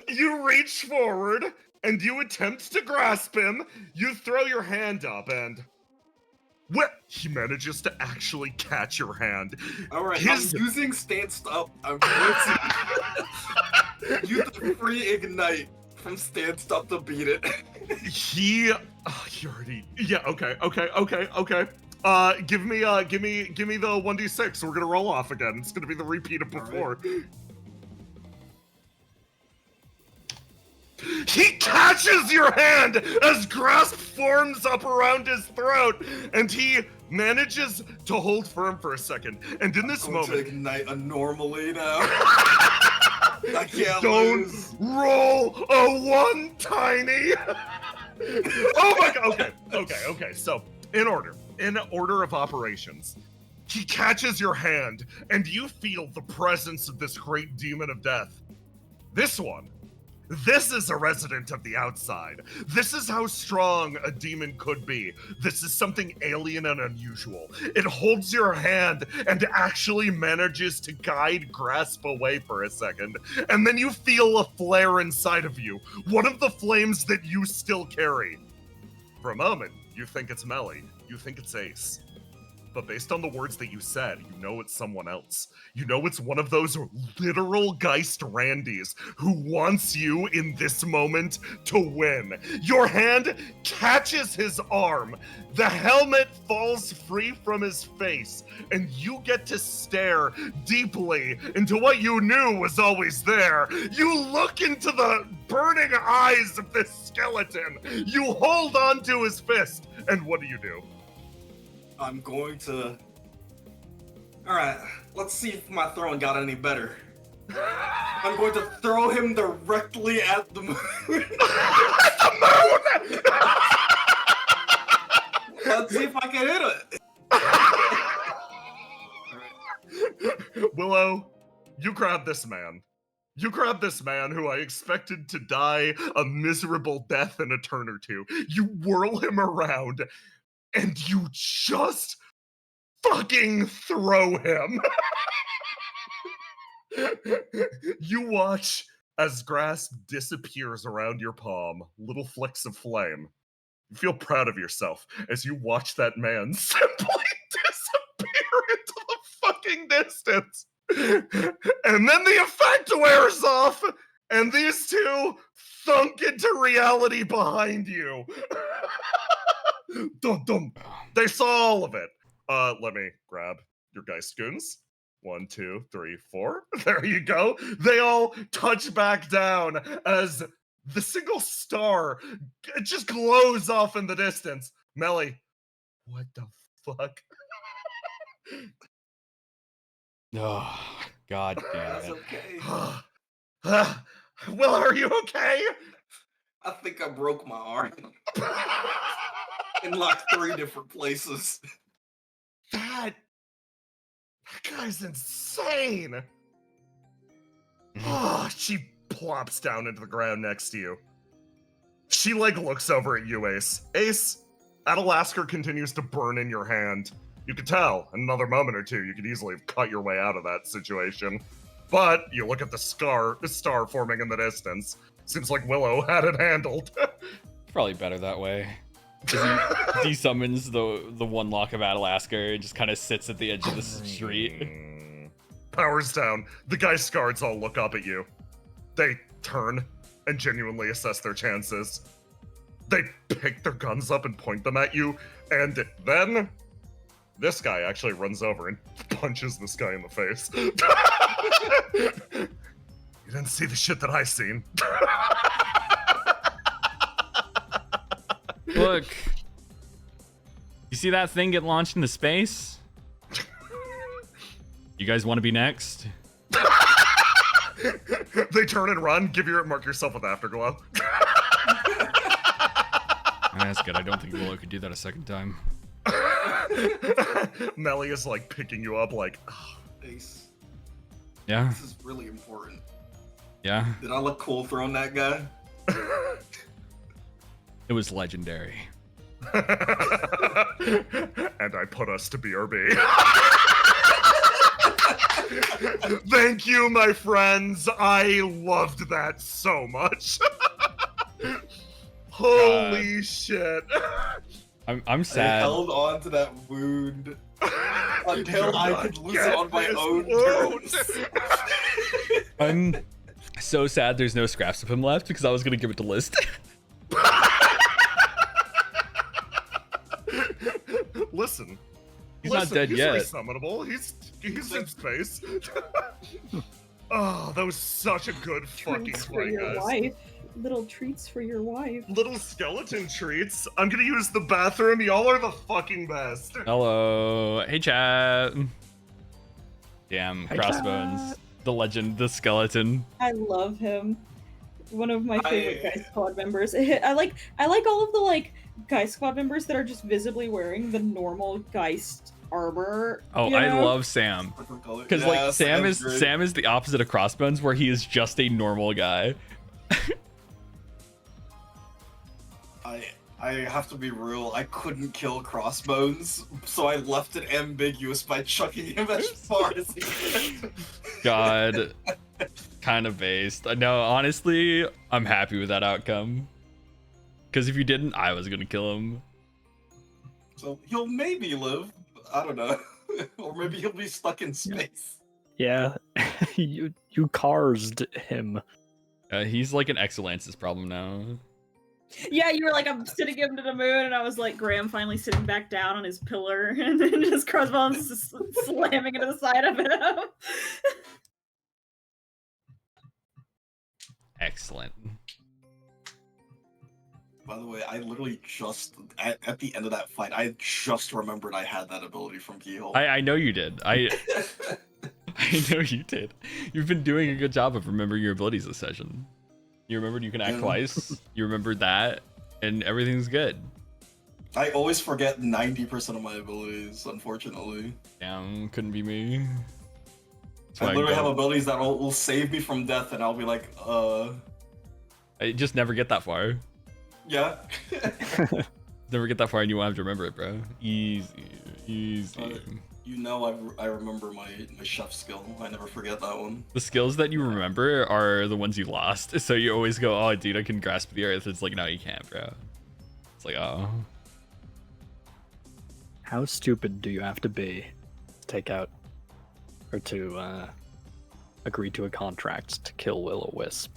You reach forward, and you attempt to grasp him. You throw your hand up, and... What? He manages to actually catch your hand.
Alright, I'm using stance up. I'm going to use the free ignite from stance up to beat it.
He already... Yeah, okay. Give me the 1d6. We're gonna roll off again. It's gonna be the repeat of before. Right. He catches your hand as grasp forms up around his throat, and he manages to hold firm for a second. And in this moment,
to ignite normally now. I can't
don't
lose.
Roll a 1 tiny. Oh my god. Okay. So in order of operations, he catches your hand, and you feel the presence of this great demon of death. This one This is a resident of the outside. This is how strong a demon could be. This is something alien and unusual. It holds your hand and actually manages to guide Grasp away for a second. And then you feel a flare inside of you, one of the flames that you still carry. For a moment, you think it's Melly. You think it's Ace. But based on the words that you said, you know it's someone else. You know it's one of those literal Geist Randys who wants you in this moment to win. Your hand catches his arm. The helmet falls free from his face, and you get to stare deeply into what you knew was always there. You look into the burning eyes of this skeleton. You hold on to his fist, and what do?
I'm going to... Alright, let's see if my throwing got any better. I'm going to throw him directly at the moon.
At the moon!
Let's see if I can hit it.
Willow, you grab this man. You grab this man who I expected to die a miserable death in a turn or two. You whirl him around, and you just fucking throw him. You watch as grass disappears around your palm, little flicks of flame. You feel proud of yourself as you watch that man simply disappear into the fucking distance. And then the effect wears off, and these two thunk into reality behind you. Dum dum. They saw all of it. Let me grab your Geist goons. 1, 2, 3, 4. There you go. They all touch back down as the single star just glows off in the distance. Melly, what the fuck?
Oh, god damn
That's
it.
okay.
Will, are you okay?
I think I broke my arm. In like 3 different places.
That guy's insane. Oh, she plops down into the ground next to you. She looks over at you, Ace. Ace, Adalasker continues to burn in your hand. You could tell, in another moment or two, you could easily have cut your way out of that situation. But you look at the star forming in the distance. Seems like Willow had it handled.
Probably better that way. He desummons the one lock of Adalasker and just kind of sits at the edge of the street.
Powers down. The Geist guards all look up at you. They turn and genuinely assess their chances. They pick their guns up and point them at you, and then this guy actually runs over and punches this guy in the face. You didn't see the shit that I seen.
Look, you see that thing get launched into space? You guys want to be next?
They turn and run. Mark yourself with Afterglow.
That's good. I don't think Willow could do that a second time.
Melly is picking you up
Ace,
Yeah,
this is really important.
yeah.
Did I look cool throwing that guy?
It was legendary.
And I put us to BRB. Thank you, my friends. I loved that so much. Holy shit.
I'm
I
sad.
held on to that wound until I could lose it on my
this
own
wound.
terms.
I'm so sad there's no scraps of him left because I was gonna give it to List.
Listen.
He's not dead
he's
yet.
Resummonable. He's in space. Oh, that was such a good fucking
Treats for
fight,
your
guys.
wife. Little treats for your wife.
Little skeleton treats. I'm gonna use the bathroom. Y'all are the fucking best.
Hello. Hey, chat. Damn,
Hi,
Crossbones.
chat.
The legend, the skeleton.
I love him. One of my favorite Geist Squad members. I like all of the Geist Squad members that are just visibly wearing the normal Geist armor.
Oh,
you
I
know?
love Sam. Because
Yeah,
Sam
Sam's great.
is the opposite of Crossbones, where he is just a normal guy.
I have to be real, I couldn't kill Crossbones, so I left it ambiguous by chucking him as far as he could.
God. Kind of based. No, honestly, I'm happy with that outcome. Because if you didn't, I was gonna kill him.
So he'll maybe live, I don't know. Or maybe he'll be stuck in space.
Yeah, you carsed him.
He's like an Excellence's problem now.
Yeah, you were like, I'm sitting him to the moon, and I was like, Graham finally sitting back down on his pillar, and then just Crossbones just slamming into the side of him.
Excellent.
By the way, I literally just, at the end of that fight, I just remembered I had that ability from Keyhole.
I know you did. I know you did. You've been doing a good job of remembering your abilities this session. You remembered you can act twice. You remembered that, and everything's good.
I always forget 90% of my abilities, unfortunately.
Damn, couldn't be me.
I literally have abilities that will save me from death, and I'll be like,
I just never get that far.
Yeah.
Never get that far, and you won't have to remember it, bro. Easy.
You know, I remember my chef skill. I never forget that one.
The skills that you remember are the ones you lost. So you always go, oh, dude, I can grasp the earth. It's like, no, you can't, bro. It's like, oh.
How stupid do you have to be to take out or to agree to a contract to kill Will-O-Wisp?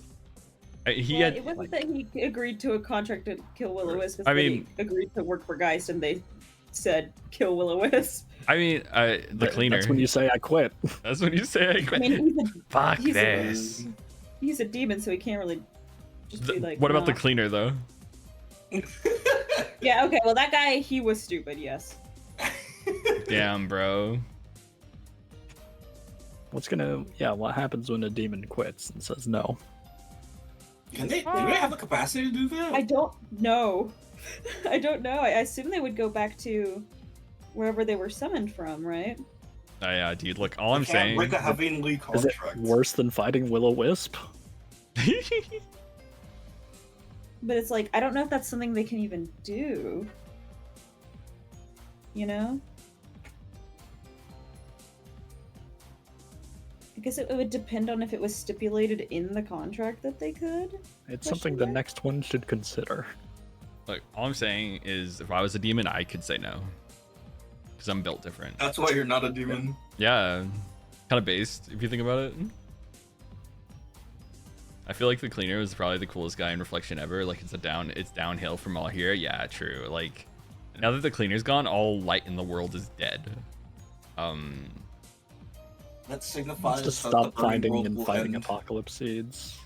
It wasn't that he agreed to a contract to kill Will-O-Wisp.
I mean,
he agreed to work for Geist, and they said kill Will-O-Wisp.
I mean, the cleaner.
That's when you say I quit.
That's when you say I quit.
I mean,
Fuck this.
He's a demon, so he can't really just be like.
What about the cleaner, though?
Yeah. Okay. Well, that guy, he was stupid. Yes.
Damn, bro.
What happens when a demon quits and says no?
Do they have the capacity to do that?
I don't know. I don't know. I assume they would go back to wherever they were summoned from, right?
Oh, yeah, dude. Look, all I'm saying.
Break a heavenly contract.
Is it worse than fighting Will-O-Wisp?
But it's like, I don't know if that's something they can even do. You know? I guess it would depend on if it was stipulated in the contract that they could.
It's something the next one should consider.
Look, all I'm saying is if I was a demon, I could say no. Because I'm built different.
That's why you're not a demon.
Yeah. Kind of based, if you think about it. I feel like the cleaner was probably the coolest guy in Reflection ever. Like, it's downhill from all here. Yeah, true. Like, now that the cleaner's gone, all light in the world is dead.
That signifies
to stop finding and fighting apocalypse seeds.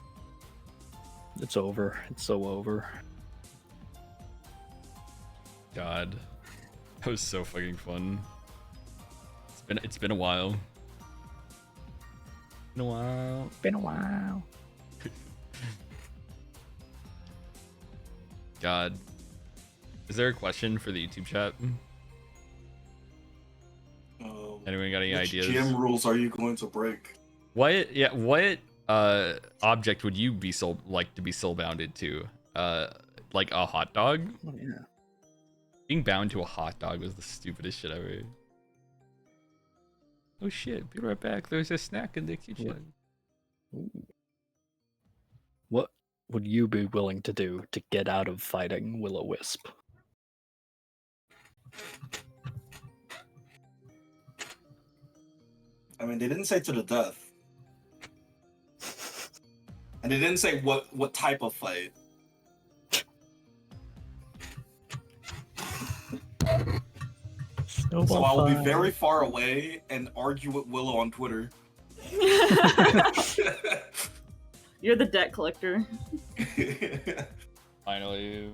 It's over. It's so over.
God, that was so fucking fun. It's been a while.
Been a while.
God, is there a question for the YouTube chat? Anyone got any ideas?
GM rules are you going to break?
What object would you be to be soul bounded to? Like a hot dog?
Oh, yeah.
Being bound to a hot dog was the stupidest shit ever. Oh shit, be right back. There's a snack in the kitchen.
What would you be willing to do to get out of fighting Will-O-Wisp?
I mean, they didn't say to the death. And they didn't say what type of fight. So I will be very far away and argue with Willow on Twitter.
You're the debt collector.
Finally.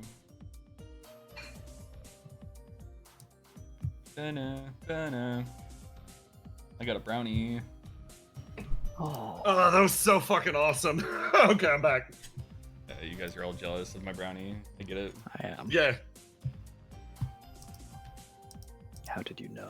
I got a brownie.
Oh,
that was so fucking awesome. Okay, I'm back.
You guys are all jealous of my brownie. I get it.
I am.
Yeah.
How did you know?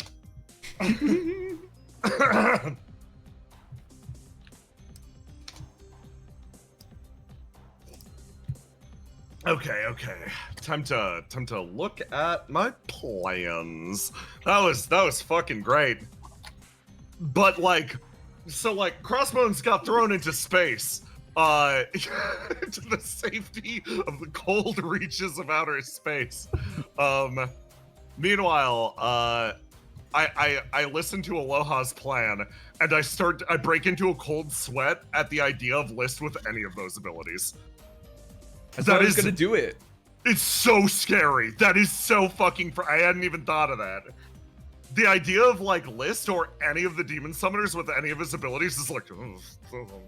Okay. Time to look at my plans. That was fucking great. But Crossbones got thrown into space. To the safety of the cold reaches of outer space. Meanwhile, I listen to Aloha's plan, and I break into a cold sweat at the idea of List with any of those abilities.
That is gonna do it.
It's so scary. That is so fucking. I hadn't even thought of that. The idea of List or any of the demon summoners with any of his abilities is like, oh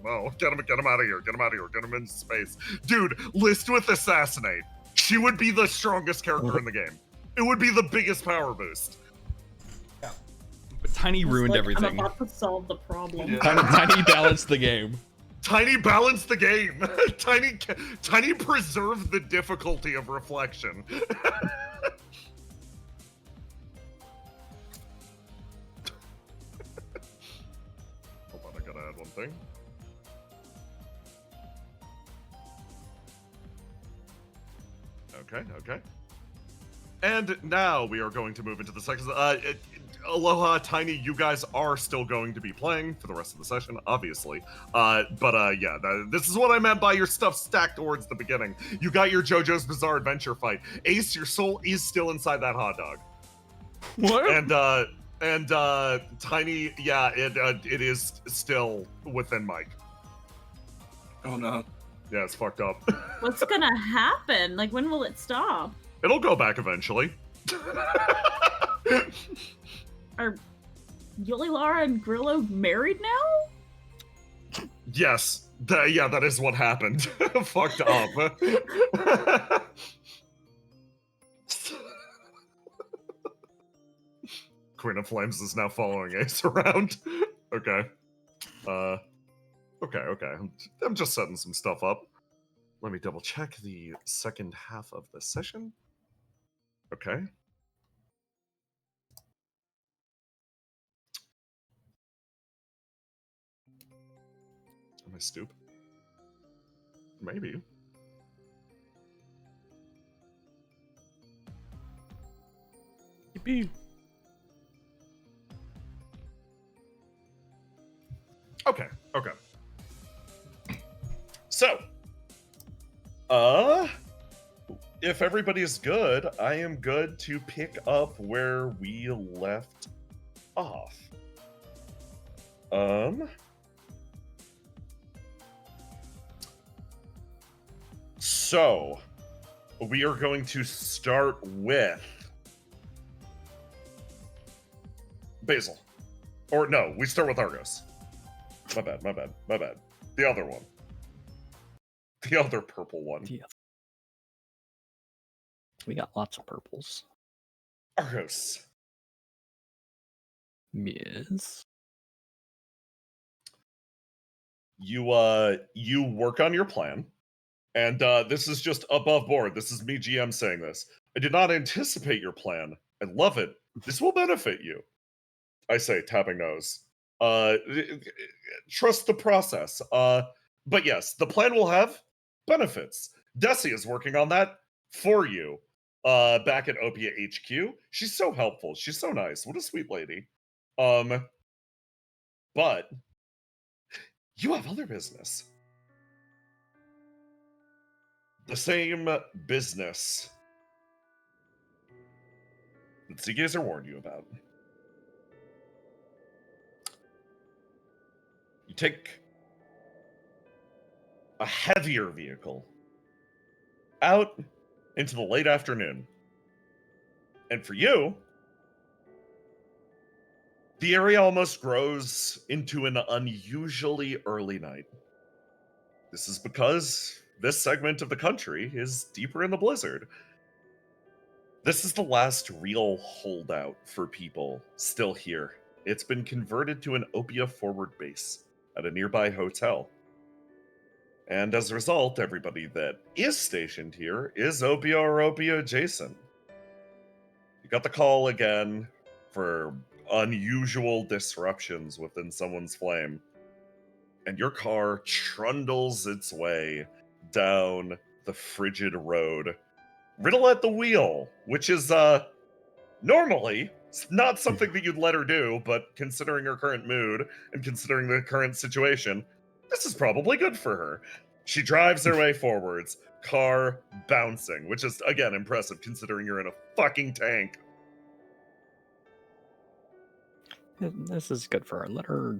no, get him out of here, get him into space. Dude, List with Assassinate. She would be the strongest character in the game. It would be the biggest power boost.
But Tiny ruined everything.
I'm about to solve the problem.
Yeah.
Tiny balanced the game.
Tiny balanced the game. Tiny preserved the difficulty of reflection. Hold on, I gotta add one thing. Okay. And now we are going to move into the second. Aloha, Tiny, you guys are still going to be playing for the rest of the session, obviously. This is what I meant by your stuff stacked towards the beginning. You got your JoJo's Bizarre Adventure fight. Ace, your soul is still inside that hot dog.
What?
And Tiny, it is still within Mike.
Oh no.
Yeah, it's fucked up.
What's gonna happen? When will it stop?
It'll go back eventually.
Are Yuli, Lara, and Grillo married now?
Yes. That is what happened. Fucked up. Queen of Flames is now following Ace around. Okay. Okay. I'm just setting some stuff up. Let me double check the second half of the session. Okay. Am I stupid? Maybe.
Yippee.
Okay. So, if everybody is good, I am good to pick up where we left off. So, we are going to start with Basil. Or no, we start with Argos. My bad. The other one. The other purple one.
Yeah. We got lots of purples.
Argos.
Yes.
You work on your plan. And this is just above board. This is me, GM, saying this. I did not anticipate your plan. I love it. This will benefit you. I say, tapping nose. Trust the process. But yes, the plan will have benefits. Desi is working on that for you. Back at Opia HQ. She's so helpful. She's so nice. What a sweet lady. But you have other business. The same business that Seagazer warned you about. You take a heavier vehicle out into the late afternoon. And for you, the area almost grows into an unusually early night. This is because this segment of the country is deeper in the blizzard. This is the last real holdout for people still here. It's been converted to an Opia forward base at a nearby hotel. And as a result, everybody that is stationed here is Opia or Opia adjacent. You got the call again for unusual disruptions within someone's flame. And your car trundles its way down the frigid road. Riddle at the wheel, which is normally not something that you'd let her do, but considering her current mood and considering the current situation, this is probably good for her. She drives her way forwards, car bouncing, which is, again, impressive considering you're in a fucking tank.
This is good for her. Let her,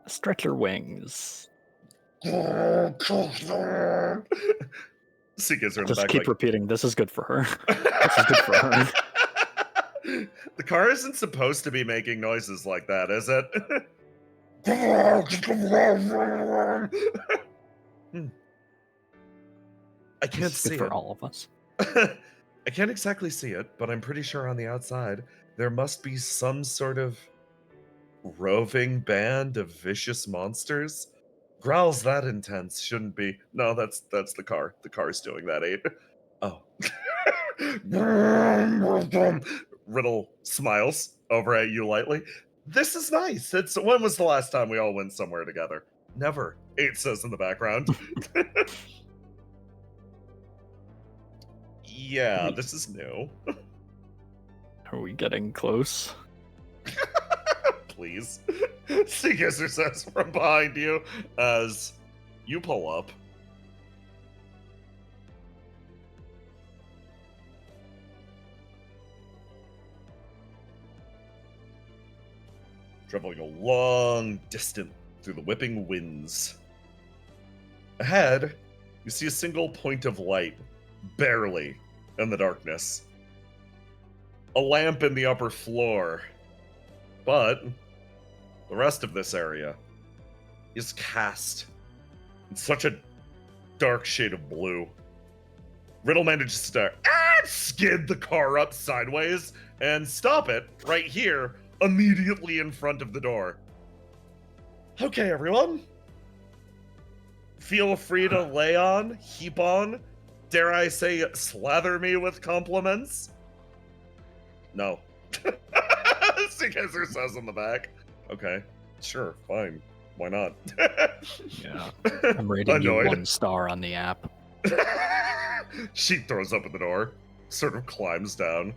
stretch her wings.
Seekers are in the
Just
back,
keep
like,
repeating, this is good for her. This is good for her.
The car isn't supposed to be making noises like that, is it? I can't
It's
see
good for
it.
all of us.
I can't exactly see it, but I'm pretty sure on the outside there must be some sort of roving band of vicious monsters. Growls that intense shouldn't be. No, that's the car. The car's doing that, Abe. Oh. Riddle smiles over at you lightly. This is nice. When was the last time we all went somewhere together? Never. 8 says in the background. Yeah, this is new.
Are we getting close?
Please. Seagisser says from behind you as you pull up. Traveling a long distance through the whipping winds. Ahead, you see a single point of light, barely, in the darkness. A lamp in the upper floor. But the rest of this area is cast in such a dark shade of blue. Riddle manages to skid the car up sideways and stop it right here, immediately in front of the door. Okay, everyone. Feel free to lay on, heap on, dare I say, slather me with compliments? No. Seeker says in the back. Okay, sure, fine. Why not?
Yeah. I'm rating you 1 star on the app.
She throws open the door, sort of climbs down.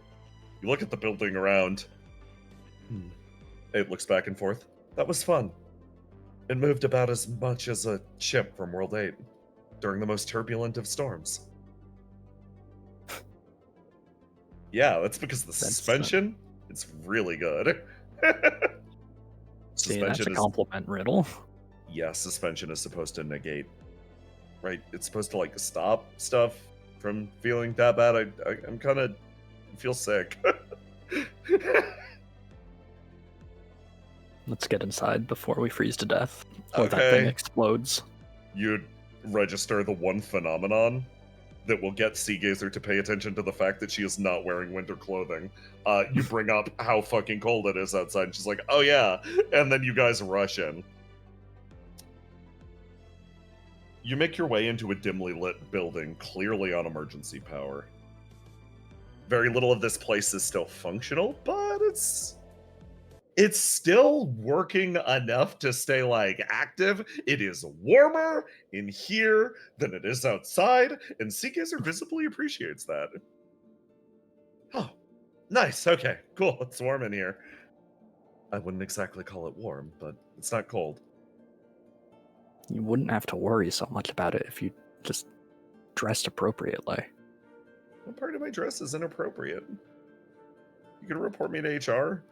You look at the building around. It looks back and forth. That was fun. It moved about as much as a ship from World 8 during the most turbulent of storms. Yeah, that's because the suspension, it's really good.
See, that's a compliment, Riddle.
Yeah, suspension is supposed to negate. Right? It's supposed to, like, stop stuff from feeling that bad. I'm kind of feel sick.
Let's get inside before we freeze to death. Or that thing explodes.
You'd register the one phenomenon that will get Seagazer to pay attention to the fact that she is not wearing winter clothing. You bring up how fucking cold it is outside, and she's like, oh yeah, and then you guys rush in. You make your way into a dimly lit building, clearly on emergency power. Very little of this place is still functional, but it's still working enough to stay, like, active. It is warmer in here than it is outside, and Seagazer visibly appreciates that. Oh, nice. Okay, cool. It's warm in here. I wouldn't exactly call it warm, but it's not cold.
You wouldn't have to worry so much about it if you just dressed appropriately.
What part of my dress is inappropriate? You gonna report me to HR?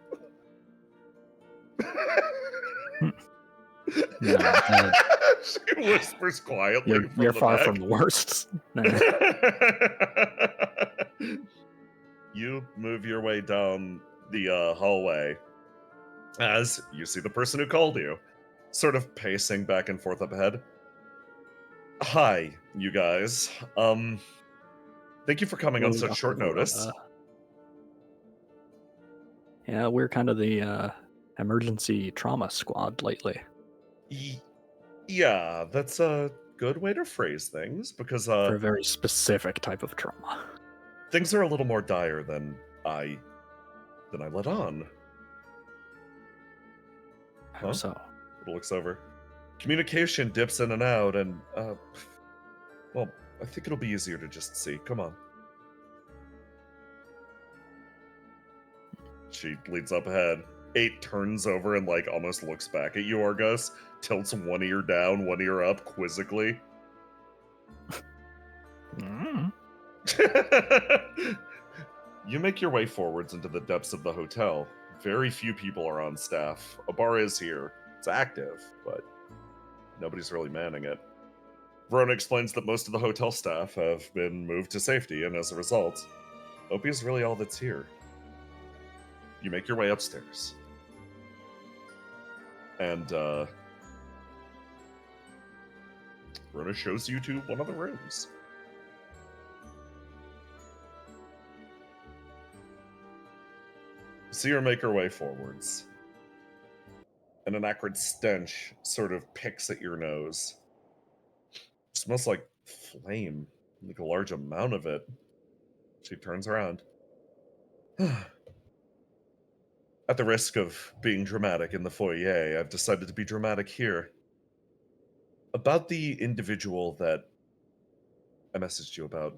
No,
she whispers quietly.
You're far
back.
from the worst.
You move your way down the hallway as you see the person who called you, sort of pacing back and forth up ahead. Hi, you guys. Thank you for coming on such short notice.
Yeah, we're kind of the emergency trauma squad lately.
Yeah, that's a good way to phrase things, because
for a very specific type of trauma.
Things are a little more dire than I let on.
How so?
It looks over. Communication dips in and out, and Well, I think it'll be easier to just see. Come on. She leads up ahead. 8 turns over and, like, almost looks back at you, Argos. Tilts one ear down, one ear up, quizzically. You make your way forwards into the depths of the hotel. Very few people are on staff. A bar is here. It's active, but nobody's really manning it. Verona explains that most of the hotel staff have been moved to safety, and as a result, Opie is really all that's here. You make your way upstairs. And, Verona shows you to one of the rooms. See her make her way forwards. And an acrid stench sort of picks at your nose. It smells like flame, like a large amount of it. She turns around. At the risk of being dramatic in the foyer, I've decided to be dramatic here. About the individual that I messaged you about.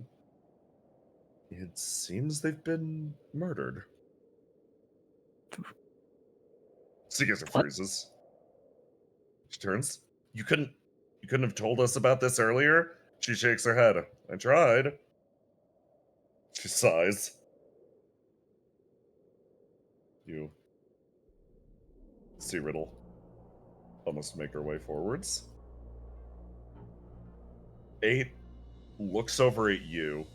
It seems they've been murdered. Seegazer freezes. She turns. You couldn't have told us about this earlier? She shakes her head. I tried. She sighs. You see Riddle almost make her way forwards. 8 looks over at you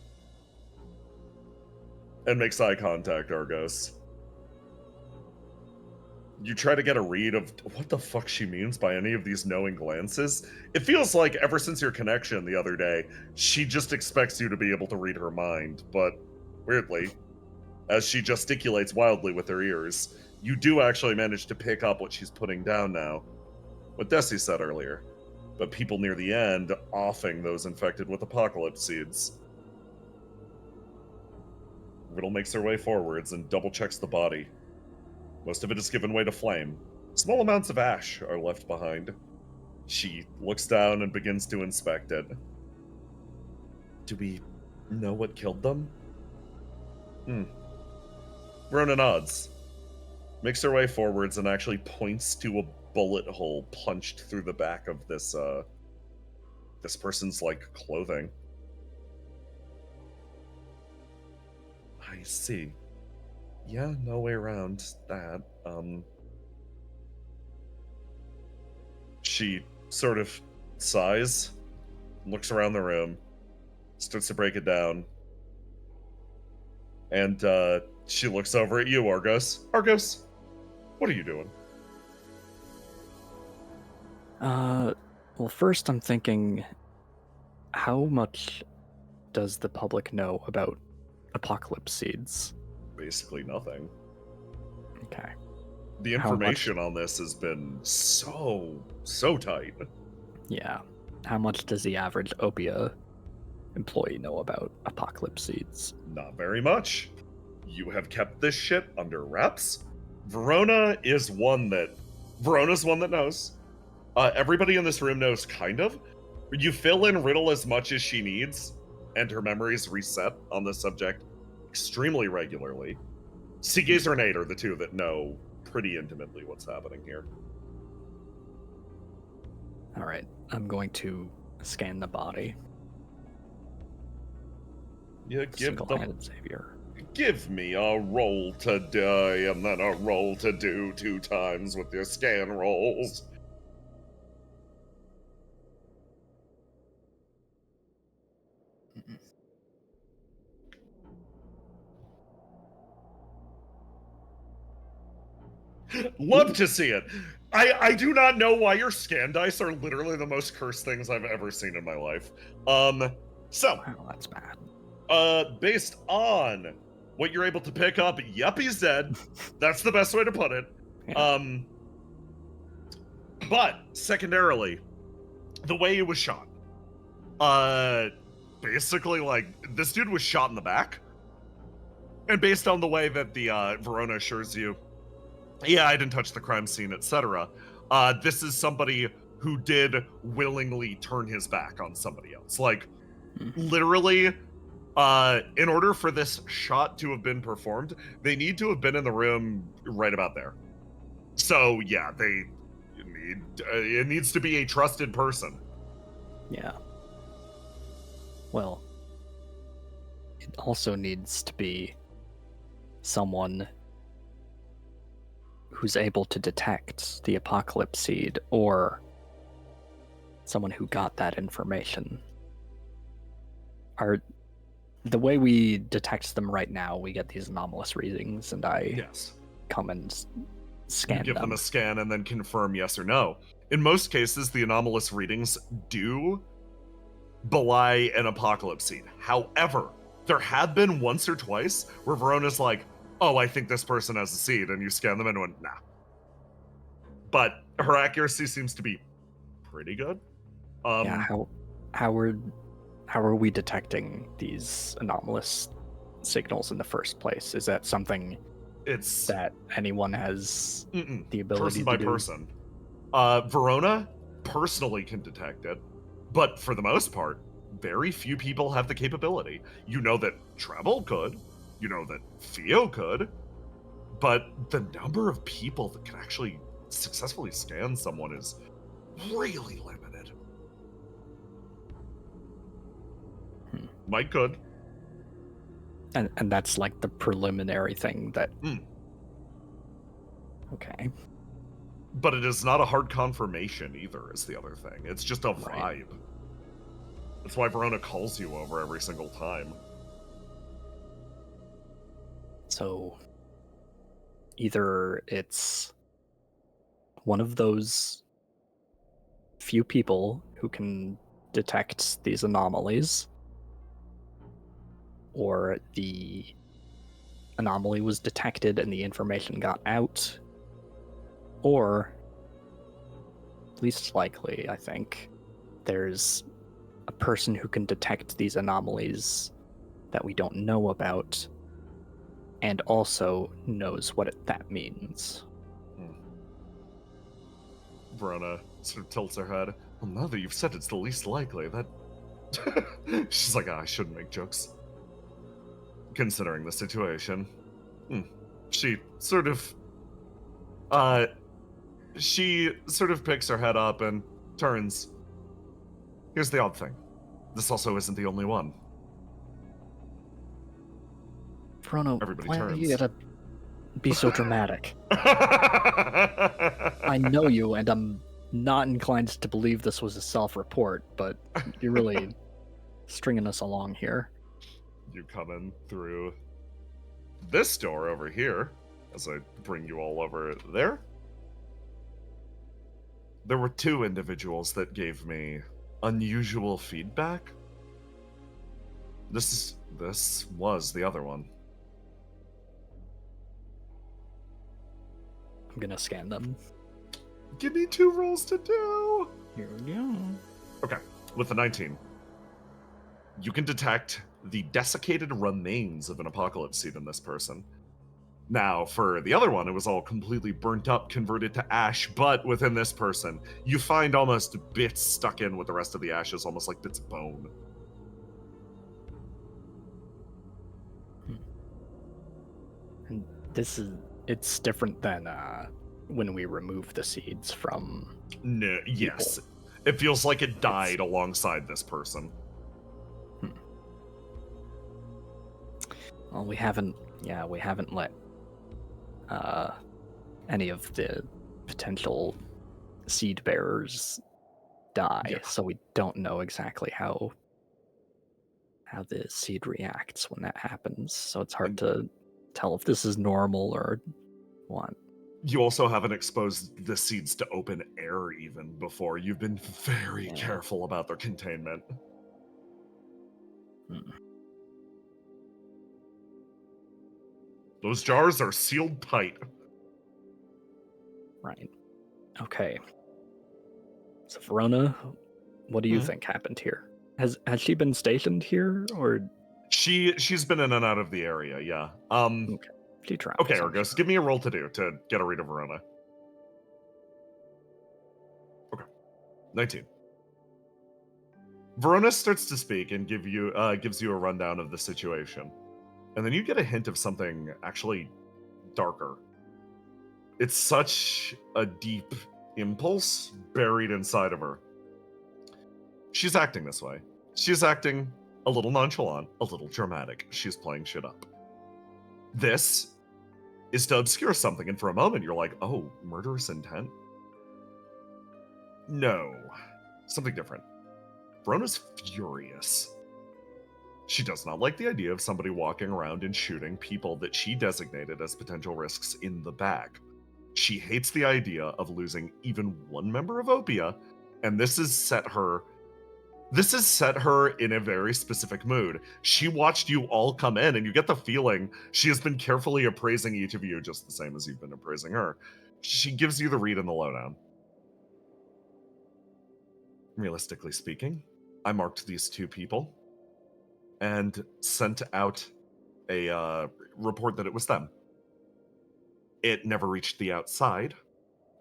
and makes eye contact, Argos. You try to get a read of what the fuck she means by any of these knowing glances. It feels like ever since your connection the other day, she just expects you to be able to read her mind, but weirdly, as she gesticulates wildly with her ears, you do actually manage to pick up what she's putting down now. What Desi said earlier, but people near the end offing those infected with apocalypse seeds. Riddle makes her way forwards and double-checks the body. Most of it is given way to flame. Small amounts of ash are left behind. She looks down and begins to inspect it. Do we know what killed them? Verona nods. Makes her way forwards and actually points to a bullet hole punched through the back of this person's, like, clothing. I see. Yeah, no way around that. She sort of sighs, looks around the room, starts to break it down, and she looks over at you, Argos. Argos, what are you doing?
Well, first I'm thinking, how much does the public know about apocalypse seeds?
Basically nothing.
Okay.
The information on this has been so tight.
Yeah. How much does the average Opia employee know about apocalypse seeds?
Not very much. You have kept this shit under wraps. Verona's one that knows. Everybody in this room knows, kind of. You fill in Riddle as much as she needs, and her memories reset on the subject extremely regularly. Seagazer and Nate are the two that know pretty intimately what's happening here.
Alright, I'm going to scan the body.
Yeah,
Single-handed savior.
Give me a roll to die and then a roll to do 2 times with your scan rolls. Love to see it. I do not know why your scan dice are literally the most cursed things I've ever seen in my life. So
wow, that's bad.
Based on what you're able to pick up, yep, he's dead. That's the best way to put it.
Yeah.
But secondarily, the way he was shot. Basically, like, this dude was shot in the back. And based on the way that the Verona assures you, yeah, I didn't touch the crime scene, etc. This is somebody who did willingly turn his back on somebody else. Like, Literally, in order for this shot to have been performed, they need to have been in the room right about there. So yeah, it needs to be a trusted person.
Yeah. Well, it also needs to be someone who's able to detect the apocalypse seed, or someone who got that information. The way we detect them right now, we get these anomalous readings, and I come and scan
them. You give them a scan and then confirm yes or no. In most cases, the anomalous readings do belie an apocalypse seed. However, there have been once or twice where Verona's like, oh, I think this person has a seed, and you scan them and went, nah. But her accuracy seems to be pretty good.
Yeah, how are we detecting these anomalous signals in the first place? Is that something that anyone has the ability
person by
to do?
Person. Verona personally can detect it, but for the most part, very few people have the capability. You know that Treble could, you know that Theo could, but the number of people that can actually successfully scan someone is really limited. Mike could.
And that's like the preliminary thing that... Okay.
But it is not a hard confirmation either, is the other thing. It's just a vibe. That's why Verona calls you over every single time.
So, either it's one of those few people who can detect these anomalies, or the anomaly was detected and the information got out, or, least likely, I think, there's a person who can detect these anomalies that we don't know about, and also knows what that means.
Verona sort of tilts her head. Well, now that you've said it's the least likely, that... She's like, I shouldn't make jokes. Considering the situation. She sort of... She sort of picks her head up and turns. Here's the odd thing. This also isn't the only one.
Verona,
Everybody
why
turns.
are you gonna be so dramatic? I know you, and I'm not inclined to believe this was a self-report, but you're really stringing us along here.
You come in through this door over here, as I bring you all over there. There were two individuals that gave me unusual feedback. This was the other one.
I'm gonna scan them.
Give me 2 rolls to do.
Here we go.
Okay, with the 19. You can detect the desiccated remains of an apocalypse seed in this person. Now, for the other one, it was all completely burnt up, converted to ash, but within this person, you find almost bits stuck in with the rest of the ashes, almost like bits of bone.
And it's different than when we remove the seeds from
No, yes. It feels like it died alongside this person.
Well, we haven't let any of the potential seed bearers die, so we don't know exactly how the seed reacts when that happens. So it's hard to tell if this is normal or what.
You also haven't exposed the seeds to open air even before. You've been very careful about their containment. Those jars are sealed tight.
Right. Okay. So Verona, what do you think happened here? Has she been stationed here, or
she's been in and out of the area? Yeah.
Okay. She travels.
Okay, Argos, give me a roll to do to get a read of Verona. Okay. 19. Verona starts to speak and gives you a rundown of the situation. And then you get a hint of something actually darker. It's such a deep impulse buried inside of her. She's acting this way. She's acting a little nonchalant, a little dramatic. She's playing shit up. This is to obscure something, and for a moment you're like, oh, murderous intent? No. Something different. Verona's furious. She does not like the idea of somebody walking around and shooting people that she designated as potential risks in the back. She hates the idea of losing even one member of Opia, and this has set her in a very specific mood. She watched you all come in, and you get the feeling she has been carefully appraising each of you just the same as you've been appraising her. She gives you the read and the lowdown. Realistically speaking, I marked these two people and sent out a report that it was them. It never reached the outside,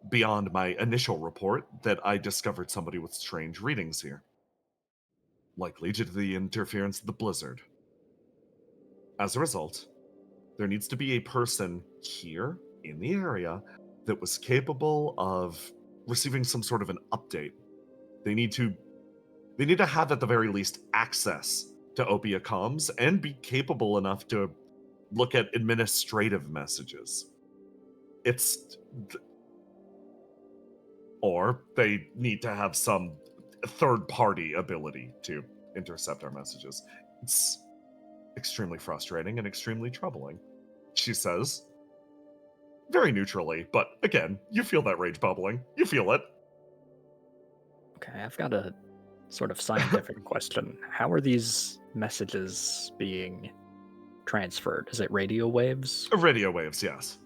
beyond my initial report that I discovered somebody with strange readings here. Likely due to the interference of the blizzard. As a result, there needs to be a person here in the area that was capable of receiving some sort of an update. They need to have at the very least access to Opia comms and be capable enough to look at administrative messages. Or they need to have some third-party ability to intercept our messages. It's extremely frustrating and extremely troubling, she says. Very neutrally, but again, you feel that rage bubbling. You feel it.
Okay, I've got a sort of scientific question. How are these messages being transferred? Is it radio waves?
Radio waves, yes.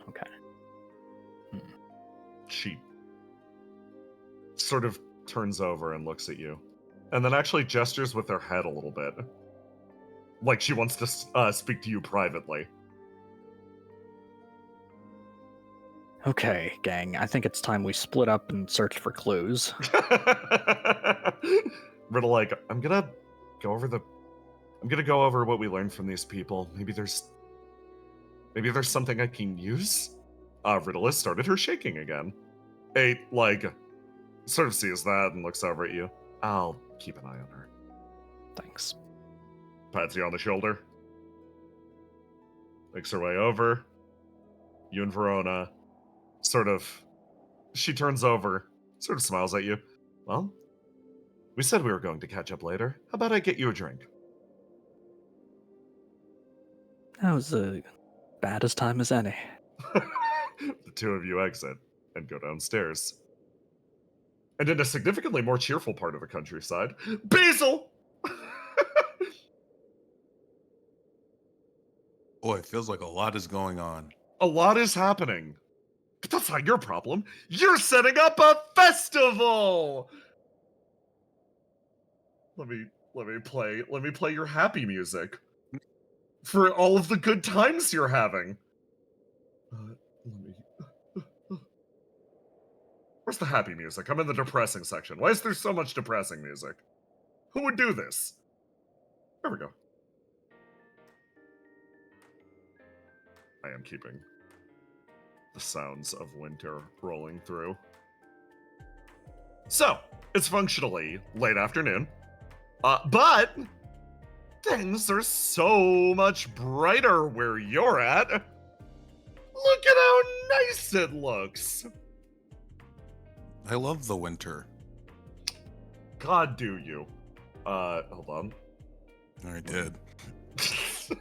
Okay.
She sort of turns over and looks at you, and then actually gestures with her head a little bit. Like she wants to speak to you privately.
Okay, gang, I think it's time we split up and search for clues.
Riddle, like, I'm gonna go over what we learned from these people. Maybe there's something I can use. Riddle has started her shaking again. Sort of sees that and looks over at you. I'll keep an eye on her.
Thanks.
Pats you on the shoulder. Makes her way over. You and Verona she turns over, sort of smiles at you. Well, we said we were going to catch up later. How about I get you a drink?
That was as bad as time as any.
The two of you exit and go downstairs. And in a significantly more cheerful part of the countryside, Basil!
Boy, it feels like a lot is going on.
A lot is happening. But that's not your problem. You're setting up a festival! Let me play your happy music. For all of the good times you're having. Where's the happy music? I'm in the depressing section. Why is there so much depressing music? Who would do this? There we go. I am keeping the sounds of winter rolling through. So, it's functionally late afternoon. But things are so much brighter where you're at. Look at how nice it looks.
I love the winter.
God, do you? Hold on.
I did.
I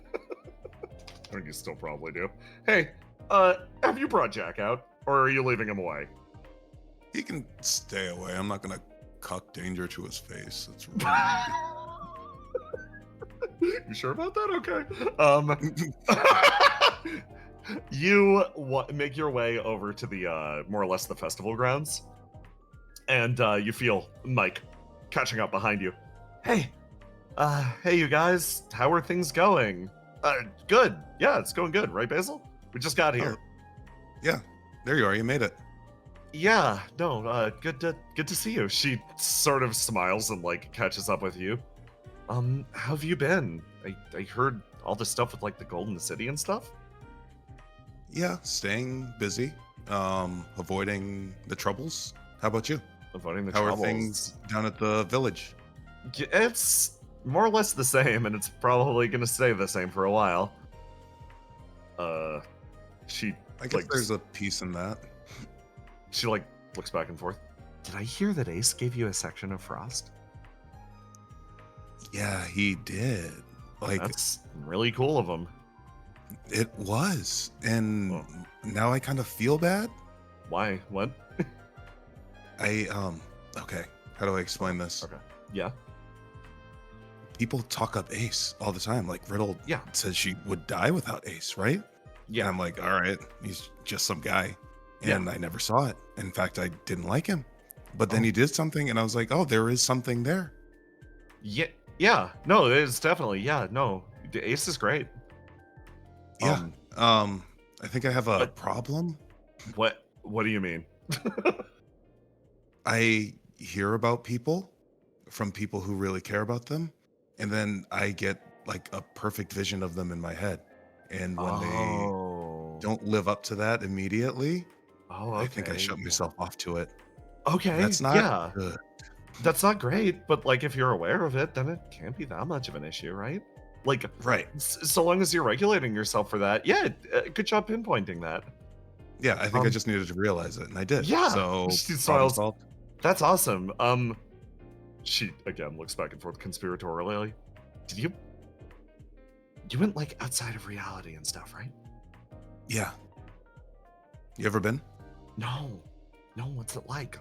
think you still probably do. Hey, have you brought Jack out? Or are you leaving him away?
He can stay away. I'm not gonna cuck danger to his face. That's rude.
You sure about that? Okay. You make your way over to the, more or less the festival grounds. And, you feel Mike catching up behind you. Hey, you guys, how are things going? Good. Yeah, it's going good, right, Basil? We just got here.
Oh, yeah, there you are. You made it.
Yeah, no, good to see you. She sort of smiles and like catches up with you. How have you been? I heard all this stuff with like the Golden City and stuff.
Yeah, staying busy, avoiding the troubles. How about you?
Avoiding the
How
troubles.
are things down at the village?
It's more or less the same, and it's probably gonna stay the same for a while. She
I guess
like
there's a piece in that.
she like looks back and forth. Did I hear that Ace gave you a section of Frost?
Yeah, he did. Like,
That's really cool of him.
it was. And
Oh.
now I kind of feel bad.
Why? What?
Okay. How do I explain this?
Okay. Yeah.
People talk up Ace all the time. Like, Riddle
Yeah.
says she would die without Ace, right?
Yeah.
And I'm like, all right, he's just some guy.
Yeah.
And I never saw it. In fact, I didn't like him. But then
Oh.
he did something, and I was like, oh, there is something there.
Yeah. Yeah. No, it is definitely. Yeah. No, the Ace is great.
Yeah. I think I have a
but-
problem.
What do you mean?
I hear about people from people who really care about them, and then I get like a perfect vision of them in my head. And when they don't live up to that immediately, I think I shut myself off to it.
Okay.
That's not good.
That's not great, but like if you're aware of it, then it can't be that much of an issue, right? Like,
Right.
so long as you're regulating yourself for that. Yeah. Good job pinpointing that.
Yeah, I think I just needed to realize it, and I did.
Yeah.
So
She
problem
smiles.
solved.
That's awesome. She again looks back and forth conspiratorially. Did you went like outside of reality and stuff, right?
Yeah. You ever been?
No. What's it like?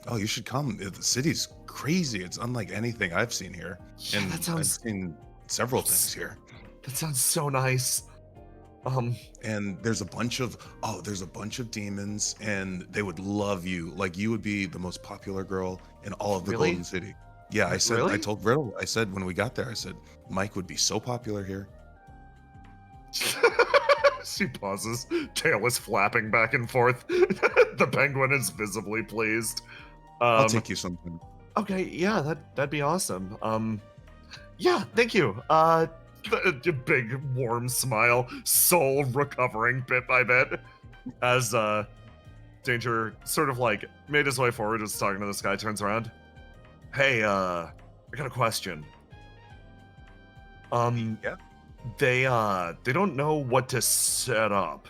Oh, you should come. The city's crazy. It's unlike anything I've seen here.
Yeah,
And
that sounds
I've seen several things here.
that sounds so nice.
And there's a bunch of demons, and they would love you. Like, you would be the most popular girl in all of the
Really?
Golden City. Yeah, I said.
Really?
I told Riddle. I said when we got there, I said Mike would be so popular here.
She pauses. Tail is flapping back and forth. The penguin is visibly pleased.
I'll take you sometime.
Okay, yeah, that'd be awesome. Yeah, thank you. A big warm smile, soul recovering bit by bit, as Danger sort of like made his way forward, was talking to this guy, turns around. Hey, I got a question.
Yeah.
They don't know what to set up,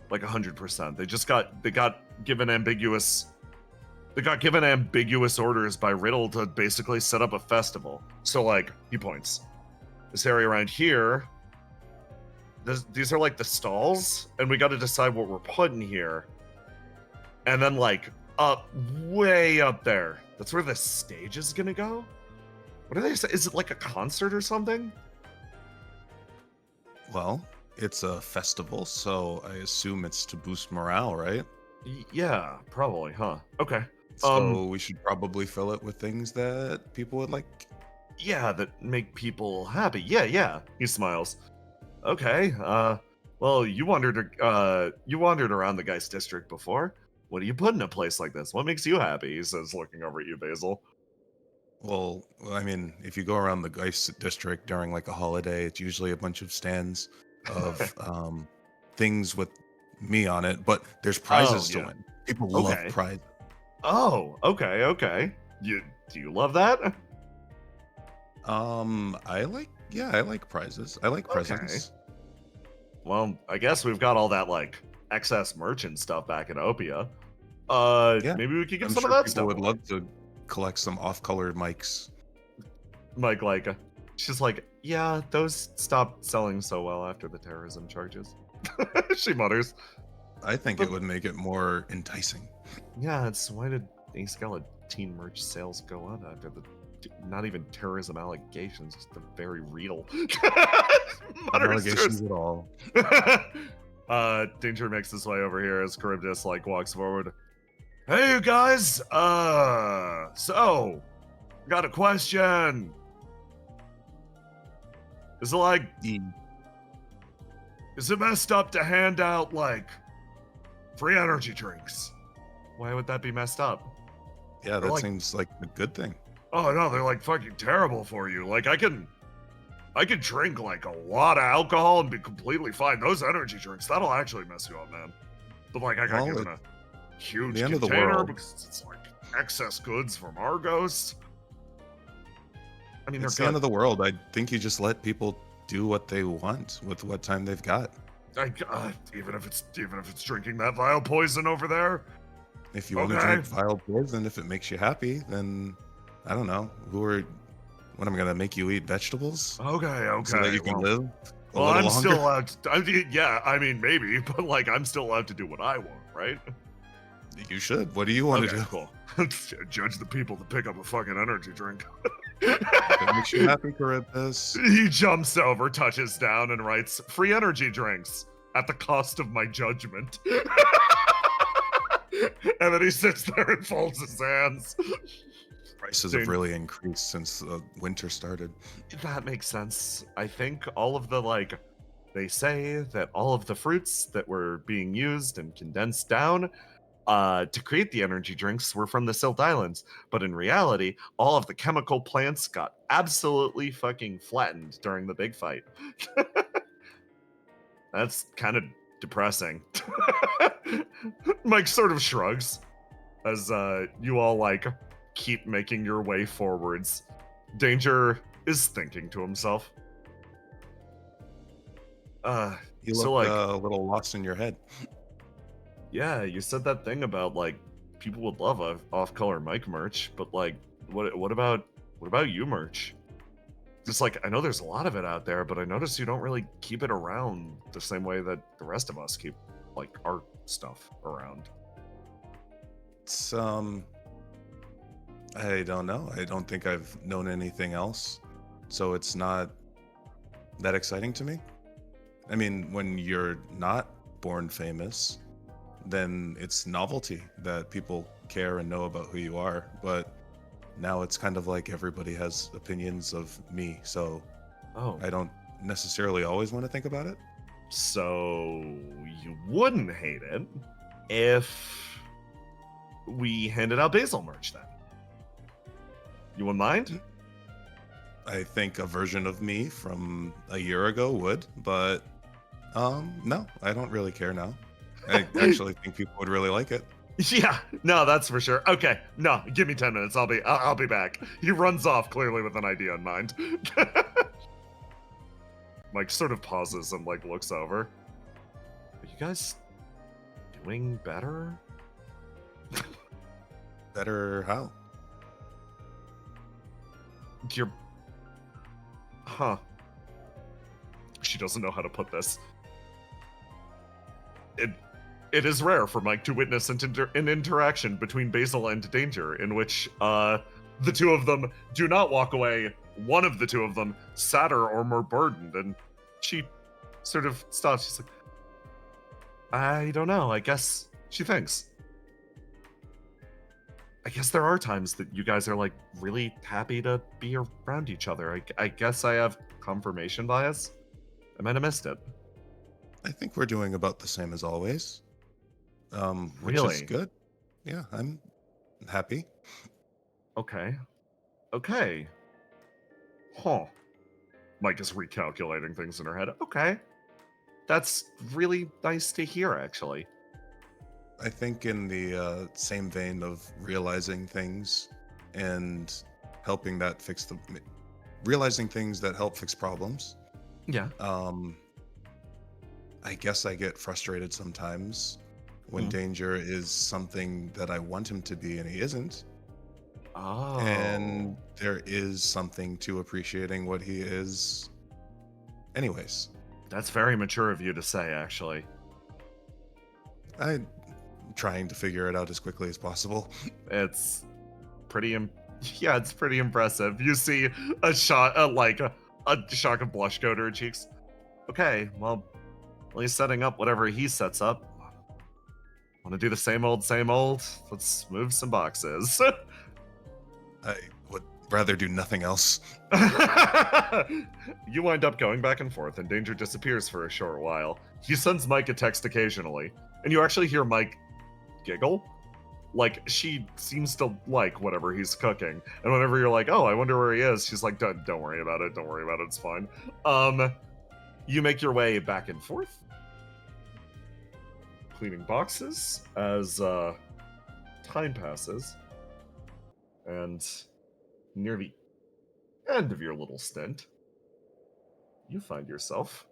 like 100%. They got given ambiguous orders by Riddle to basically set up a festival. So like, he points. This area around here, these are like the stalls, and we got to decide what we're putting here. And then like way up there, that's where the stage is gonna go. What do they say? Is it like a concert or something?
Well, it's a festival, so I assume it's to boost morale, right?
Yeah, probably, huh? Okay.
So we should probably fill it with things that people would like.
Yeah, that make people happy. Yeah. He smiles. Okay. Well, you wandered around the GEIST district before. What do you put in a place like this? What makes you happy? He says, looking over at you, Basil.
Well, I mean, if you go around the GEIST district during like a holiday, it's usually a bunch of stands of things with me on it, but there's prizes to win. People love prize.
Oh, okay. Do you love that?
I like prizes. I like presents.
Well, I guess we've got all that like excess merch and stuff back in Opia.
Yeah,
maybe we could get
I'm
some
sure
of that
people
stuff.
would love to collect some off-colored mics.
Mike, like, she's like, yeah, those stopped selling so well after the terrorism charges. She mutters.
I think it would make it more enticing.
Yeah, why did Ace teen merch sales go up after the not even terrorism allegations, just the very real
Allegations at all.
Danger makes his way over here as Charybdis like walks forward. Hey you guys, so got a question. Is it messed up to hand out like free energy drinks Why would that be messed up?
Yeah,
They're
that
like-
seems like a good thing.
Oh no, they're like fucking terrible for you. Like I can drink like a lot of alcohol and be completely fine. Those energy drinks, that'll actually mess you up, man. But like I got
Well,
given a huge
the end of the
container
world.
because it's like excess goods from Argos. I mean,
It's
they're
the end of
good.
the world. I think you just let people do what they want with what time they've got.
Even if it's drinking that vile poison over there.
If you want to
Okay.
drink vile poison, if it makes you happy, then I don't know. What am I gonna make you eat vegetables
Okay.
so that you can
well,
live a
well,
little
I'm
longer?
still allowed to, yeah, I mean, maybe, but like, I'm still allowed to do what I want, right?
You should. What do you want to do?
Cool. Judge the people that pick up a fucking energy drink.
If it makes you happy, Charybdis.
He jumps over, touches down, and writes, "Free energy drinks at the cost of my judgment." And then he sits there and folds his hands.
Prices have really increased since winter started.
That makes sense. I think all of the, like, they say that all of the fruits that were being used and condensed down to create the energy drinks were from the Silt Islands. But in reality, all of the chemical plants got absolutely fucking flattened during the big fight. That's kind of depressing. Mike sort of shrugs as you all, like, keep making your way forwards. Danger is thinking to himself.
You
So,
look
like,
a little lost in your head.
yeah, you said that thing about, like, people would love off-color Mike merch, but like, what about you merch? Just like, I know there's a lot of it out there, but I notice you don't really keep it around the same way that the rest of us keep, like, our stuff around.
It's I don't know. I don't think I've known anything else, so it's not that exciting to me. I mean, when you're not born famous, then it's novelty that people care and know about who you are. But now it's kind of like everybody has opinions of me, so I don't necessarily always want to think about it.
So you wouldn't hate it if we handed out Basil merch then? You wouldn't mind?
I think a version of me from a year ago would, but no, I don't really care now. I actually think people would really like it.
Yeah, no, that's for sure. Okay, no, give me 10 minutes. I'll be back. He runs off clearly with an idea in mind. Mike sort of pauses and, like, looks over. Are you guys doing better?
Better how?
She doesn't know how to put this. It is rare for Mike to witness an interaction between Basil and Danger in which the two of them do not walk away, one of the two of them sadder or more burdened, and she sort of stops. She's like, I don't know, I guess she thinks. I guess there are times that you guys are, like, really happy to be around each other. I guess I have confirmation bias. I might have missed it.
I think we're doing about the same as always. Which
Really?
is good. Yeah, I'm happy.
Okay. Huh. Mike is recalculating things in her head. Okay. That's really nice to hear, actually.
I think in the same vein of realizing things and helping that realizing things that help fix problems.
Yeah.
I guess I get frustrated sometimes when Danger is something that I want him to be and he isn't.
Oh.
And there is something to appreciating what he is. Anyways.
That's very mature of you to say, actually.
I'm trying to figure it out as quickly as possible.
It's pretty it's pretty impressive. You see a shot, a shock of blush go to her cheeks. Okay, well, at least setting up whatever he sets up. Want to do the same old, same old? Let's move some boxes.
I would rather do nothing else.
You wind up going back and forth, and Danger disappears for a short while. He sends Mike a text occasionally, and you actually hear Mike giggle Like, she seems to like whatever he's cooking. And whenever you're like, oh, I wonder where he is, she's like, don't worry about it. Don't worry about it. It's fine. You make your way back and forth, cleaning boxes as time passes. And near the end of your little stint, you find yourself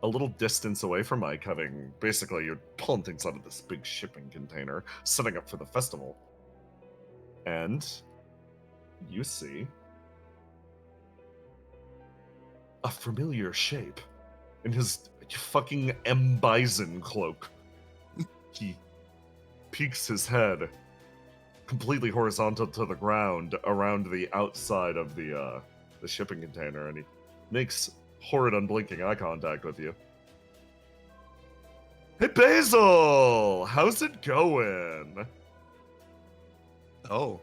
a little distance away from Mike, having basically you're pulling things out of this big shipping container, setting up for the festival. And you see a familiar shape in his fucking M. Bison cloak. He peeks his head completely horizontal to the ground around the outside of the shipping container, and he makes horrid unblinking eye contact with you. Hey Basil! How's it going?
Oh.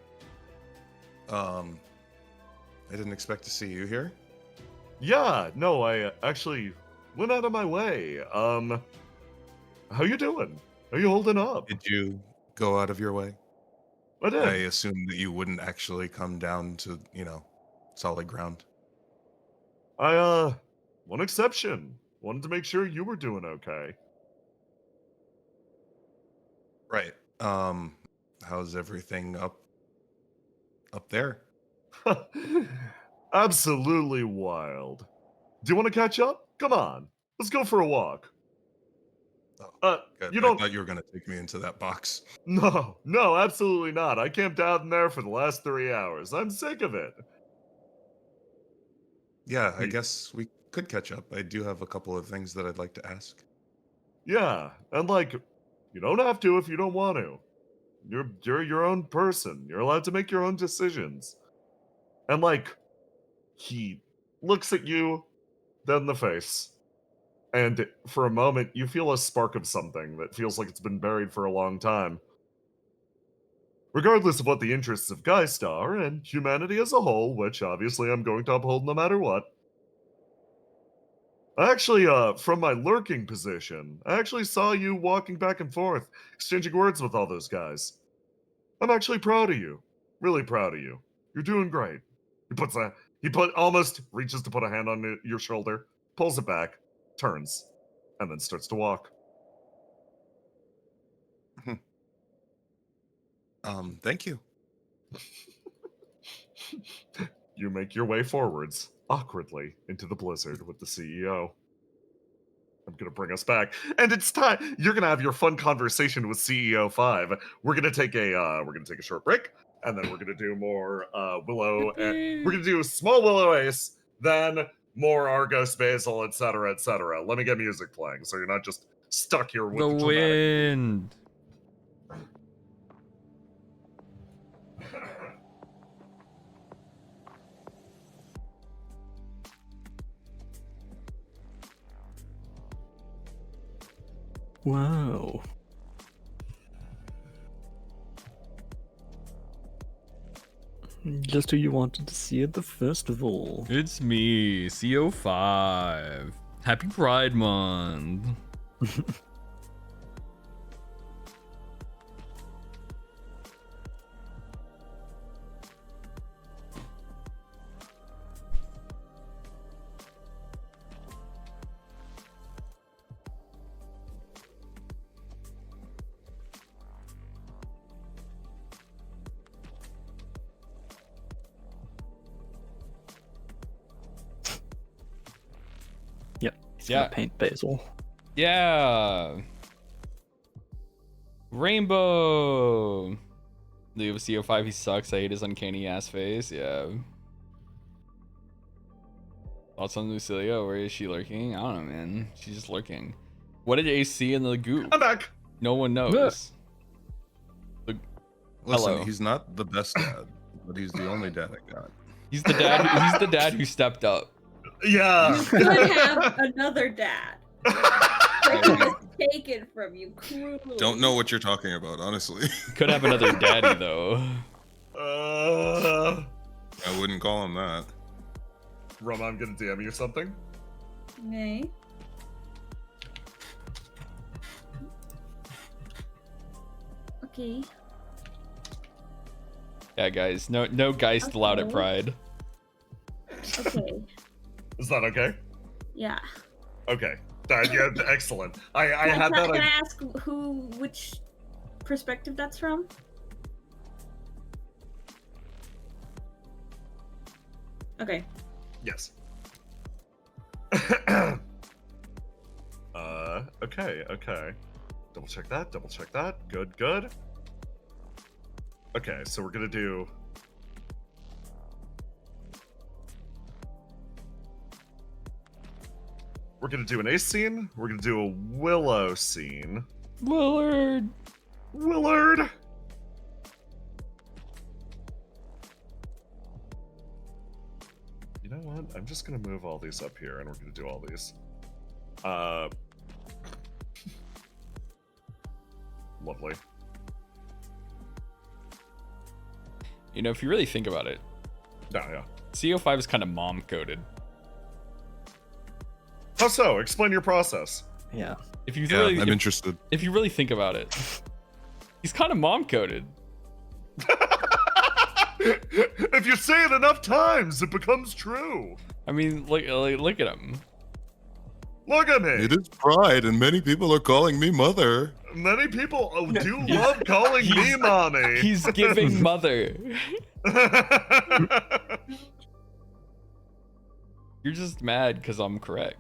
I didn't expect to see you here.
Yeah, no, I actually went out of my way. How you doing? Are you holding up?
Did you go out of your way?
I did.
I assumed that you wouldn't actually come down to, solid ground.
One exception. Wanted to make sure you were doing okay.
Right. How's everything up there?
Absolutely wild. Do you want to catch up? Come on. Let's go for a walk.
Good.
You don't...
I thought you were going to take me into that box.
No, absolutely not. I camped out in there for the last 3 hours. I'm sick of it.
Yeah, I guess we could catch up. I do have a couple of things that I'd like to ask.
Yeah, and you don't have to if you don't want to. You're your own person. You're allowed to make your own decisions. And he looks at you, dead in the face. And for a moment, you feel a spark of something that feels like it's been buried for a long time. Regardless of what the interests of GEIST are, and humanity as a whole, which obviously I'm going to uphold no matter what, I actually, from my lurking position, I actually saw you walking back and forth, exchanging words with all those guys. I'm actually proud of you. Really proud of you. You're doing great. He almost reaches to put a hand on your shoulder, pulls it back, turns, and then starts to walk.
Thank you.
You make your way forwards, awkwardly, into the blizzard with the CEO. I'm gonna bring us back, and it's time. You're gonna have your fun conversation with CEO 5. We're gonna take a short break, and then we're gonna do more Willow. We're gonna do small Willow Ace, then more Argos, Basil, etc., etc. Let me get music playing, so you're not just stuck here with the dramatic
wind.
Wow. Just who you wanted to see at the festival.
It's me, CO5. Happy Pride Month.
He's gonna paint Basil.
Yeah. Rainbow. The CO5, he sucks. I hate his uncanny ass face. Yeah. Thoughts on Lucilia? Where is she lurking? I don't know, man. She's just lurking. What did Ace see in the goop?
I'm back.
No one knows.
Listen,
Hello.
He's not the best dad, but he's the only dad I got.
He's the dad. He's the dad who stepped up.
Yeah.
You could have another dad. But it was taken from you cruelly.
Don't know what you're talking about, honestly.
Could have another daddy though.
I wouldn't call him that.
Roma, I'm gonna DM you something.
Okay.
Yeah, guys, no Geist allowed at
Okay.
Pride.
Okay.
Is that okay?
Yeah.
Okay. Yeah, excellent. I had
Can
that.
I ask which perspective that's from? Okay.
Yes. Okay. Double check that. Good. Okay, so we're gonna do... We're gonna do an Ace scene. We're gonna do a Willow scene.
Willard.
You know what? I'm just gonna move all these up here, and we're gonna do all these. Lovely.
You know, if you really think about it,
Yeah.
CO5 is kind of mom coded.
How so? Explain your process.
Yeah.
If you
Yeah,
really,
I'm interested.
if you really think about it, he's kind of mom coded.
If you say it enough times, it becomes true.
I mean, look at him.
Look at me.
It is Pride, and many people are calling me mother.
Many people do love calling me mommy.
He's giving mother. You're just mad because I'm correct.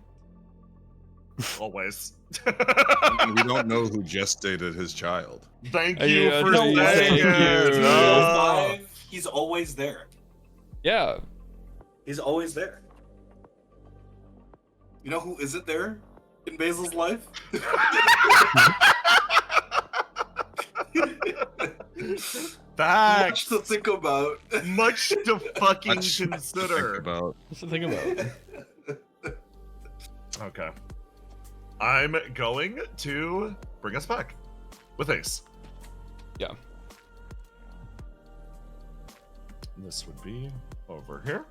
Always.
We don't know who gestated his child.
Thank you for
no
saying
way.
it.
Thank you.
Oh.
He's always there.
Yeah.
He's always there. You know who isn't there in Basil's life?
Facts.
Much to think about.
Much to fucking
Much to
consider.
Think about.
What's the thing about?
Okay. I'm going to bring us back with Ace.
Yeah.
This would be over here.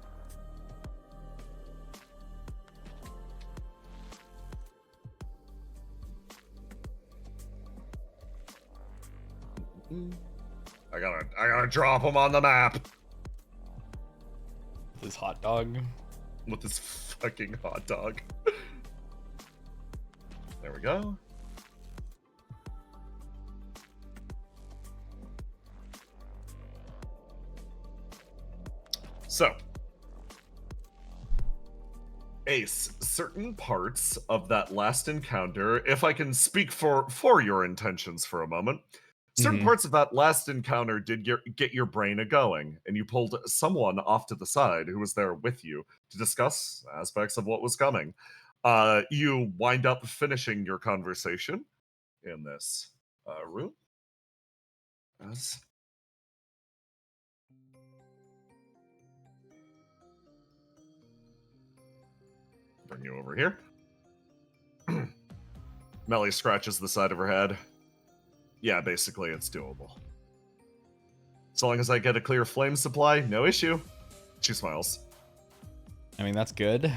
I gotta drop him on the map
This hot dog.
with this fucking hot dog. There we go. So, Ace, certain parts of that last encounter, if I can speak for your intentions for a moment, certain parts of that last encounter did get your brain a-going, and you pulled someone off to the side who was there with you to discuss aspects of what was coming. You wind up finishing your conversation in this room. As bring you over here. Melly scratches the side of her head. Yeah, basically it's doable. As long as I get a clear flame supply, no issue. She smiles.
I mean, that's good.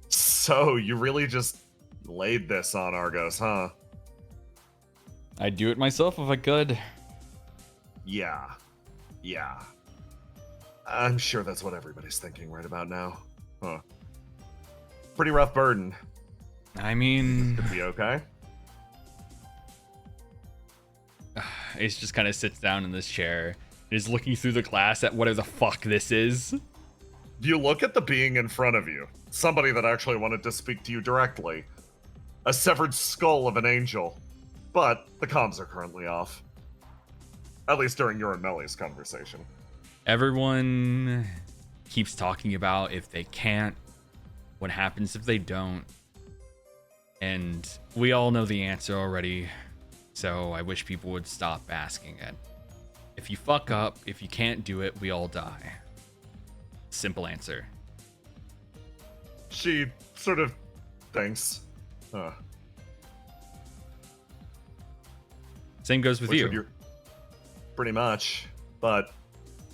So you really just laid this on Argos, huh?
I'd do it myself if I could.
Yeah. I'm sure that's what everybody's thinking right about now. Huh. Pretty rough burden.
I mean,
Could be okay.
Ace just kind of sits down in this chair, is looking through the glass at whatever the fuck this is.
You look at the being in front of you. Somebody that actually wanted to speak to you directly. A severed skull of an angel. But the comms are currently off. At least during your and Melly's conversation.
Everyone keeps talking about if they can't, what happens if they don't. And we all know the answer already, so I wish people would stop asking it. If you fuck up, if you can't do it, we all die. Simple answer.
She sort of thinks.
Same goes with
Which
you.
would pretty much, but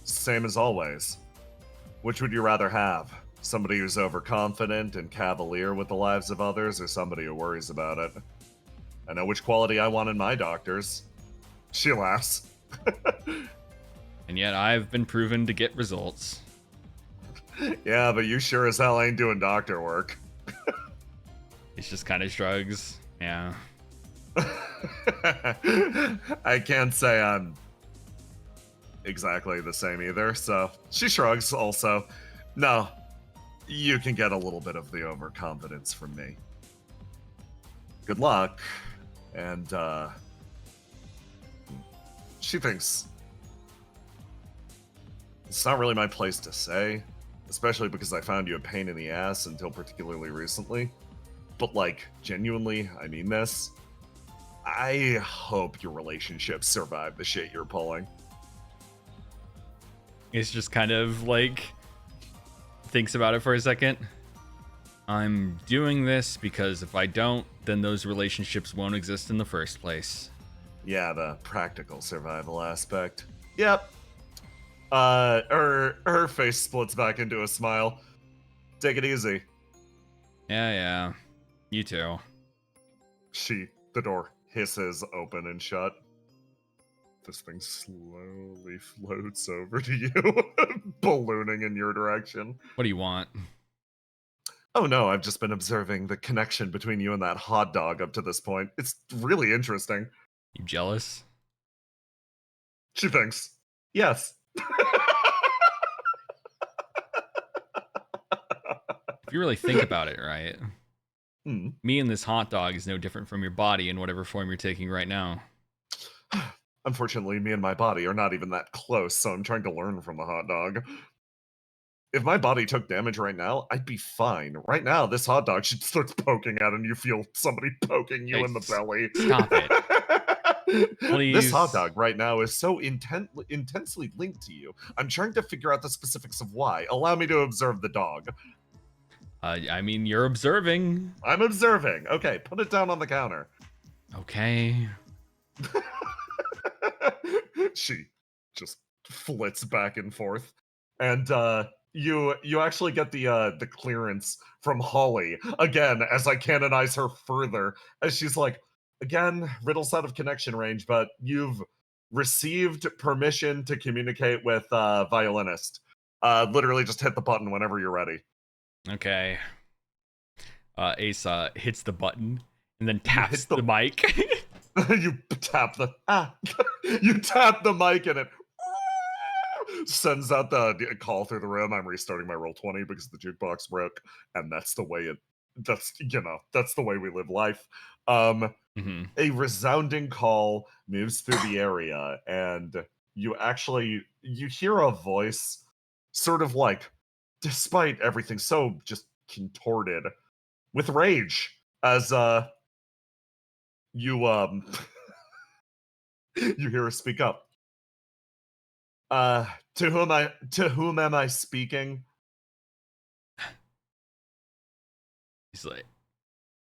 same as always. Which would you rather have? Somebody who's overconfident and cavalier with the lives of others, or somebody who worries about it? I know which quality I want in my doctors. She laughs.
And yet I've been proven to get results.
Yeah, but you sure as hell ain't doing doctor work.
It's just kind of shrugs. Yeah.
I can't say I'm exactly the same either, so she shrugs also. No, you can get a little bit of the overconfidence from me. Good luck. And, she thinks it's not really my place to say, especially because I found you a pain in the ass until particularly recently. But, like, genuinely, I mean this. I hope your relationships survive the shit you're pulling.
It's just kind of like thinks about it for a second. I'm doing this because if I don't, then those relationships won't exist in the first place.
Yeah, the practical survival aspect. Yep. Her face splits back into a smile. Take it easy.
Yeah. You too.
The door hisses open and shut. This thing slowly floats over to you, ballooning in your direction.
What do you want?
Oh no, I've just been observing the connection between you and that hot dog up to this point. It's really interesting.
You jealous?
She thinks. Yes.
If you really think about it, right?
Hmm.
Me and this hot dog is no different from your body in whatever form you're taking right now.
Unfortunately, me and my body are not even that close, so I'm trying to learn from the hot dog. If my body took damage right now, I'd be fine. Right now, this hot dog should start poking at, and you feel somebody poking you in the belly.
Stop it. Please.
This hot dog right now is so intensely linked to you. I'm trying to figure out the specifics of why. Allow me to observe the dog.
I mean, you're observing.
I'm observing. Okay, put it down on the counter.
Okay.
She just flits back and forth. And you actually get the clearance from Holly again as I canonize her further, as she's like, again, Riddle's out of connection range, but you've received permission to communicate with violinist. Literally just hit the button whenever you're ready.
Okay. Ace hits the button and then taps the mic.
You tap the you tap the mic and it sends out the call through the room. I'm restarting my roll 20 because the jukebox broke, and that's the way that's the way we live life. A resounding call moves through the area, and you hear a voice sort of like, despite everything so just contorted with rage, as you you hear her speak up. To whom am I speaking?
He's like,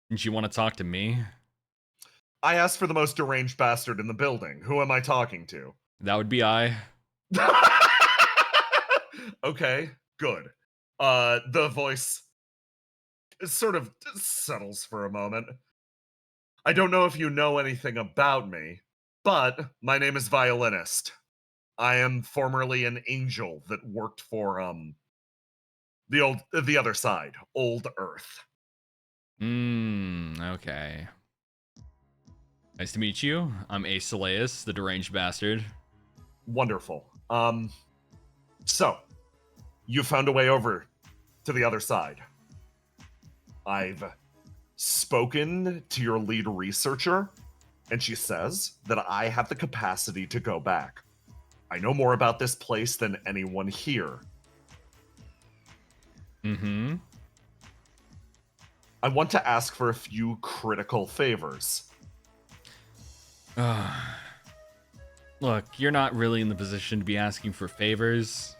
didn't you want to talk to me?
I asked for the most deranged bastard in the building. Who am I talking to?
That would be I.
Okay, good. The voice sort of settles for a moment. I don't know if you know anything about me, but my name is Violinist. I am formerly an angel that worked for the other side, Old Earth.
Okay. Nice to meet you. I'm Ace Saleus, the deranged bastard.
Wonderful. So you found a way over to the other side. I've spoken to your lead researcher, and she says that I have the capacity to go back. I know more about this place than anyone here. I want to ask for a few critical favors.
Look, you're not really in the position to be asking for favors.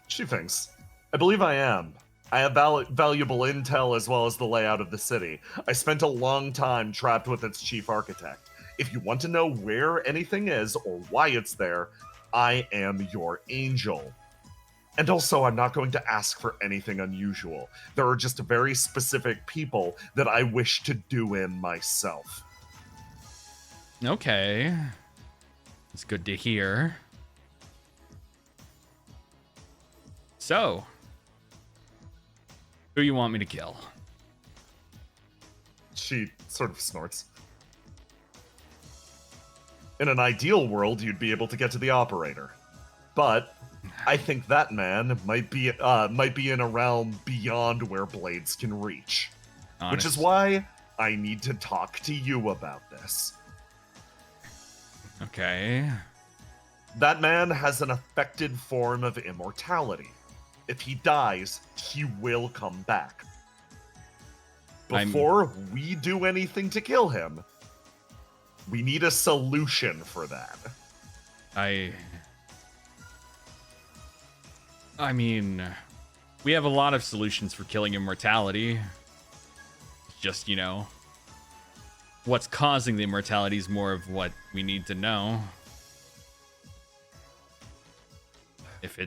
She thinks. I believe I am. I have valuable intel as well as the layout of the city. I spent a long time trapped with its chief architect. If you want to know where anything is or why it's there, I am your angel. And also, I'm not going to ask for anything unusual. There are just very specific people that I wish to do in myself.
Okay. It's good to hear. So, who you want me to kill?
She sort of snorts. In an ideal world, you'd be able to get to the operator. But I think that man might be in a realm beyond where blades can reach. Which is why I need to talk to you about this.
Okay.
That man has an affected form of immortality. If he dies, he will come back. Before we do anything to kill him, we need a solution for that.
I mean, we have a lot of solutions for killing immortality. Just, you know, what's causing the immortality is more of what we need to know.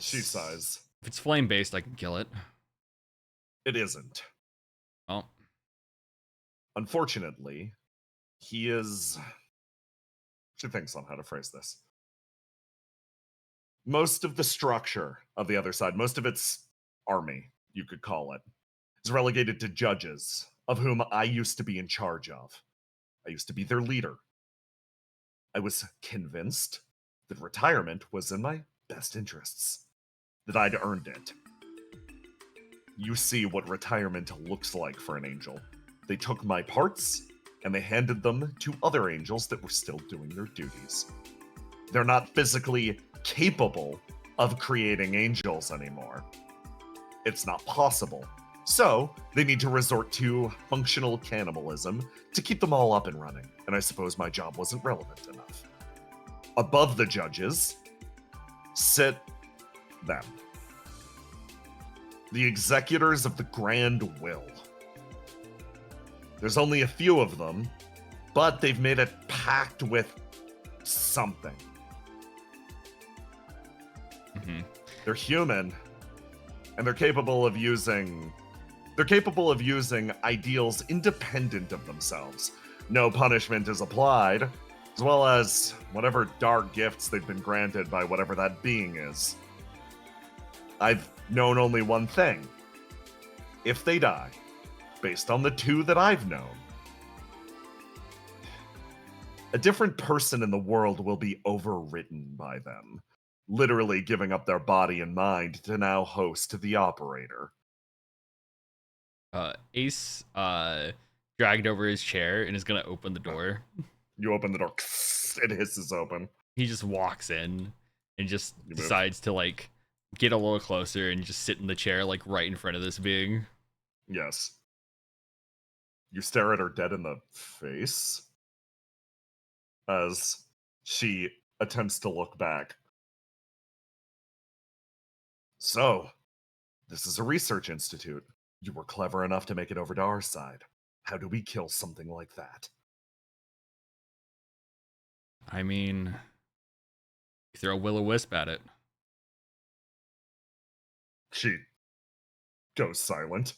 She sighs.
If it's flame-based, I can kill it.
It isn't.
Well.
Unfortunately, he is... She thinks on how to phrase this. Most of the structure of the other side, most of its army, you could call it, is relegated to judges, of whom I used to be in charge of. I used to be their leader. I was convinced that retirement was in my best interests, that I'd earned it. You see what retirement looks like for an angel. They took my parts, and they handed them to other angels that were still doing their duties. They're not physically capable of creating angels anymore. It's not possible. So, they need to resort to functional cannibalism to keep them all up and running, and I suppose my job wasn't relevant enough. Above the judges sit them. The executors of the Grand Will. There's only a few of them, but they've made a pact with something.
Mm-hmm.
They're human, and they're capable of using ideals independent of themselves. No punishment is applied, as well as whatever dark gifts they've been granted by whatever that being is. I've known only one thing. If they die, based on the two that I've known, a different person in the world will be overwritten by them, literally giving up their body and mind to now host the operator.
Ace dragged over his chair and is gonna open the door.
You open the door, it hisses open.
He just walks in and just decides to like get a little closer and just sit in the chair like right in front of this being.
Yes. You stare at her dead in the face as she attempts to look back. So, this is a research institute. You were clever enough to make it over to our side. How do we kill something like that?
I mean, you throw a will-o-wisp at it.
She goes silent.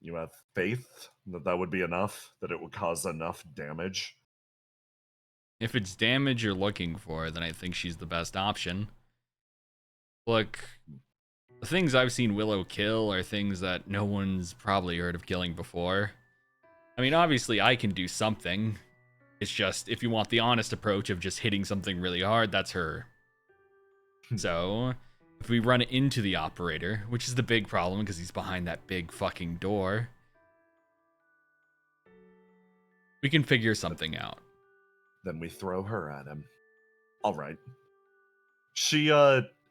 You have faith that that would be enough? That it would cause enough damage?
If it's damage you're looking for, then I think she's the best option. Look, the things I've seen Willow kill are things that no one's probably heard of killing before. I mean, obviously I can do something. It's just, if you want the honest approach of just hitting something really hard, that's her. So, if we run into the operator, which is the big problem because he's behind that big fucking door, we can figure something out.
Then we throw her at him. All right. She,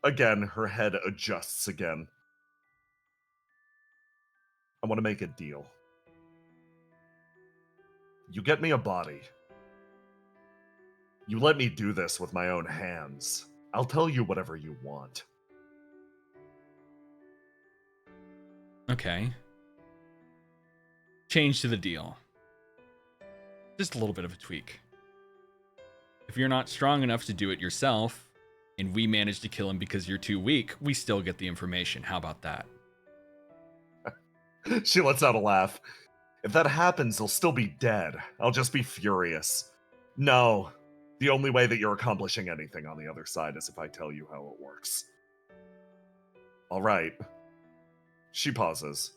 again, her head adjusts again. I want to make a deal. You get me a body. You let me do this with my own hands. I'll tell you whatever you want.
Okay. Change to the deal. Just a little bit of a tweak. If you're not strong enough to do it yourself, and we manage to kill him because you're too weak, we still get the information. How about that?
She lets out a laugh. If that happens, he'll still be dead. I'll just be furious. No, the only way that you're accomplishing anything on the other side is if I tell you how it works. All right. She pauses.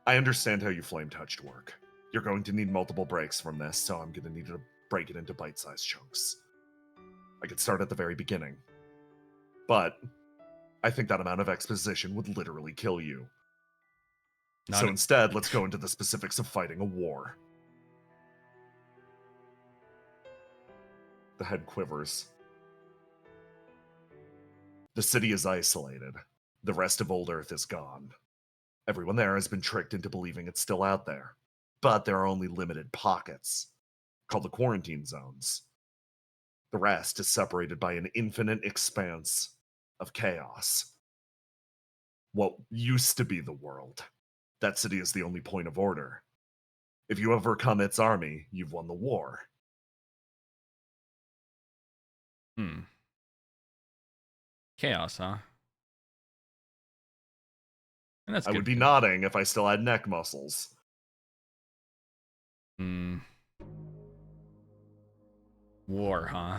I understand how you flame touched work. You're going to need multiple breaks from this, so I'm going to need to break it into bite-sized chunks. I could start at the very beginning. But I think that amount of exposition would literally kill you. Instead, let's go into the specifics of fighting a war. The head quivers. The city is isolated. The rest of Old Earth is gone. Everyone there has been tricked into believing it's still out there. But there are only limited pockets, called the quarantine zones. The rest is separated by an infinite expanse of chaos. What used to be the world. That city is the only point of order. If you overcome its army, you've won the war.
Chaos, huh? And that's
I would be nodding if I still had neck muscles.
War, huh?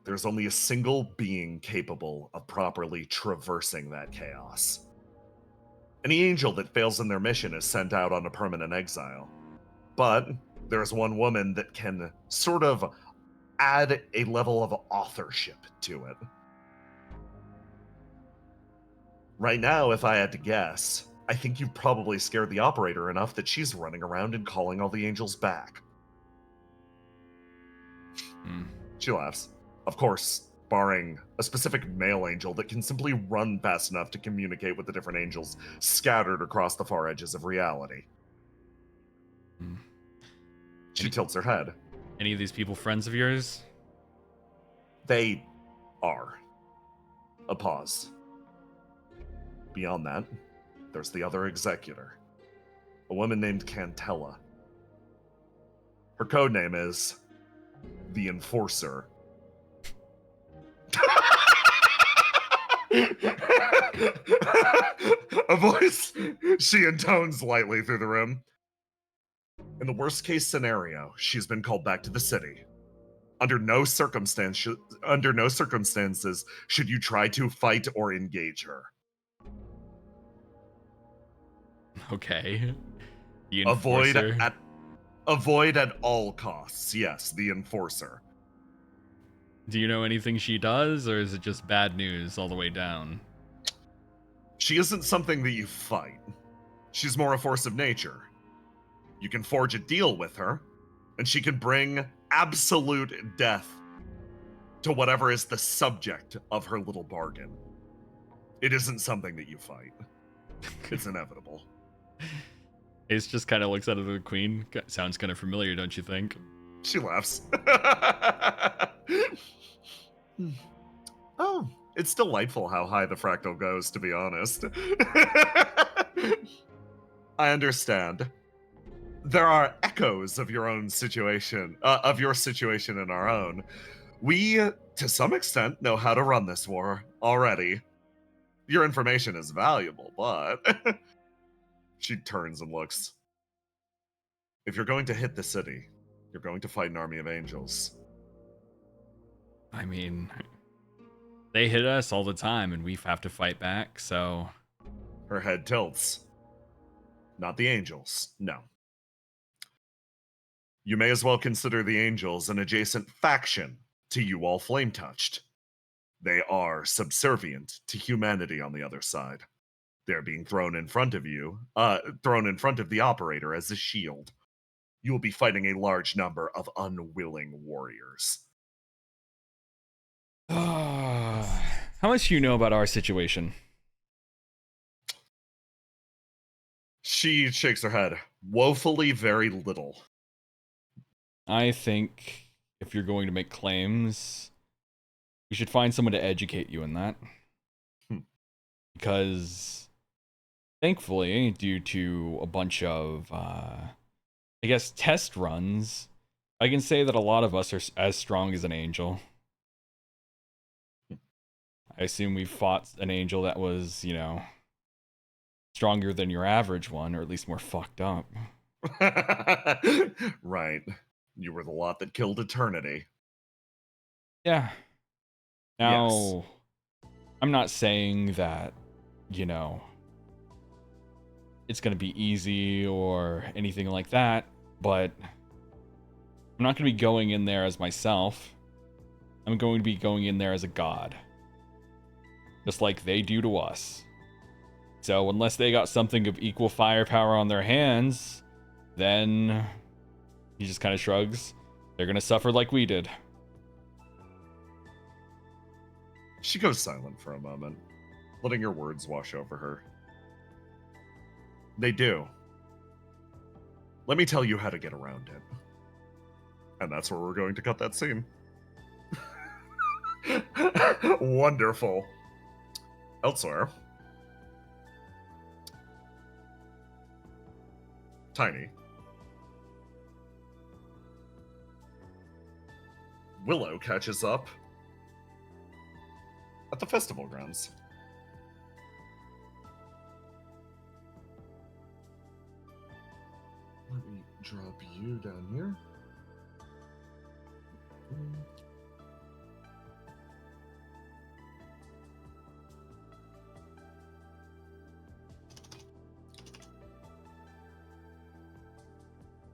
There's only a single being capable of properly traversing that chaos. Any angel that fails in their mission is sent out on a permanent exile. But there's one woman that can sort of add a level of authorship to it. Right now, if I had to guess, I think you've probably scared the operator enough that she's running around and calling all the angels back. She laughs. Of course, barring a specific male angel that can simply run fast enough to communicate with the different angels scattered across the far edges of reality. She tilts her head.
Any of these people friends of yours?
They are. A pause. Beyond that, there's the other executor. A woman named Cantella. Her codename is the Enforcer. A voice she intones lightly through the room. In the worst case scenario, she's been called back to the city. Under no circumstances should you try to fight or engage her.
Okay. The
Avoid
Enforcer.
avoid at all costs. Yes, the Enforcer.
Do you know anything she does, or is it just bad news all the way down?
She isn't something that you fight. She's more a force of nature. You can forge a deal with her, and she can bring absolute death to whatever is the subject of her little bargain. It isn't something that you fight. It's inevitable.
Ace just kind of looks at the queen. Sounds kind of familiar, don't you think?
She laughs. Oh, it's delightful how high the fractal goes, to be honest. I understand. There are echoes of your own situation, of your situation in our own. We, to some extent, know how to run this war already. Your information is valuable, but... She turns and looks. If you're going to hit the city, you're going to fight an army of angels.
I mean, they hit us all the time, and we have to fight back, so...
Her head tilts. Not the angels, no. You may as well consider the angels an adjacent faction to you all flame-touched. They are subservient to humanity on the other side. They're being thrown in front of you, thrown in front of the operator as a shield. You will be fighting a large number of unwilling warriors.
How much do you know about our situation?
She shakes her head. Woefully very little.
I think if you're going to make claims, we should find someone to educate you in that. Because, thankfully, due to a bunch of, I guess, test runs, I can say that a lot of us are as strong as an angel. I assume we fought an angel that was, you know, stronger than your average one, or at least more fucked up.
Right. You were the lot that killed eternity.
Yeah. Now,
Yes.
I'm not saying that, you know, it's going to be easy or anything like that, but I'm not going to be going in there as myself. I'm going to be going in there as a god. Just like they do to us. So unless they got something of equal firepower on their hands, then he just kind of shrugs. They're going to suffer like we did.
She goes silent for a moment, letting your words wash over her. They do. Let me tell you how to get around it. And that's where we're going to cut that scene. Wonderful. Elsewhere. Tiny. Willow catches up at the festival grounds. Let me drop you down here.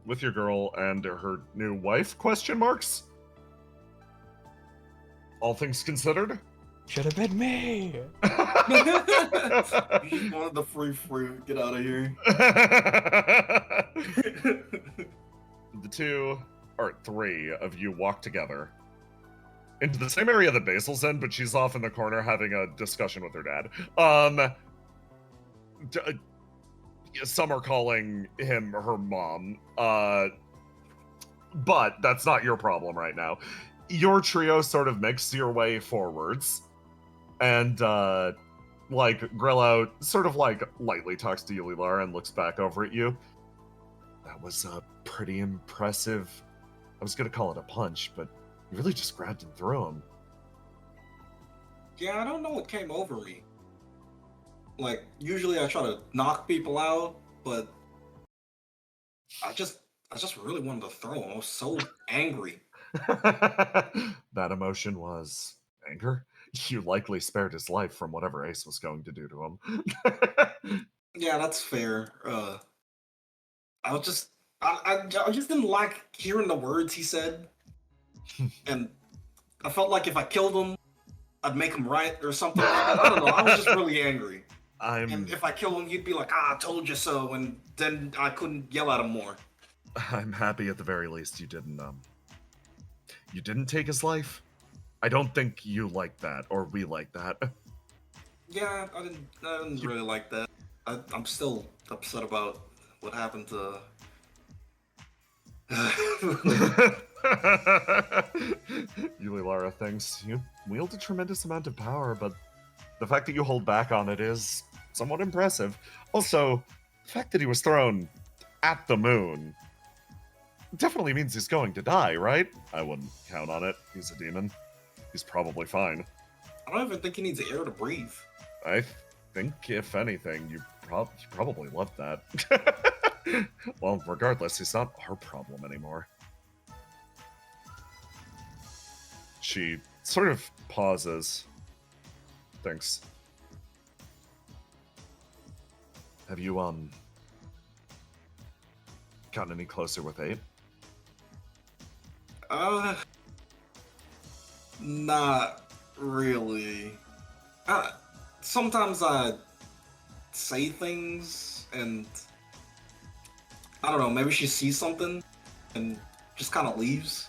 With your girl and her new wife, question marks? All things considered?
Should have been me.
You just wanted the free fruit. Get out of here.
The two, or three of you walk together into the same area that Basil's in, but she's off in the corner having a discussion with her dad. Some are calling him her mom, but that's not your problem right now. Your trio sort of makes your way forwards, and like Grillo sort of like lightly talks to Yulilar and looks back over at you. That was a pretty impressive. I was gonna call it a punch, but you really just grabbed and threw him.
Yeah, I don't know what came over me. Like, usually I try to knock people out, but I just really wanted to throw him. I was so angry.
That emotion was anger. You likely spared his life from whatever Ace was going to do to him.
Yeah, that's fair. I just didn't like hearing the words he said, and I felt like if I killed him, I'd make him right or something like that. I don't know. I was just really angry. And if I kill him, he'd be like, "Ah, I told you so," and then I couldn't yell at him more.
I'm happy at the very least you didn't take his life. I don't think you like that, or we like that.
Yeah, I didn't really like that. I'm still upset about what happened to.
Yulilara thinks you wield a tremendous amount of power, but the fact that you hold back on it is somewhat impressive. Also, the fact that he was thrown at the moon definitely means he's going to die, right? I wouldn't count on it. He's a demon. He's probably fine.
I don't even think he needs air to breathe.
I think, if anything, you probably love that. Well, regardless, he's not our problem anymore. She sort of pauses. Thinks. Have you, gotten any closer with 8?
Not really. Sometimes I say things and I don't know, maybe she sees something and just kind of leaves.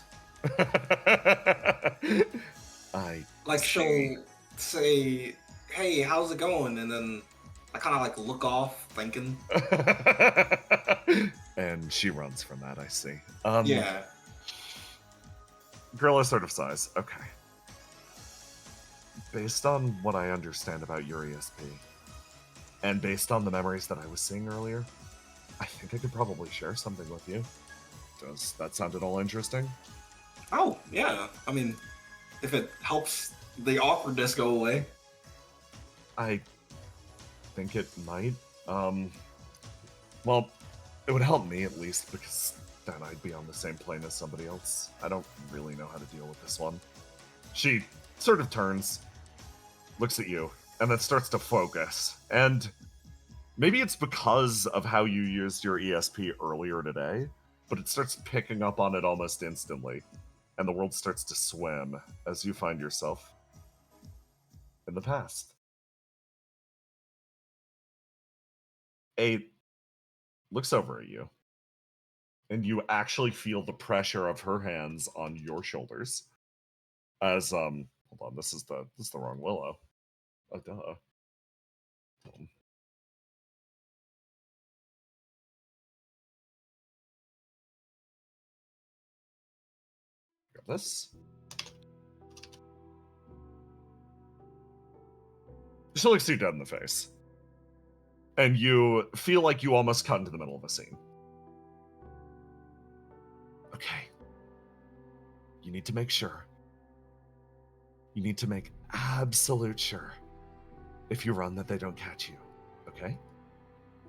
Like she'll say, "Hey, how's it going?" And then I kind of like look off thinking.
And she runs from that, I see.
Yeah.
Gorilla sort of sighs. Okay. Based on what I understand about your ESP, and based on the memories that I was seeing earlier, I think I could probably share something with you. Does that sound at all interesting?
Oh, yeah. I mean, if it helps the awkwardness go away.
I think it might. Well, it would help me at least, because then I'd be on the same plane as somebody else. I don't really know how to deal with this one. She sort of turns, looks at you, and then starts to focus. And maybe it's because of how you used your ESP earlier today, but it starts picking up on it almost instantly. And the world starts to swim as you find yourself in the past. 8 looks over at you, and you actually feel the pressure of her hands on your shoulders. As hold on, this is the wrong Willow. Oh duh. Got this. She looks you dead in the face. And you feel like you almost cut into the middle of a scene. Okay. You need to make sure. You need to make absolute sure, if you run, that they don't catch you. Okay?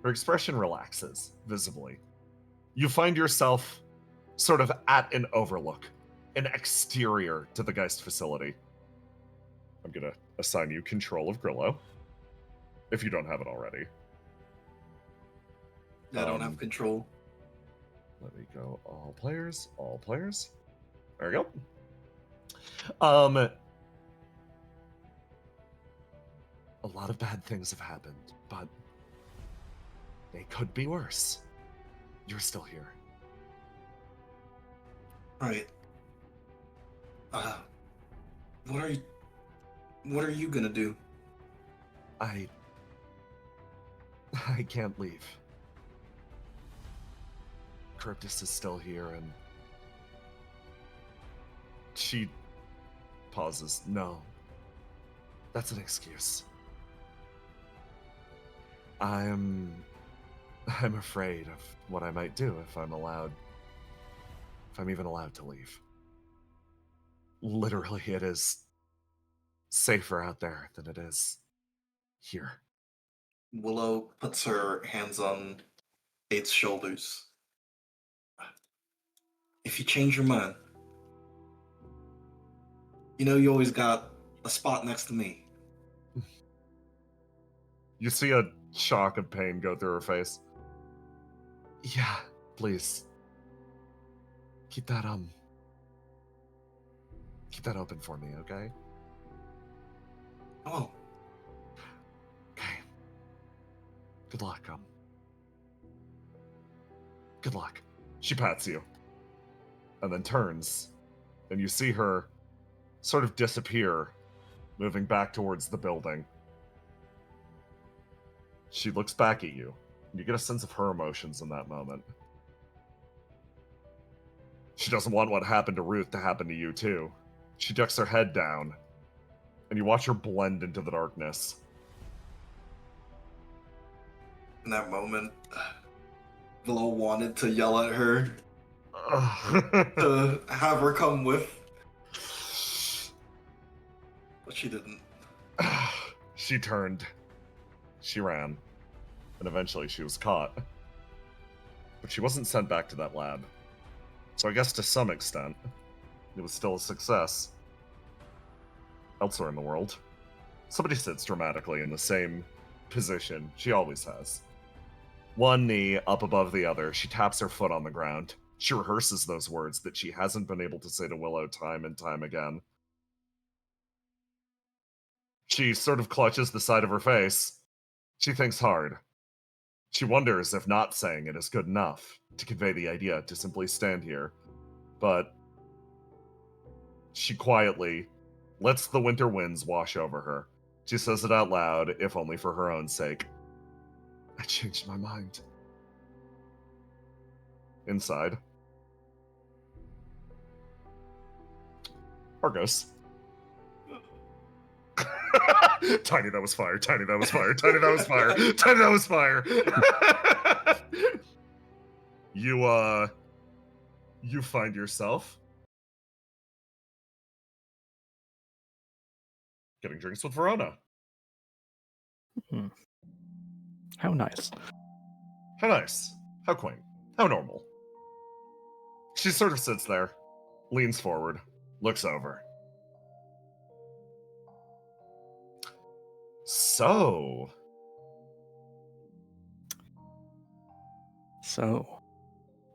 Her expression relaxes, visibly. You find yourself sort of at an overlook, an exterior to the Geist facility. I'm going to assign you control of Grillo, if you don't have it already.
I don't have control.
Let me go all players, all players. There we go. A lot of bad things have happened, but they could be worse. You're still here.
Right. What are you gonna do?
I can't leave. Cryptus is still here, and she pauses. No, that's an excuse. I'm afraid of what I might do if I'm even allowed to leave. Literally, it is safer out there than it is here.
Willow puts her hands on 8's shoulders. If you change your mind, you know you always got a spot next to me.
You see a shock of pain go through her face. Yeah, please. Keep that open for me, okay?
Oh.
Okay. Good luck, Good luck. She pats you. And then turns. And you see her sort of disappear, moving back towards the building. She looks back at you. You get a sense of her emotions in that moment. She doesn't want what happened to Ruth to happen to you, too. She ducks her head down, and you watch her blend into the darkness.
In that moment, Willow wanted to yell at her, to have her come with, but she didn't.
She turned. She ran. And eventually she was caught. But she wasn't sent back to that lab. So I guess to some extent, it was still a success. Elsewhere in the world, somebody sits dramatically in the same position she always has. One knee up above the other, she taps her foot on the ground. She rehearses those words that she hasn't been able to say to Willow time and time again. She sort of clutches the side of her face. She thinks hard. She wonders if not saying it is good enough to convey the idea to simply stand here. But she quietly lets the winter winds wash over her. She says it out loud, if only for her own sake. I changed my mind. Inside, Argos. Tiny, that was fire. Tiny, that was fire. Tiny, that was fire. Tiny, that was fire. you find yourself getting drinks with Verona.
How nice.
How nice. How quaint. How normal. She sort of sits there, leans forward, looks over. So,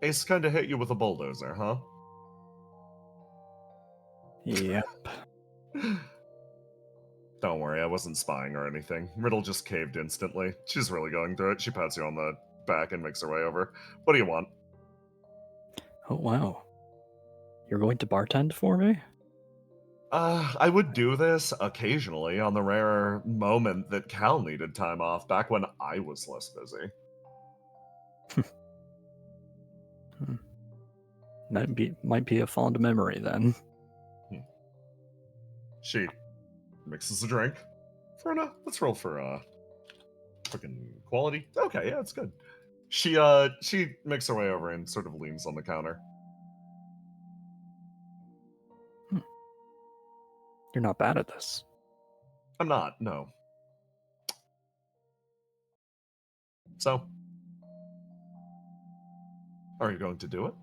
Ace kind of hit you with a bulldozer, huh?
Yep.
Don't worry, I wasn't spying or anything. Riddle just caved instantly. She's really going through it. She pats you on the back and makes her way over. What do you want?
Oh, wow. You're going to bartend for me?
I would do this occasionally on the rare moment that Cal needed time off back when I was less busy.
Might be a fond memory then.
She mixes a drink. Verna, let's roll for fucking quality. Okay, yeah, it's good. She makes her way over and sort of leans on the counter.
You're not bad at this.
I'm not, no. So, are you going to do it?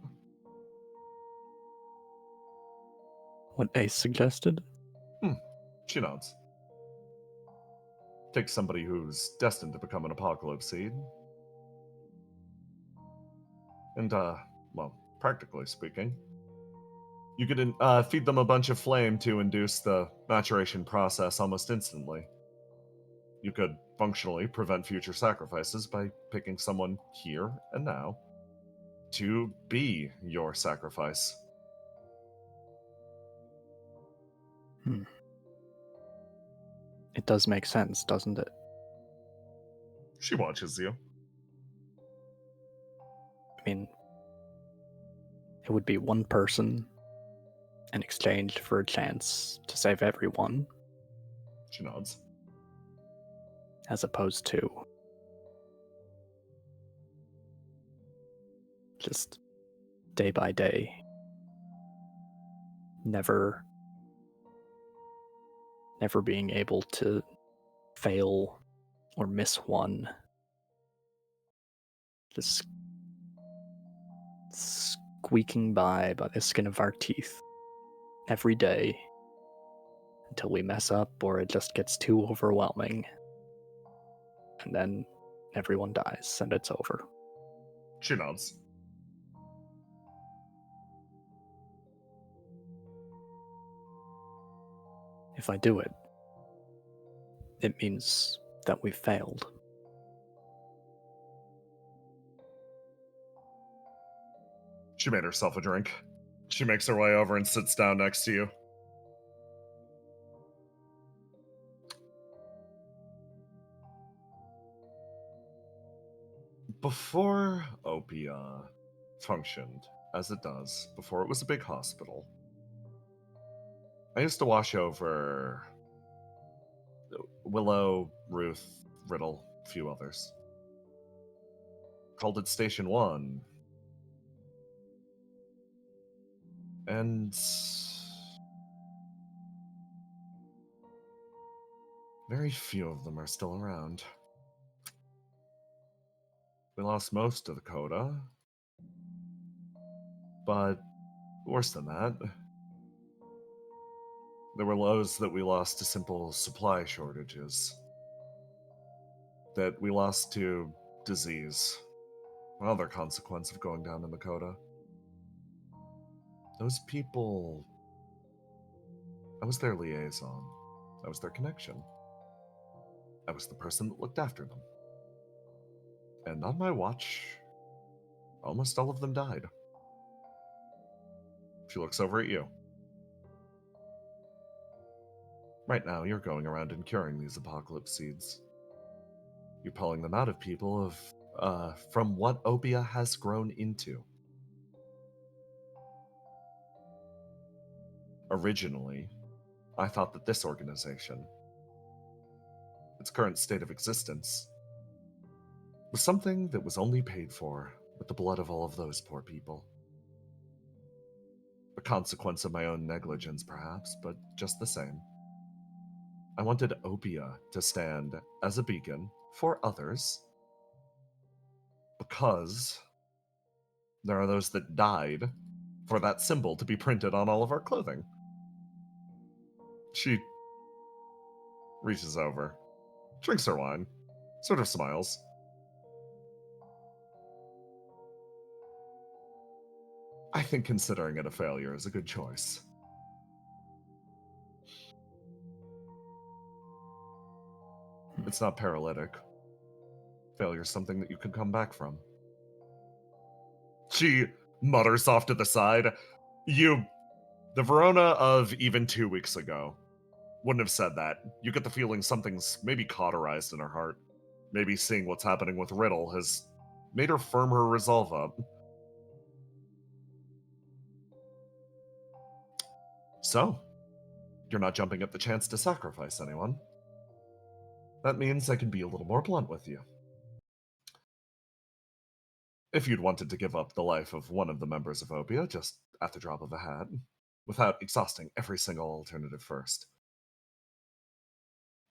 What Ace suggested?
She nods. Take somebody who's destined to become an apocalypse seed. And, well, practically speaking, you could feed them a bunch of flame to induce the maturation process almost instantly. You could functionally prevent future sacrifices by picking someone here and now to be your sacrifice.
It does make sense, doesn't it?
She watches you.
I mean, it would be one person in exchange for a chance to save everyone.
She nods.
As opposed to just day by day, never being able to fail or miss one. Just squeaking by the skin of our teeth every day until we mess up or it just gets too overwhelming. And then everyone dies and it's over.
She nods.
If I do it, it means that we've failed.
She made herself a drink. She makes her way over and sits down next to you. Before Opia functioned as it does, before it was a big hospital, I used to wash over Willow, Ruth, Riddle, a few others. Called it Station 1. And very few of them are still around. We lost most of the coda. But worse than that, there were those that we lost to simple supply shortages. That we lost to disease. Another consequence of going down in the coda. Those people... I was their liaison. I was their connection. I was the person that looked after them. And on my watch, almost all of them died. She looks over at you. Right now, you're going around and curing these apocalypse seeds. You're pulling them out of people from what Opia has grown into. Originally, I thought that this organization, its current state of existence, was something that was only paid for with the blood of all of those poor people. consequence of my own negligence, perhaps, but just the same. I wanted Opia to stand as a beacon for others because there are those that died for that symbol to be printed on all of our clothing. She reaches over, drinks her wine, sort of smiles. I think considering it a failure is a good choice. It's not paralytic. Failure is something that you can come back from. She mutters off to the side. The Verona of even 2 weeks ago wouldn't have said that. You get the feeling something's maybe cauterized in her heart. Maybe seeing what's happening with Riddle has made her firm her resolve up. So, you're not jumping at the chance to sacrifice anyone. That means I can be a little more blunt with you. If you'd wanted to give up the life of one of the members of Opia just at the drop of a hat, without exhausting every single alternative first,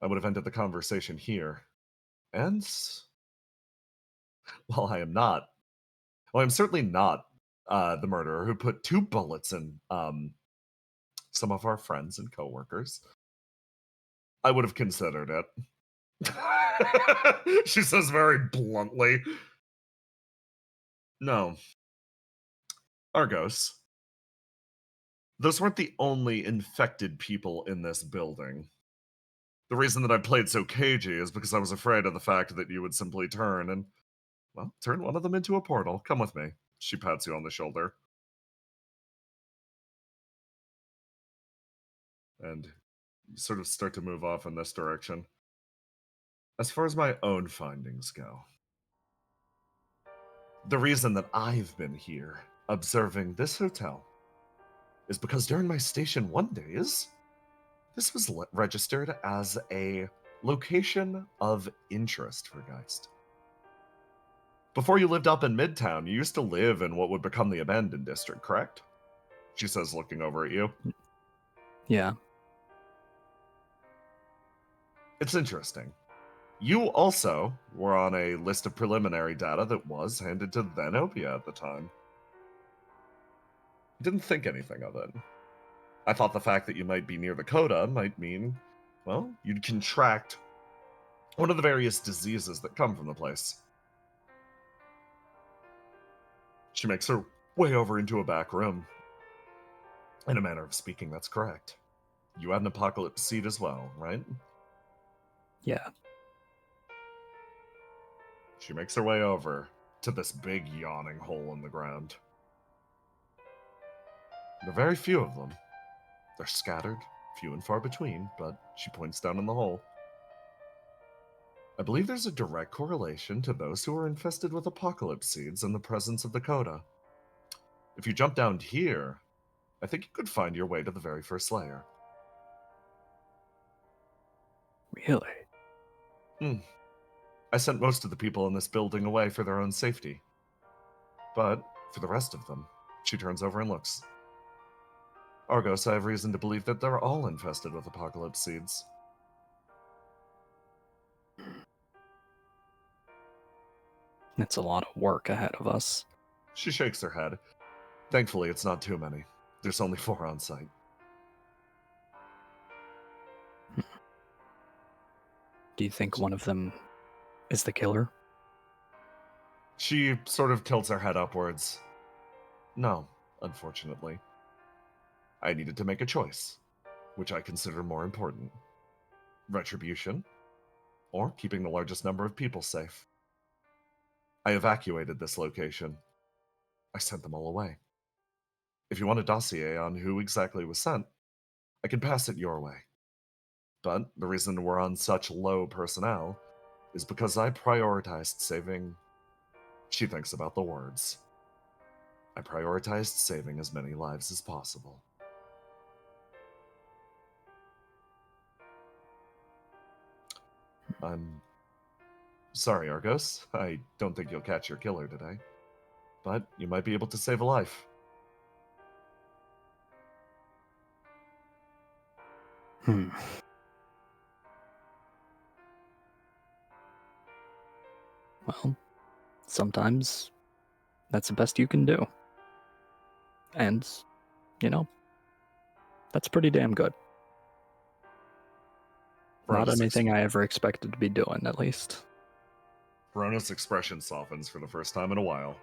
I would have ended the conversation here. And, well, I'm certainly not the murderer who put 2 bullets in some of our friends and coworkers. I would have considered it. She says very bluntly. No. Argos, those weren't the only infected people in this building. The reason that I played so cagey is because I was afraid of the fact that you would simply turn one of them into a portal. Come with me. She pats you on the shoulder. And you sort of start to move off in this direction. As far as my own findings go, the reason that I've been here observing this hotel is because during my station 1 days, this was registered as a location of interest for Geist. Before you lived up in Midtown, you used to live in what would become the abandoned district, correct? She says, looking over at you.
Yeah. It's
interesting. You also were on a list of preliminary data that was handed to then Opia at the time. Didn't think anything of it. I thought the fact that you might be near the coda might mean, well, you'd contract one of the various diseases that come from the place. She makes her way over into a back room. In a manner of speaking, that's correct. You had an apocalypse seed as well, right?
Yeah.
She makes her way over to this big yawning hole in the ground. There are very few of them. They're scattered, few and far between, but she points down in the hole. I believe there's a direct correlation to those who are infested with apocalypse seeds in the presence of the coda. If you jump down here, I think you could find your way to the very first layer.
Really?
I sent most of the people in this building away for their own safety. But for the rest of them, she turns over and looks. Argos, I have reason to believe that they're all infested with apocalypse seeds.
It's a lot of work ahead of us.
She shakes her head. Thankfully, it's not too many. There's only 4 on site.
Do you think one of them is the killer?
She sort of tilts her head upwards. No, unfortunately. I needed to make a choice, which I consider more important. Retribution, or keeping the largest number of people safe. I evacuated this location. I sent them all away. If you want a dossier on who exactly was sent, I can pass it your way. But the reason we're on such low personnel is because I prioritized saving... She thinks about the words. I prioritized saving as many lives as possible. I'm sorry, Argos. I don't think you'll catch your killer today. But you might be able to save a life.
Well, sometimes that's the best you can do. And, you know, that's pretty damn good. Not anything I ever expected to be doing, at least.
Verona's expression softens for the first time in a while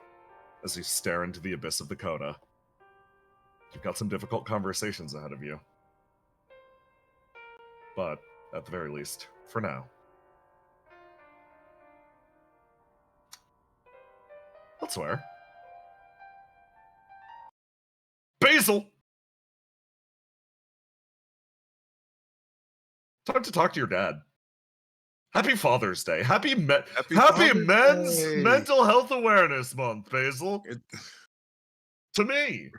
as you stare into the abyss of the coda. You've got some difficult conversations ahead of you. But, at the very least, for now. I'll swear. Basil! Time to talk to your dad. Happy Father's Day. Happy Men's
Day.
Mental Health Awareness Month, Basil. To me.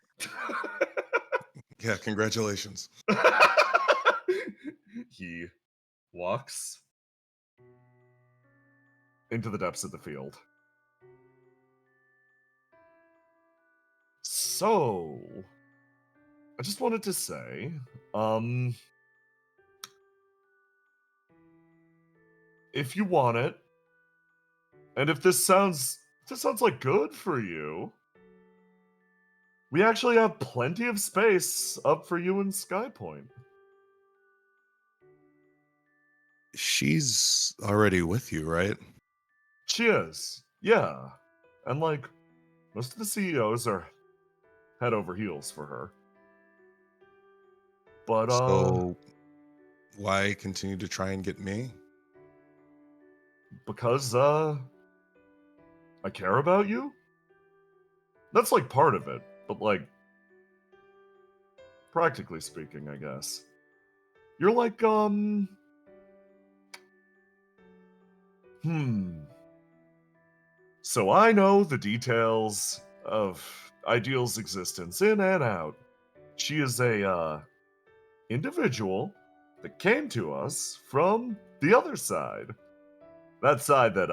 Yeah, congratulations.
He walks into the depths of the field. So, I just wanted to say, if you want it, and if this sounds like good for you, we actually have plenty of space up for you in Skypoint.
She's already with you, right?
She is, yeah. And like, most of the CEOs are head over heels for her. But
so why continue to try and get me?
Because I care about you. That's like part of it, but like, practically speaking, I guess. You're like, So I know the details of Ideal's existence in and out. She is a, individual that came to us from the other side. That side that,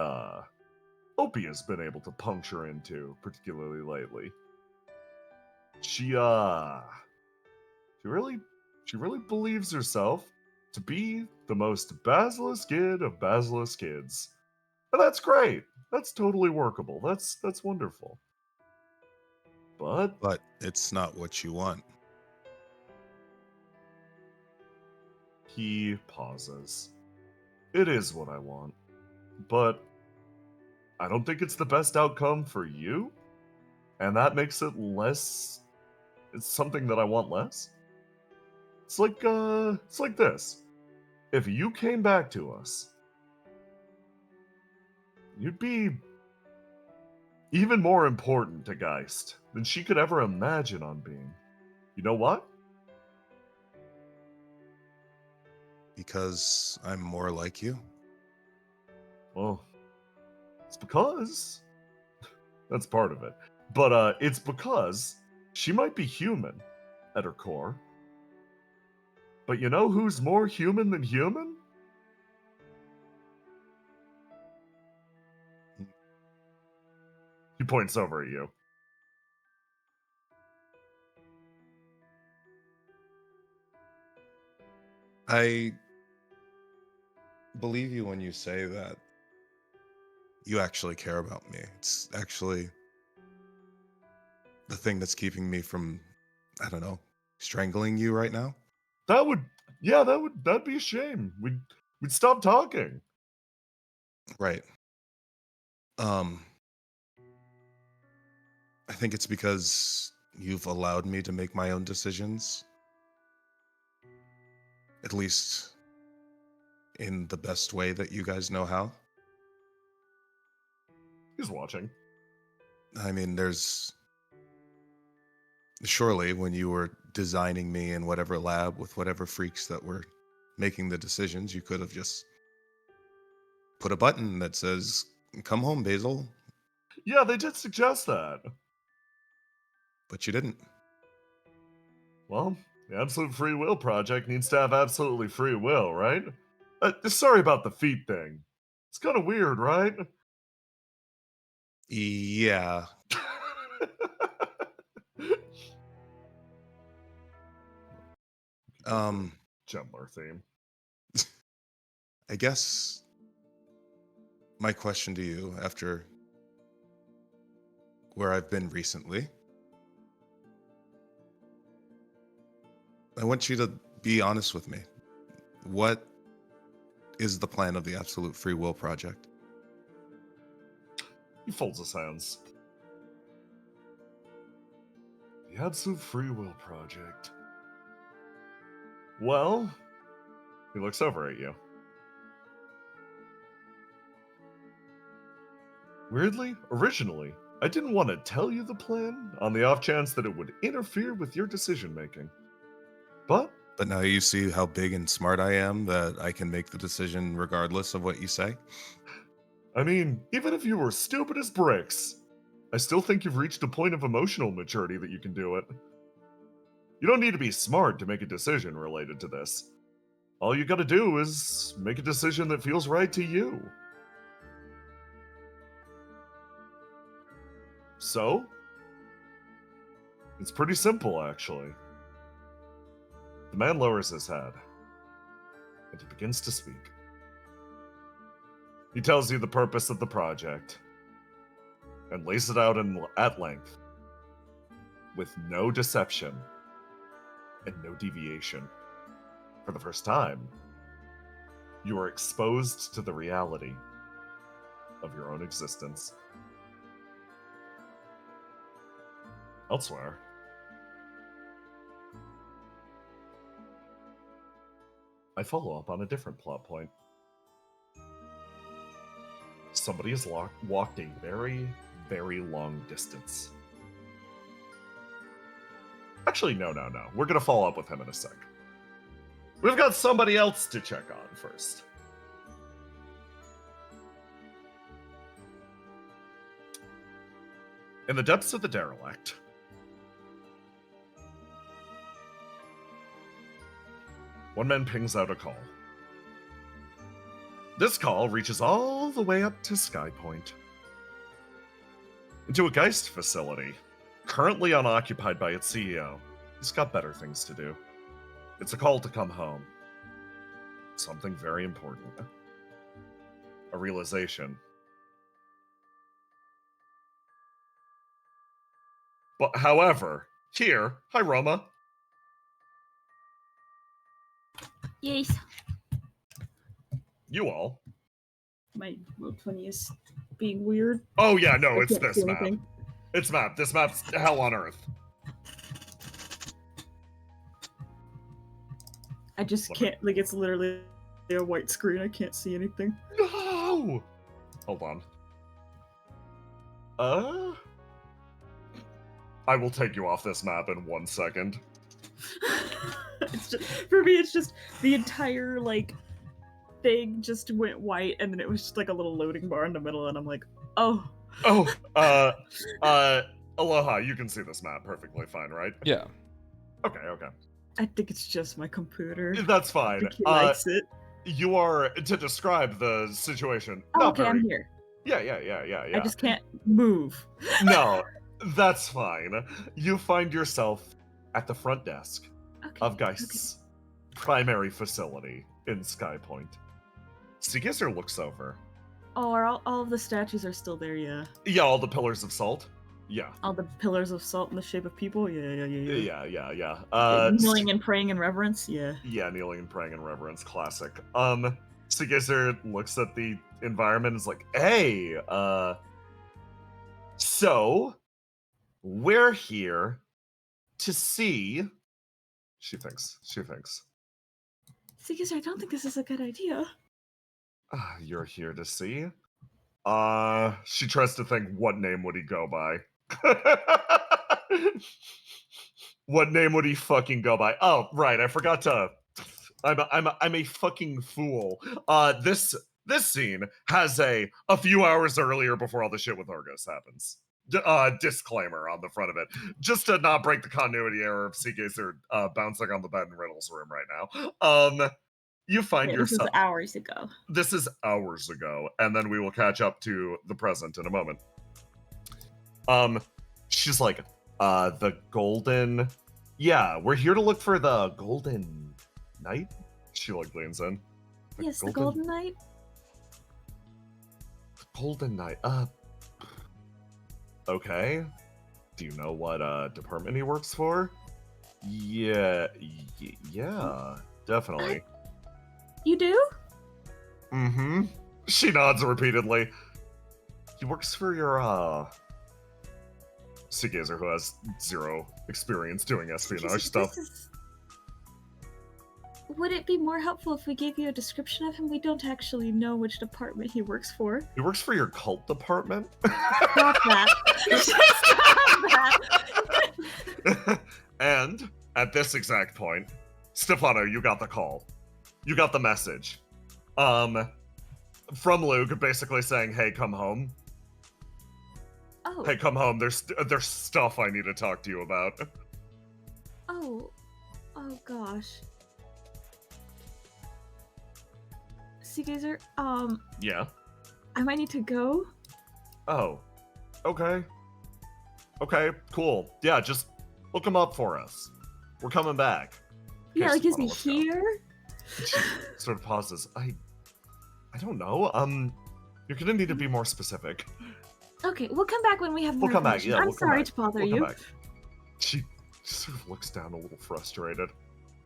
Opie has been able to puncture into, particularly lately. She really believes herself to be the most basilisk kid of basilisk kids. And that's great. That's totally workable. That's wonderful. But
it's not what you want.
He pauses. It is what I want. But I don't think it's the best outcome for you. And that makes it less. It's something that I want less. It's like this. If you came back to us, you'd be even more important to Geist than she could ever imagine on being. You know what?
Because I'm more like you?
Well, it's because that's part of it. But it's because she might be human at her core. But you know who's more human than human? He points over at you.
I believe you when you say that you actually care about me. It's actually the thing that's keeping me from, I don't know, strangling you right now.
That'd be a shame. We'd stop talking.
Right. I think it's because you've allowed me to make my own decisions. At least in the best way that you guys know how.
He's watching.
I mean, surely when you were designing me in whatever lab with whatever freaks that were making the decisions, you could have just put a button that says, "Come home, Basil."
Yeah, they did suggest that.
But you didn't.
Well, the Absolute Free Will Project needs to have absolutely free will, right? Sorry about the feet thing. It's kind of weird, right?
Yeah.
gentler theme.
I guess my question to you, after where I've been recently, I want you to be honest with me. What is the plan of the Absolute Free Will Project?
He folds his hands. The Absolute Free Will Project. Well, he looks over at you. Weirdly, originally, I didn't want to tell you the plan on the off chance that it would interfere with your decision making. But
now you see how big and smart I am, that I can make the decision regardless of what you say?
I mean, even if you were stupid as bricks, I still think you've reached a point of emotional maturity that you can do it. You don't need to be smart to make a decision related to this. All you gotta do is make a decision that feels right to you. So, it's pretty simple, actually. The man lowers his head, and he begins to speak. He tells you the purpose of the project, and lays it out at length, with no deception and no deviation. For the first time, you are exposed to the reality of your own existence. Elsewhere, I follow up on a different plot point. Somebody has walked a very, very long distance. Actually, no. We're gonna follow up with him in a sec. We've got somebody else to check on first. In the depths of the derelict, one man pings out a call. This call reaches all the way up to Skypoint. Into a GEIST facility, currently unoccupied by its CEO. He's got better things to do. It's a call to come home. Something very important. A realization. But however, here, hi Roma.
Yes.
You all.
My Roll 20 is being weird.
Oh yeah, no,
I
it's
can't
this
see
map.
anything.
It's map. This map's hell on earth.
I just can't, like, it's literally a white screen. I can't see anything.
No! Hold on. I will take you off this map in 1 second.
It's just, for me, it's just the entire, like, thing just went white, and then it was just like a little loading bar in the middle, and I'm like, oh.
Aloha, you can see this map perfectly fine, right?
Yeah.
Okay.
I think it's just my computer.
That's fine.
I think he likes it.
You are, to describe the situation.
Oh,
not
okay,
very...
I'm here.
Yeah.
I just can't move.
No, that's fine. You find yourself at the front desk of GEIST's primary facility in Skypoint. Seagizer looks over.
Oh, are all of the statues are still there, yeah.
Yeah, all the pillars of salt. Yeah.
All the pillars of salt in the shape of people? Yeah.
Yeah.
Kneeling and praying in reverence? Yeah.
Yeah, kneeling and praying in reverence. Classic. Seagizer looks at the environment and is like, hey, so we're here to see. She thinks.
Seekers, I don't think this is a good idea.
You're here to see? She tries to think, what name would he go by? What name would he fucking go by? Oh, right, I forgot to. I'm a fucking fool. This scene has a few hours earlier before all the shit with Orgos happens. Disclaimer on the front of it, just to not break the continuity error of Seagazer bouncing on the bed in Riddle's room right now. You find yourself.
This is hours ago.
This is hours ago, and then we will catch up to the present in a moment. She's like, the golden. Yeah, we're here to look for the golden knight. She like leans in.
Yes, the Golden Knight.
Golden Knight. Okay. Do you know what department he works for? Yeah, yeah, definitely.
You do?
Mm-hmm. She nods repeatedly. He works for your sea gazer who has 0 experience doing espionage stuff.
Would it be more helpful if we gave you a description of him? We don't actually know which department he works for.
He works for your cult department?
Stop that. Stop that.
And at this exact point, Stefano, you got the call. You got the message. From Luke, basically saying, "Hey, come home.
Oh.
Hey, come home. There's stuff I need to talk to you about."
Oh gosh. Sea Gazer,
Yeah.
I might need to go.
Oh. Okay. Okay, cool. Yeah, just look him up for us. We're coming back.
Yeah,
Okay,
like, is he
Stefano, let's go.
here?
She sort of pauses. I don't know. You're gonna need to be more specific.
Okay, we'll come back when we have more
We'll come back,
information.
yeah,
I'm
we'll come
sorry
back.
to bother
We'll come
you.
back. She sort of looks down a little frustrated.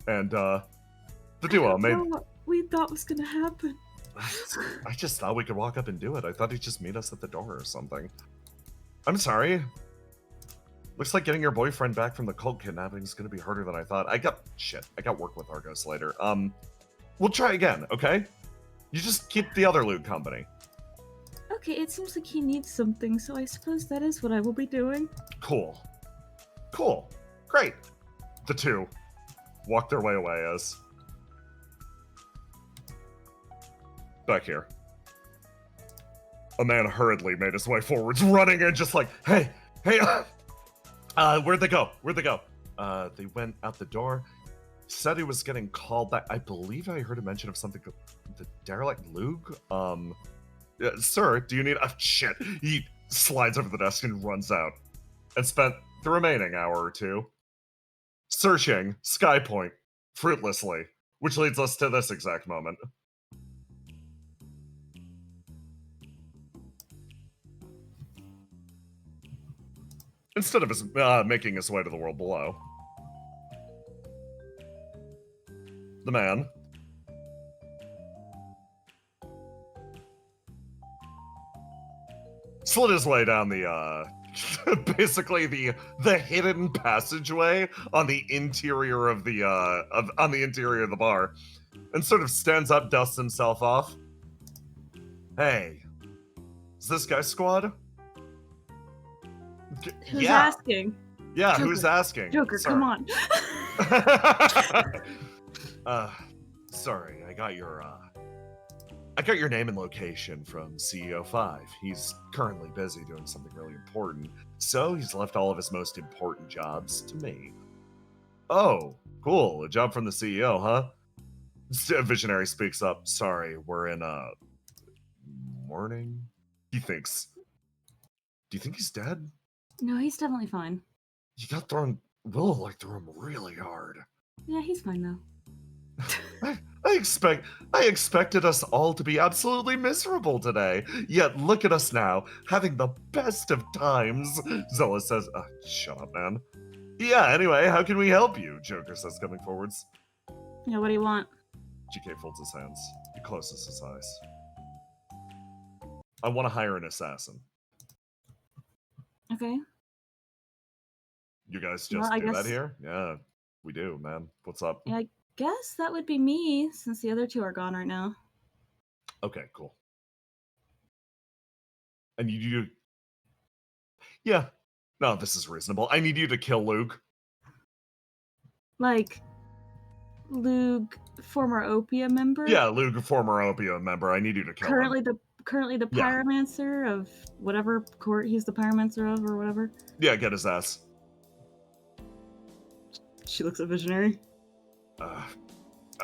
And, the duo
I don't
made...
know what we thought was gonna happen.
I just thought we could walk up and do it. I thought he'd just meet us at the door or something. I'm sorry. Looks like getting your boyfriend back from the cult kidnapping is gonna be harder than I thought. I got work with Argos later. We'll try again, okay? You just keep the other Luke company.
Okay, it seems like he needs something, so I suppose that is what I will be doing.
Cool. Cool. Great. The two walk their way away as... Back here. A man hurriedly made his way forwards, running and just like, hey, where'd they go? Where'd they go? They went out the door. Said he was getting called back. I believe I heard a mention of something, the derelict Luke? Yeah, sir, do you need... shit. He slides over the desk and runs out. And spent the remaining hour or two searching Skypoint fruitlessly, which leads us to this exact moment. Instead of making his way to the world below, the man slid his way down the basically the hidden passageway on the interior of the on the interior of the bar, and sort of stands up, dusts himself off. Hey, is this guy squad?
Who's asking?
Yeah,
Joker.
who's asking?
Joker,
Sorry.
come on.
Sorry, I got your name and location from CEO 5. He's currently busy doing something really important, so he's left all of his most important jobs to me. Oh, cool. A job from the CEO, huh? Visionary speaks up. Sorry, we're in mourning. He thinks. Do you think he's dead?
No, he's definitely fine.
He got thrown. Willow like threw him really hard.
Yeah, he's fine though.
I expected us all to be absolutely miserable today. Yet look at us now, having the best of times. Zella says, shut up, man. Yeah, anyway, how can we help you? Joker says, coming forwards.
Yeah, what do you want?
GK folds his hands. He closes his eyes. I want to hire an assassin.
Okay.
You guys just
Well, I
do that
guess-
here? Yeah, we do, man. What's up?
Yeah, I guess that would be me, since the other two are gone right now.
Okay, cool. And you... Yeah. No, this is reasonable. I need you to kill Luke.
Like, Luke, former Opium member?
Yeah, Luke, former Opium member. I need you to kill him.
Currently the
Yeah.
pyromancer of whatever court he's the pyromancer of or whatever.
Yeah, get his ass.
She looks at Visionary.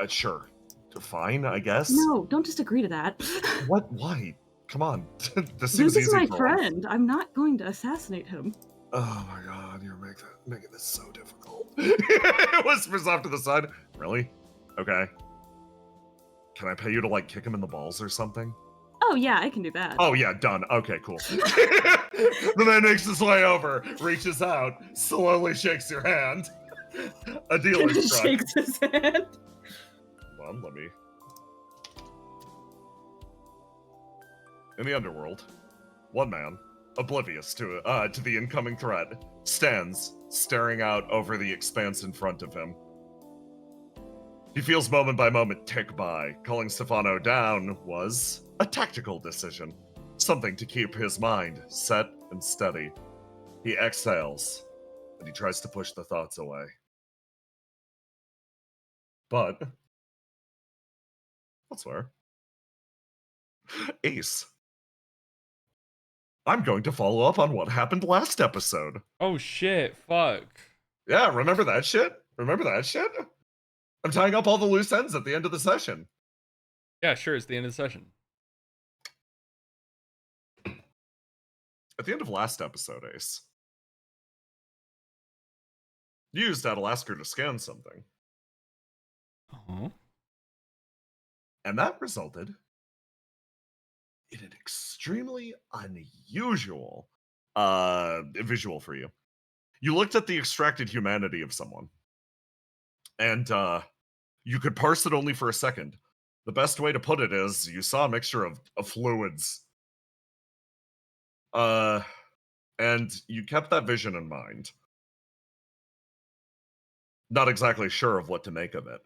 Sure. Fine, I guess.
No, don't just agree to that.
What? Why? Come on. This
Luke
seems
is
easy
my
for us.
friend. I'm not going to assassinate him.
Oh my god, you're making this so difficult. Whispers off to the side. Really? Okay. Can I pay you to, like, kick him in the balls or something?
Oh yeah, I can do that.
Oh, yeah, done. Okay, cool. The man makes his way over, reaches out, slowly shakes your hand. A dealer
Just
struck.
shakes his hand.
Hold on, let me... In the underworld, one man, oblivious to the incoming threat, stands staring out over the expanse in front of him. He feels moment by moment tick by. Calling Stefano down was a tactical decision, something to keep his mind set and steady. He exhales, and he tries to push the thoughts away. But, elsewhere, Ace. I'm going to follow up on what happened last episode.
Oh shit, fuck.
Yeah, remember that shit? Remember that shit? I'm tying up all the loose ends at the end of the session.
Yeah, sure, it's the end of the session.
At the end of last episode, Ace, you used Adalasker to scan something.
Uh-huh.
And that resulted in an extremely unusual visual for you. You looked at the extracted humanity of someone, and you could parse it only for a second. The best way to put it is you saw a mixture of fluids. And you kept that vision in mind. Not exactly sure of what to make of it.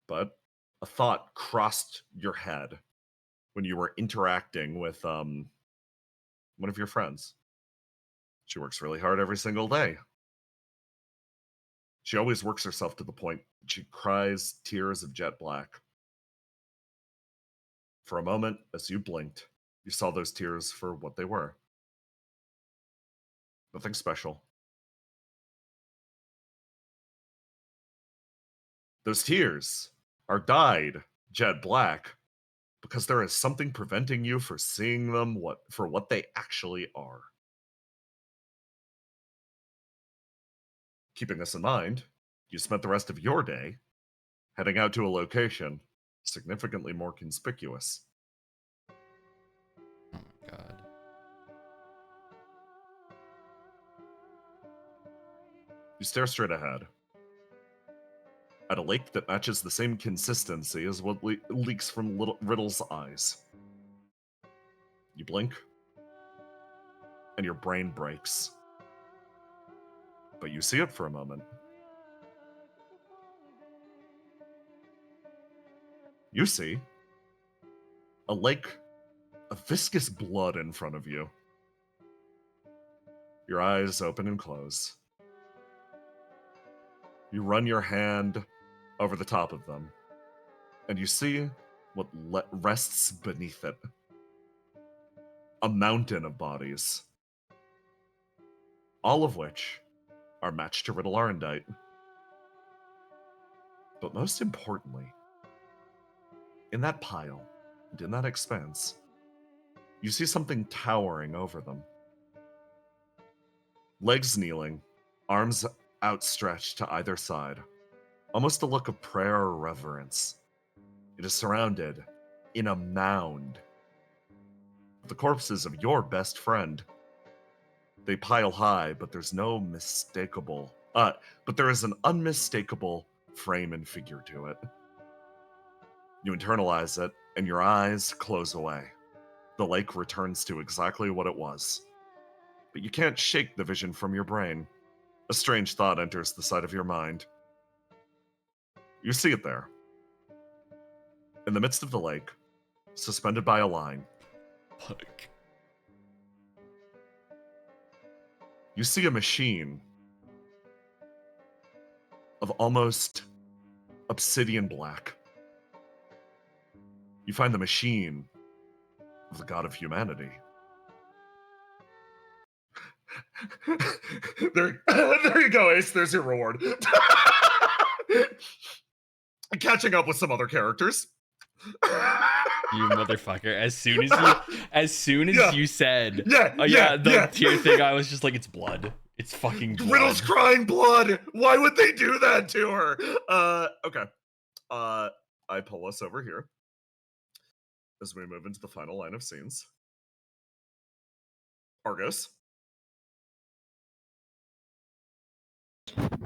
But a thought crossed your head when you were interacting with one of your friends. She works really hard every single day. She always works herself to the point that she cries tears of jet black. For a moment, as you blinked, you saw those tears for what they were. Nothing special. Those tears are dyed jet black because there is something preventing you from seeing them for what they actually are. Keeping this in mind, you spent the rest of your day heading out to a location significantly more conspicuous.
Oh my god.
You stare straight ahead at a lake that matches the same consistency as what leaks from Riddle's eyes. You blink, and your brain breaks. But you see it for a moment. You see a lake of viscous blood in front of you. Your eyes open and close. You run your hand over the top of them, and you see what rests beneath it. A mountain of bodies, all of which are matched to Riddle Arendite. But most importantly, in that pile and in that expanse, you see something towering over them. Legs kneeling, arms outstretched to either side, almost a look of prayer or reverence. It is surrounded in a mound of the corpses of your best friend. They pile high, but there's no mistakable, but there is an unmistakable frame and figure to it. You internalize it, and your eyes close away. The lake returns to exactly what it was. But you can't shake the vision from your brain. A strange thought enters the side of your mind. You see it there. In the midst of the lake, suspended by a line.
Fuck.
You see a machine of almost obsidian black. You find the machine of the god of humanity. There you go, Ace. There's your reward. Catching up with some other characters.
You motherfucker. As soon as you said the tier thing, I was just like, it's blood. It's fucking blood.
Riddle's crying blood. Why would they do that to her? Okay. I pull us over here as we move into the final line of scenes. Argos.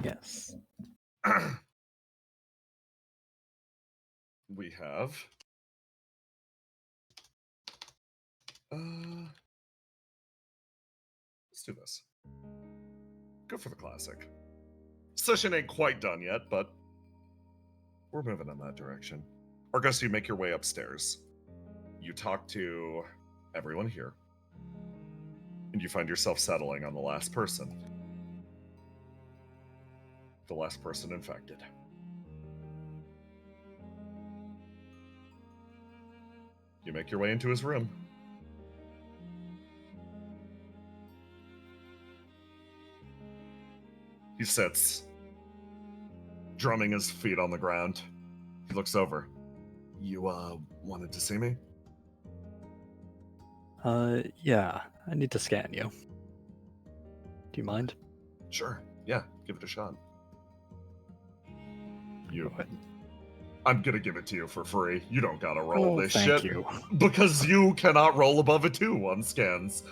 Yes.
We have let's do this. Go for the classic. Session ain't quite done yet, but we're moving in that direction. Argos, you make your way upstairs. You talk to everyone here. And you find yourself settling on the last person. The last person infected. You make your way into his room. He sits, drumming his feet on the ground. He looks over. You, wanted to see me?
Yeah, I need to scan you. Do you mind?
Sure, yeah, give it a shot.
Go ahead.
I'm gonna give it to you for free. You don't gotta roll this
thank
shit.
you.
Because you cannot roll above a 2 on scans.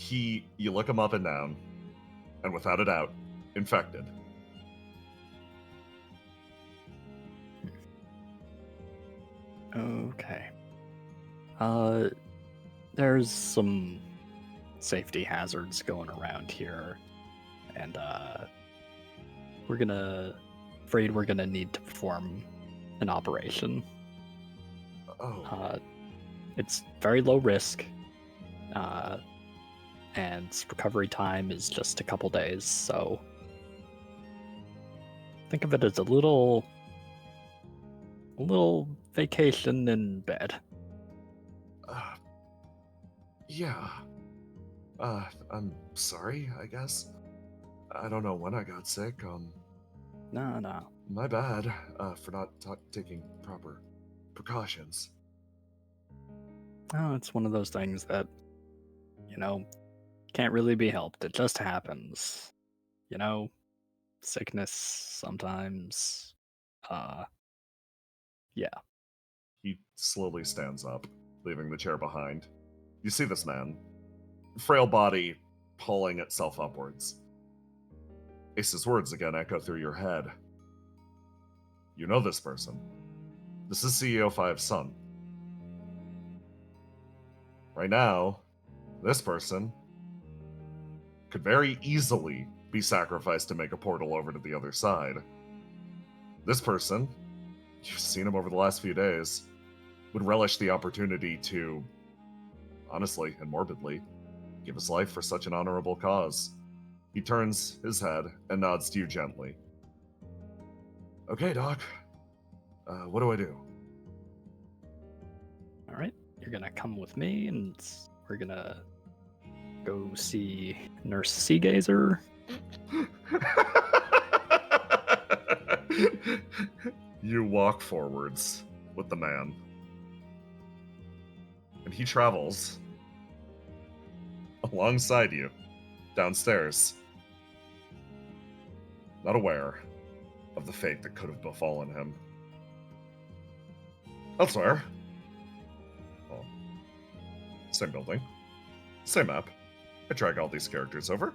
You look him up and down, and without a doubt, infected.
Okay. There's some safety hazards going around here, and afraid we're gonna need to perform an operation.
Oh.
It's very low risk, and recovery time is just a couple days, so think of it as a little vacation in bed.
Yeah. I'm sorry, I guess. I don't know when I got sick.
No.
My bad, for not taking proper precautions.
Oh, it's one of those things that, can't really be helped. It just happens. Sickness sometimes. Yeah.
He slowly stands up, leaving the chair behind. You see this man, frail body pulling itself upwards. Ace's words again echo through your head. You know this person. This is CEO 5's son. Right now, this person could very easily be sacrificed to make a portal over to the other side. This person, you've seen him over the last few days, would relish the opportunity to, honestly and morbidly, give his life for such an honorable cause. He turns his head and nods to you gently. Okay, Doc. What do I do?
All right. You're gonna come with me, and we're gonna go see Nurse Seagazer.
You walk forwards with the man. And he travels alongside you downstairs, not aware of the fate that could have befallen him. Elsewhere, well, same building, same map. I drag all these characters over.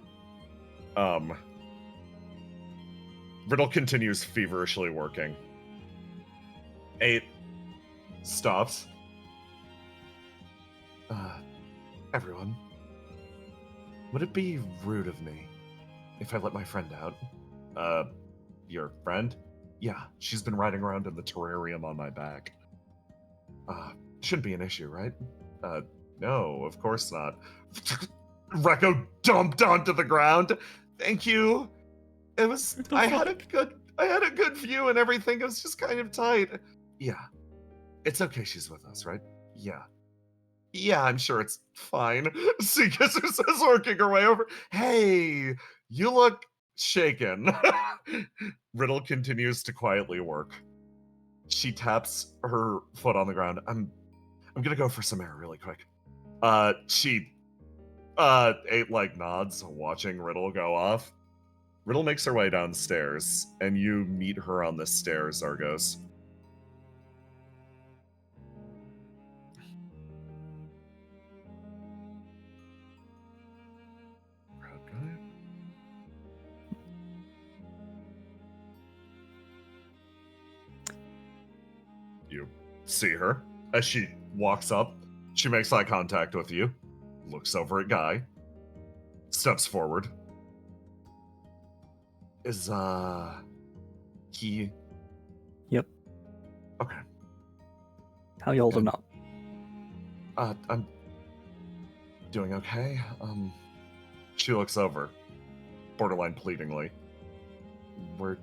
Riddle continues feverishly working. 8 stops. Everyone, would it be rude of me if I let my friend out? Your friend? Yeah, she's been riding around in the terrarium on my back. Shouldn't be an issue, right? No, of course not. Rekko dumped onto the ground. Thank you. It was, I had a good view and everything. It was just kind of tight. Yeah. It's okay she's with us, right? Yeah. Yeah, I'm sure it's fine. Seekisser says, working her way over. Hey, you look shaken. Riddle continues to quietly work. She taps her foot on the ground. I'm gonna go for some air really quick. She 8 like nods, watching Riddle go off. Riddle makes her way downstairs, and you meet her on the stairs, Argos. You see her as she walks up. She makes eye contact with you, looks over at Guy, steps forward. Is, he...
Yep.
Okay.
How you holding up?
I'm doing okay. She looks over, borderline pleadingly. We're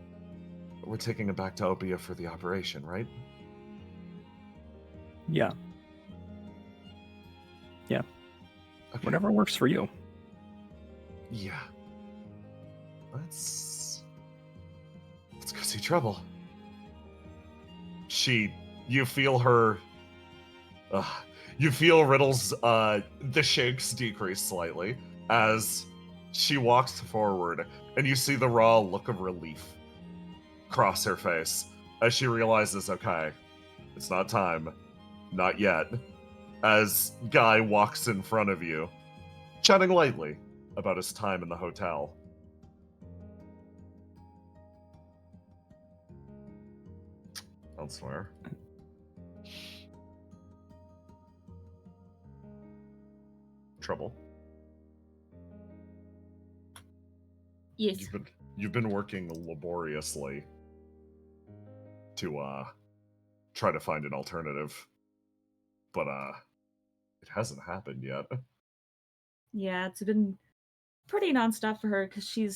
taking it back to Opia for the operation, right?
Yeah. Yeah.
Okay.
Whatever works for you.
Yeah. Let's go see Trouble. You feel her, you feel Riddle's, the shakes decrease slightly as she walks forward, and you see the raw look of relief cross her face as she realizes, okay, it's not time. Not yet. As Guy walks in front of you, chatting lightly about his time in the hotel. Elsewhere. Trouble.
Yes.
You've been working laboriously to try to find an alternative, but it hasn't happened yet.
Yeah, it's been pretty nonstop for her because she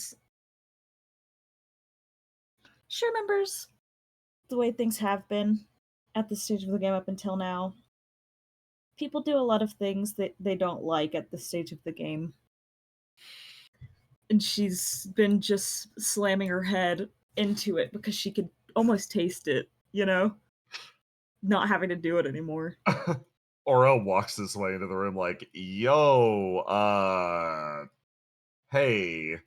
remembers the way things have been at this stage of the game up until now. People do a lot of things that they don't like at this stage of the game. And she's been just slamming her head into it because she could almost taste it, you know? Not having to do it anymore.
Oro walks his way into the room like, yo, hey,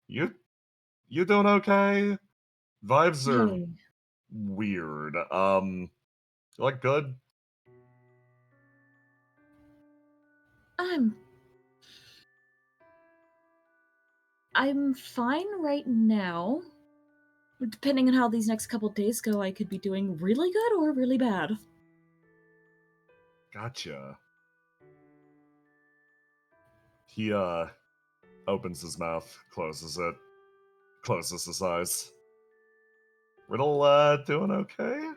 you doing okay? Vibes are
Hey.
weird. You like good?
I'm fine right now. Depending on how these next couple days go, I could be doing really good or really bad.
Gotcha. He opens his mouth, closes it, closes his eyes. Riddle doing okay?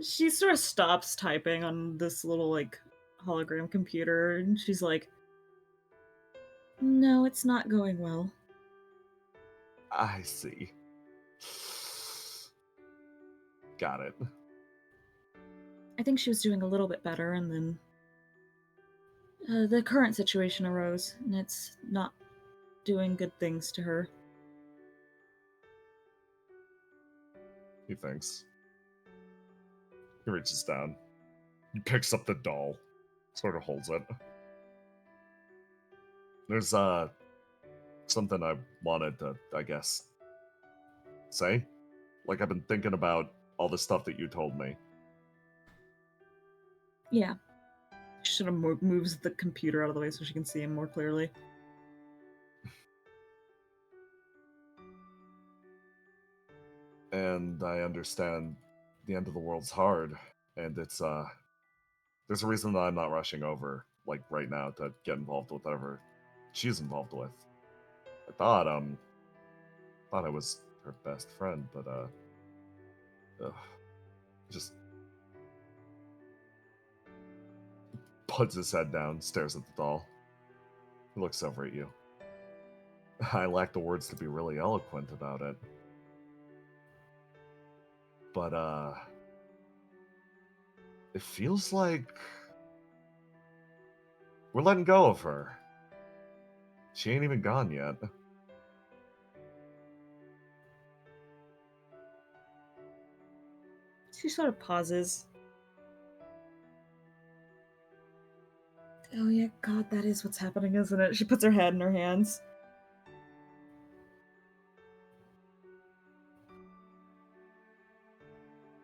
She sort of stops typing on this little, like, hologram computer, and she's like, no, it's not going well.
I see. Got it.
I think she was doing a little bit better, and then the current situation arose, and it's not doing good things to her.
He thinks. He reaches down. He picks up the doll. Sort of holds it. There's, something I wanted to, I guess, say. Like, I've been thinking about all the stuff that you told me.
Yeah. She sort of moves the computer out of the way so she can see him more clearly.
And I understand the end of the world's hard, and it's, there's a reason that I'm not rushing over, like, right now to get involved with whatever she's involved with. I thought I was her best friend, but, just puts his head down, stares at the doll. He looks over at you. I lack the words to be really eloquent about it. But, it feels like we're letting go of her. She ain't even gone yet.
She sort of pauses. Oh yeah, God, that is what's happening, isn't it? She puts her head in her hands.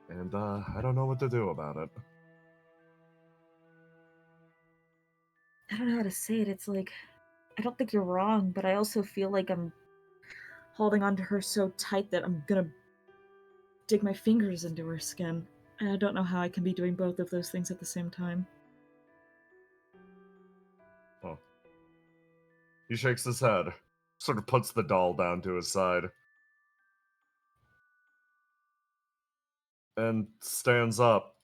And I don't know what to do about it.
I don't know how to say it. It's like, I don't think you're wrong, but I also feel like I'm holding onto her so tight that I'm gonna dig my fingers into her skin. And I don't know how I can be doing both of those things at the same time.
Oh. He shakes his head, sort of puts the doll down to his side, and stands up.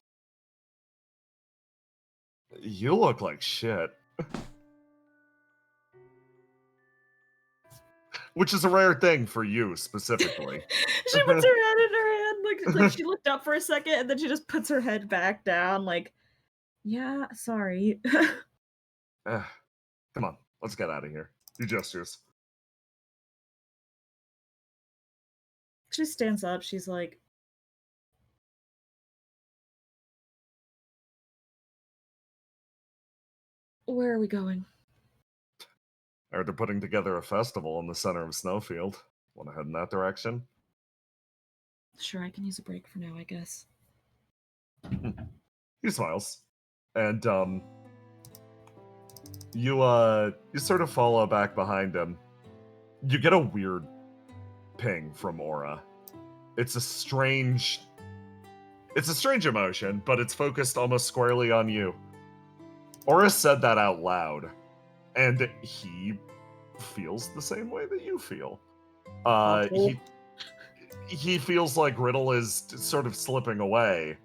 You look like shit. Which is a rare thing for you, specifically.
She puts her head in her hand, like she looked up for a second, and then she just puts her head back down, like, yeah, sorry.
Come on, let's get out of here. He gestures.
She stands up, she's like, where are we going?
I heard they're putting together a festival in the center of Snowfield. Want to head in that direction?
Sure, I can use a break for now, I guess.
He smiles. And, you sort of follow back behind him. You get a weird ping from Aura. It's a strange emotion, but it's focused almost squarely on you. Aura said that out loud, and he feels the same way that you feel. He feels like Riddle is sort of slipping away,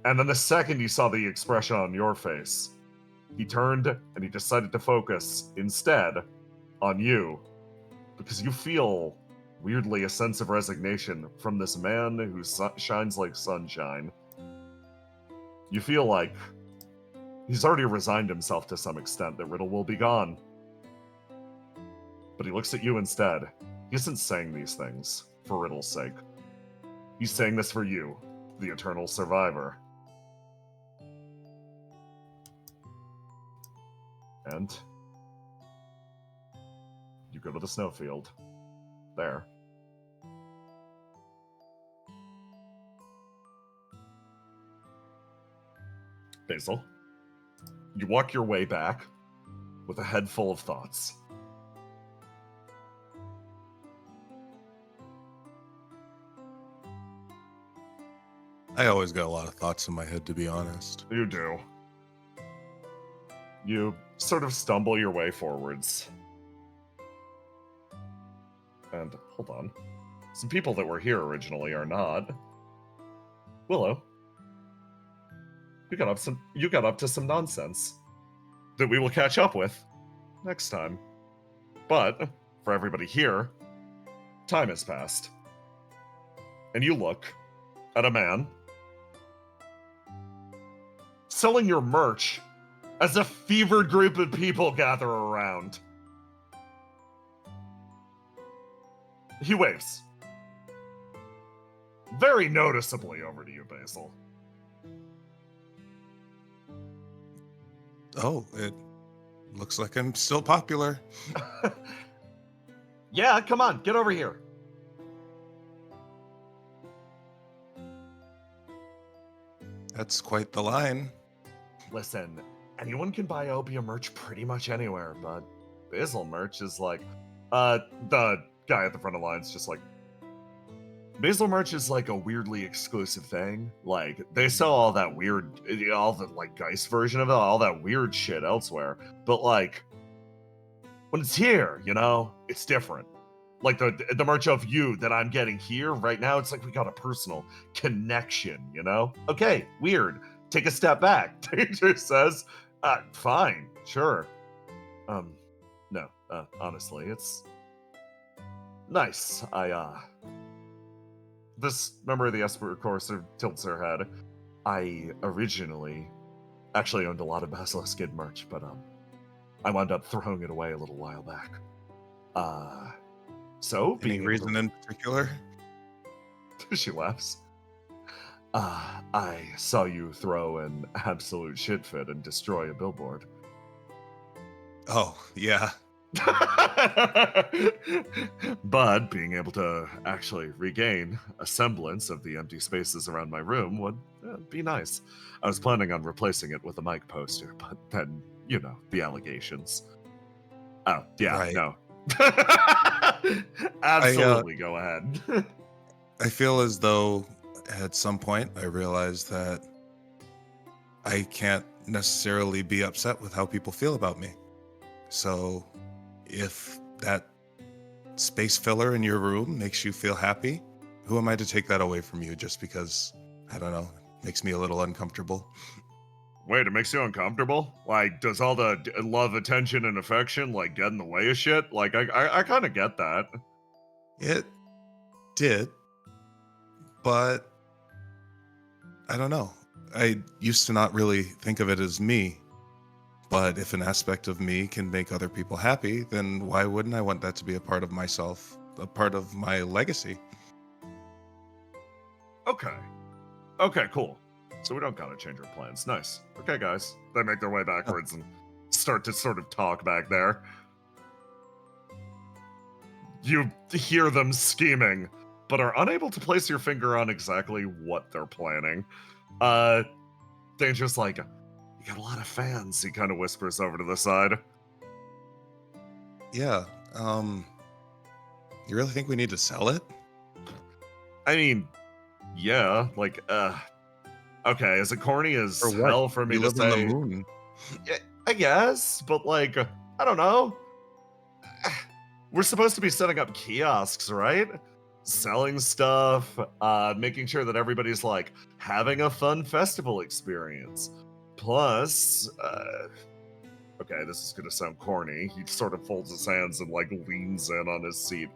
and then the second he saw the expression on your face, he turned and he decided to focus instead on you, because you feel weirdly a sense of resignation from this man who shines like sunshine. You feel like he's already resigned himself to some extent that Riddle will be gone. But he looks at you instead. He isn't saying these things for Riddle's sake. He's saying this for you, the eternal survivor. And you go to the snowfield. There. Basil, you walk your way back with a head full of thoughts.
I always got a lot of thoughts in my head, to be honest.
You do. You sort of stumble your way forwards. And, hold on. Some people that were here originally are not. Willow, you got up to some nonsense that we will catch up with next time. But, for everybody here, time has passed. And you look at a man selling your merch as a fevered group of people gather around. He waves. Very noticeably over to you, Basil.
Oh, it looks like I'm still popular.
Yeah, come on, get over here.
That's quite the line.
Listen, anyone can buy opium merch pretty much anywhere, but Basil merch is like, the guy at the front of the line's just like, Basil merch is like a weirdly exclusive thing. Like, they sell all that weird, all the like GEIST version of it, all that weird shit elsewhere. But like, when it's here, you know, it's different. Like the merch of you that I'm getting here right now, it's like we got a personal connection, you know? Okay, weird. Take a step back. Danger says, fine, sure. No, honestly, it's nice. This member of the Esper Corps sort of tilts her head. I originally actually owned a lot of Basilisk Kid merch, but I wound up throwing it away a little while back. So
Any reason in particular?
She laughs. I saw you throw an absolute shit fit and destroy a billboard.
Oh, yeah.
But being able to actually regain a semblance of the empty spaces around my room would be nice. I was planning on replacing it with a mic poster, but then, the allegations. Oh, yeah,
Right.
no. Absolutely, go ahead.
I feel as though at some point I realized that I can't necessarily be upset with how people feel about me. So if that space filler in your room makes you feel happy, who am I to take that away from you just because, I don't know, makes me a little uncomfortable?
Wait, it makes you uncomfortable? Like, does all the love, attention, and affection, like, get in the way of shit? Like, I kind of get that.
It did, but I don't know. I used to not really think of it as me, but if an aspect of me can make other people happy, then why wouldn't I want that to be a part of myself, a part of my legacy?
Okay, cool. So we don't gotta change our plans. Nice. Okay, guys. They make their way backwards and start to sort of talk back there. You hear them scheming, but are unable to place your finger on exactly what they're planning. Danger's like, you got a lot of fans, he kind of whispers over to the side.
Yeah, you really think we need to sell it?
I mean, yeah, like, okay, is it corny as
For what?
hell for me
We
to
live on the
say?
moon.
Yeah, I guess, but like, I don't know. We're supposed to be setting up kiosks, right? Selling stuff, making sure that everybody's like having a fun festival experience. Plus, okay, this is gonna sound corny. He sort of folds his hands and like leans in on his seat.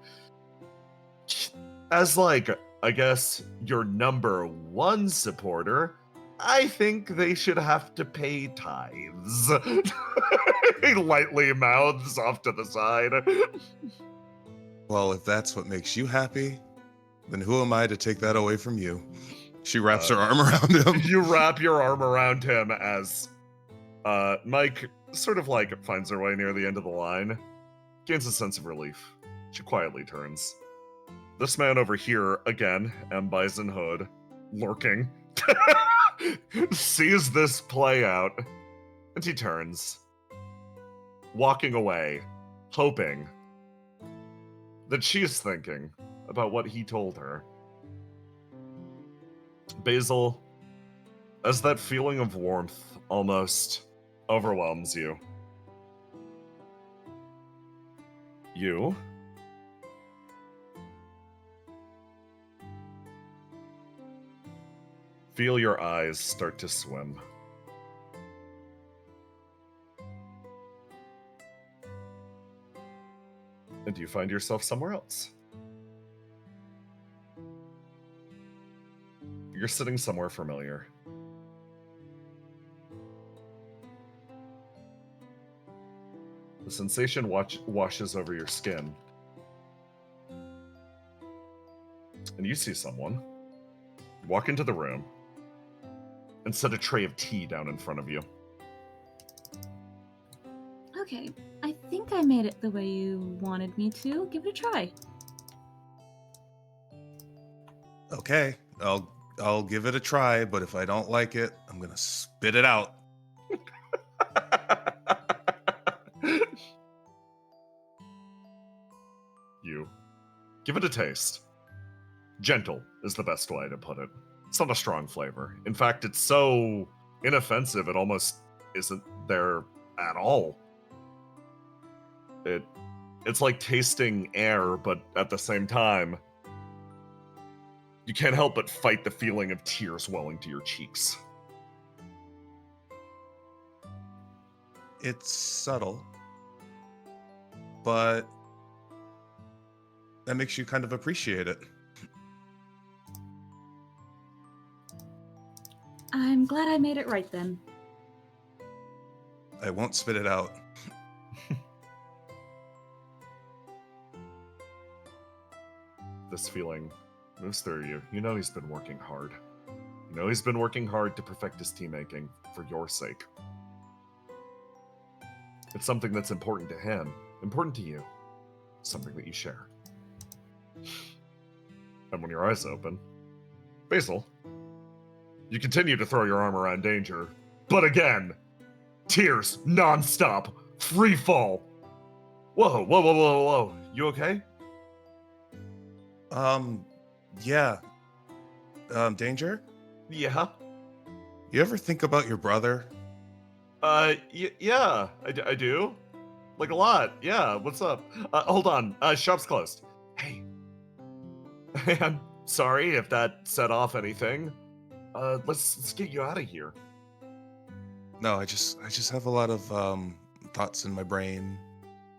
As like, I guess, your number one supporter, I think they should have to pay tithes. He lightly mouths off to the side.
Well, if that's what makes you happy, then who am I to take that away from you? She wraps her arm around him.
You wrap your arm around him as Mike sort of like finds her way near the end of the line, gains a sense of relief. She quietly turns. This man over here, again, M. Bison Hood, lurking, sees this play out, and he turns, walking away, hoping that she's thinking about what he told her. Basil, as that feeling of warmth almost overwhelms you, you feel your eyes start to swim. And you find yourself somewhere else. You're sitting somewhere familiar. The sensation washes over your skin. And you see someone walk into the room and set a tray of tea down in front of you.
Okay, I think I made it the way you wanted me to. Give it a try.
Okay, I'll give it a try, but if I don't like it, I'm gonna spit it out.
You give it a taste. Gentle is the best way to put it. It's not a strong flavor. In fact, it's so inoffensive, it almost isn't there at all. It's like tasting air, but at the same time, you can't help but fight the feeling of tears welling to your cheeks.
It's subtle, but that makes you kind of appreciate it.
I'm glad I made it right then.
I won't spit it out.
This feeling moves through you. You know he's been working hard. You know he's been working hard to perfect his tea making for your sake. It's something that's important to him, important to you, something that you share. And when your eyes open, Basil, you continue to throw your arm around danger, but again, tears non-stop, free fall. Whoa, whoa, whoa, whoa, whoa! You okay?
Yeah. Danger?
Yeah.
You ever think about your brother?
Yeah, I do. Like a lot. Yeah, what's up? Hold on. Shop's closed. Hey. I'm sorry if that set off anything. Let's get you out of here.
No, I just have a lot of thoughts in my brain,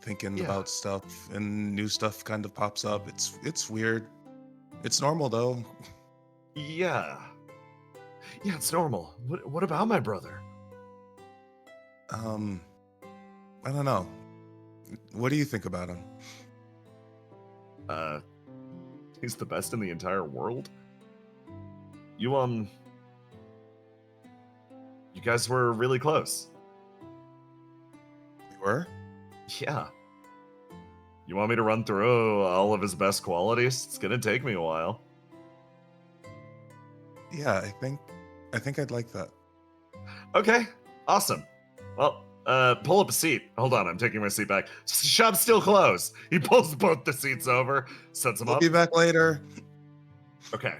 thinking
Yeah.
about stuff, and new stuff kind of pops up. It's weird. It's normal though.
Yeah. Yeah, it's normal. What about my brother?
I don't know. What do you think about him?
He's the best in the entire world. You guys were really close.
We were?
Yeah. You want me to run through all of his best qualities? It's gonna take me a while.
Yeah, I think I'd like that.
Okay, awesome. Well, pull up a seat. Hold on, I'm taking my seat back. Shop's still closed. He pulls both the seats over, sets them
We'll
up.
be back later.
Okay.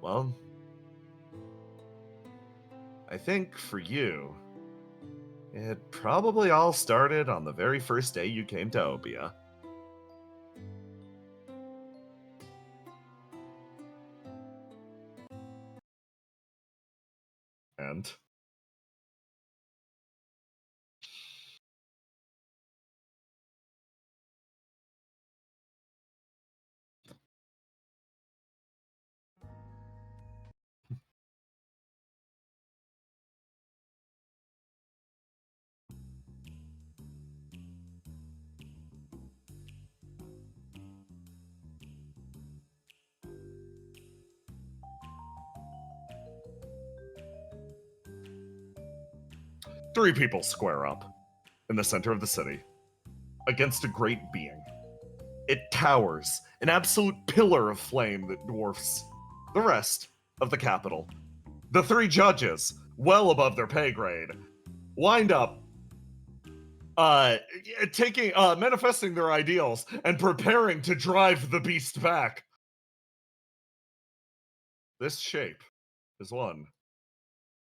Well, I think for you, it probably all started on the very first day you came to Obia. And three people square up in the center of the city against a great being. It towers, an absolute pillar of flame that dwarfs the rest of the capital. The three judges, well above their pay grade, wind up manifesting their ideals and preparing to drive the beast back. This shape is one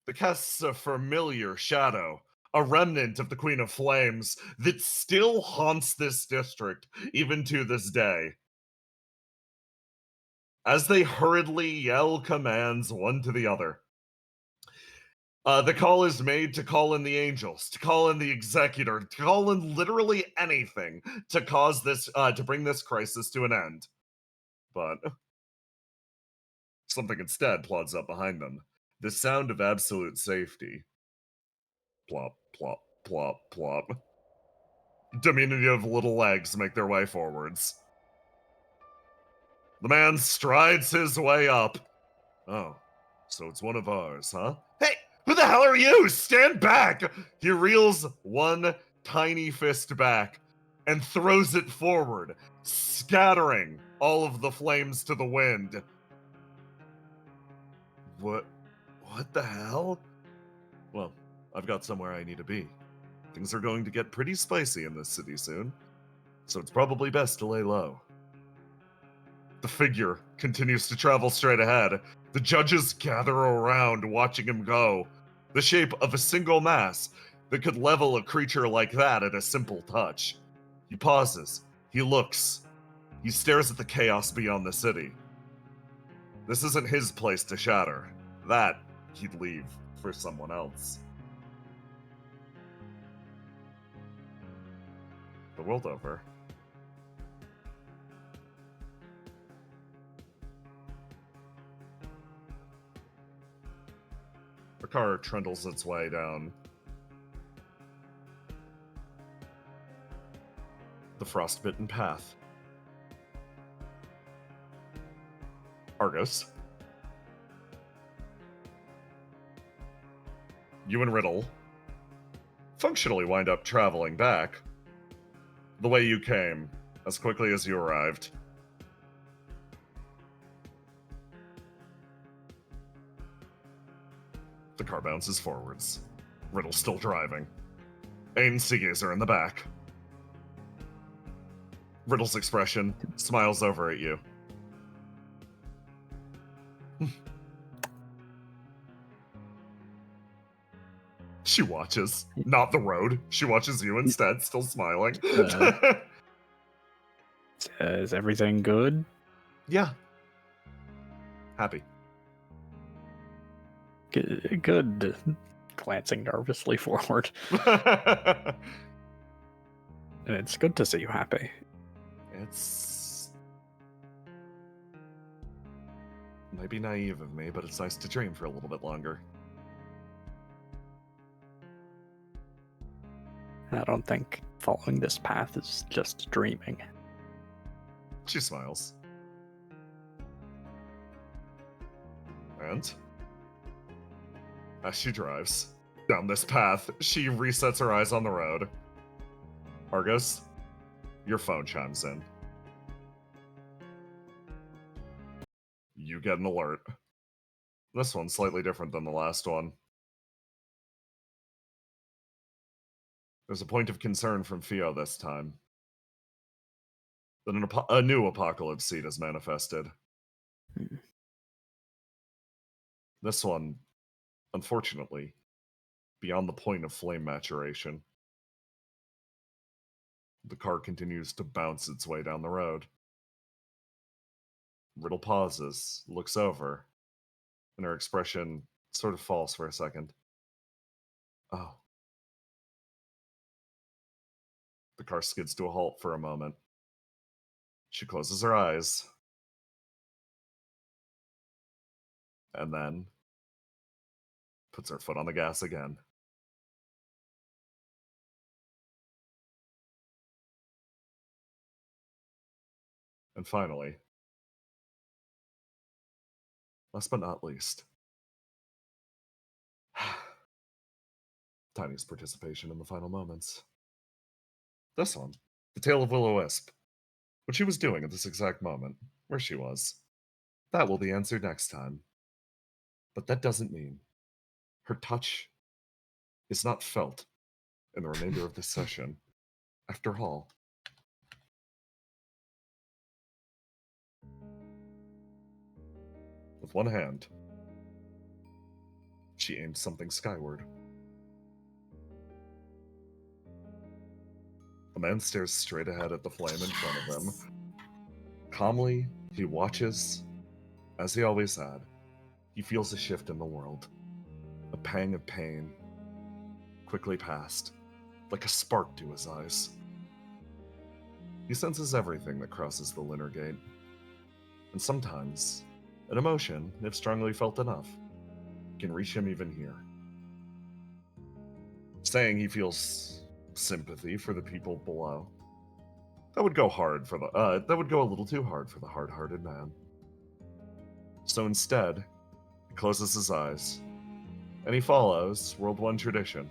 that casts a familiar shadow, a remnant of the Queen of Flames that still haunts this district even to this day. As they hurriedly yell commands one to the other, the call is made to call in the angels, to call in the executor, to call in literally anything to cause this, to bring this crisis to an end. But something instead plods up behind them. The sound of absolute safety. Plop, plop, plop, plop. Diminutive little legs make their way forwards. The man strides his way up. Oh, so it's one of ours, huh? Hey, who the hell are you? Stand back! He reels one tiny fist back and throws it forward, scattering all of the flames to the wind. What the hell? Well, I've got somewhere I need to be. Things are going to get pretty spicy in this city soon, so it's probably best to lay low. The figure continues to travel straight ahead. The judges gather around, watching him go. The shape of a single mass that could level a creature like that at a simple touch. He pauses. He looks. He stares at the chaos beyond the city. This isn't his place to shatter. That he'd leave for someone else. The world over. The car trundles its way down the frostbitten path. Argus, you and Riddle functionally wind up traveling back the way you came, as quickly as you arrived. The car bounces forwards. Riddle's still driving. Ain and Seagaze are in the back. Riddle's expression smiles over at you. She watches, not the road. She watches you instead, still smiling.
Is everything good?
Yeah. Happy.
Good. Glancing nervously forward. And it's good to see you happy.
It's... might be naive of me, but it's nice to dream for a little bit longer.
I don't think following this path is just dreaming.
She smiles. And as she drives down this path, she resets her eyes on the road. Argos, your phone chimes in. You get an alert. This one's slightly different than the last one. There's a point of concern from Theo this time. That a new apocalypse seed has manifested. This one, unfortunately, beyond the point of flame maturation. The car continues to bounce its way down the road. Riddle pauses, looks over, and her expression sort of falls for a second. Oh. The car skids to a halt for a moment. She closes her eyes. And then puts her foot on the gas again. And finally, last but not least, Tiny's participation in the final moments. This one, the tale of Will-O-Wisp. What she was doing at this exact moment, where she was. That will be answered next time. But that doesn't mean her touch is not felt in the remainder of this session. After all, with one hand, she aimed something skyward. A man stares straight ahead at the flame in front of him. Calmly, he watches, as he always had. He feels a shift in the world. A pang of pain quickly passed, like a spark to his eyes. He senses everything that crosses the Linner Gate. And sometimes, an emotion, if strongly felt enough, can reach him even here. Saying he feels sympathy for the people below. That would go that would go a little too hard for the hard-hearted man. So instead, he closes his eyes, and he follows World One tradition.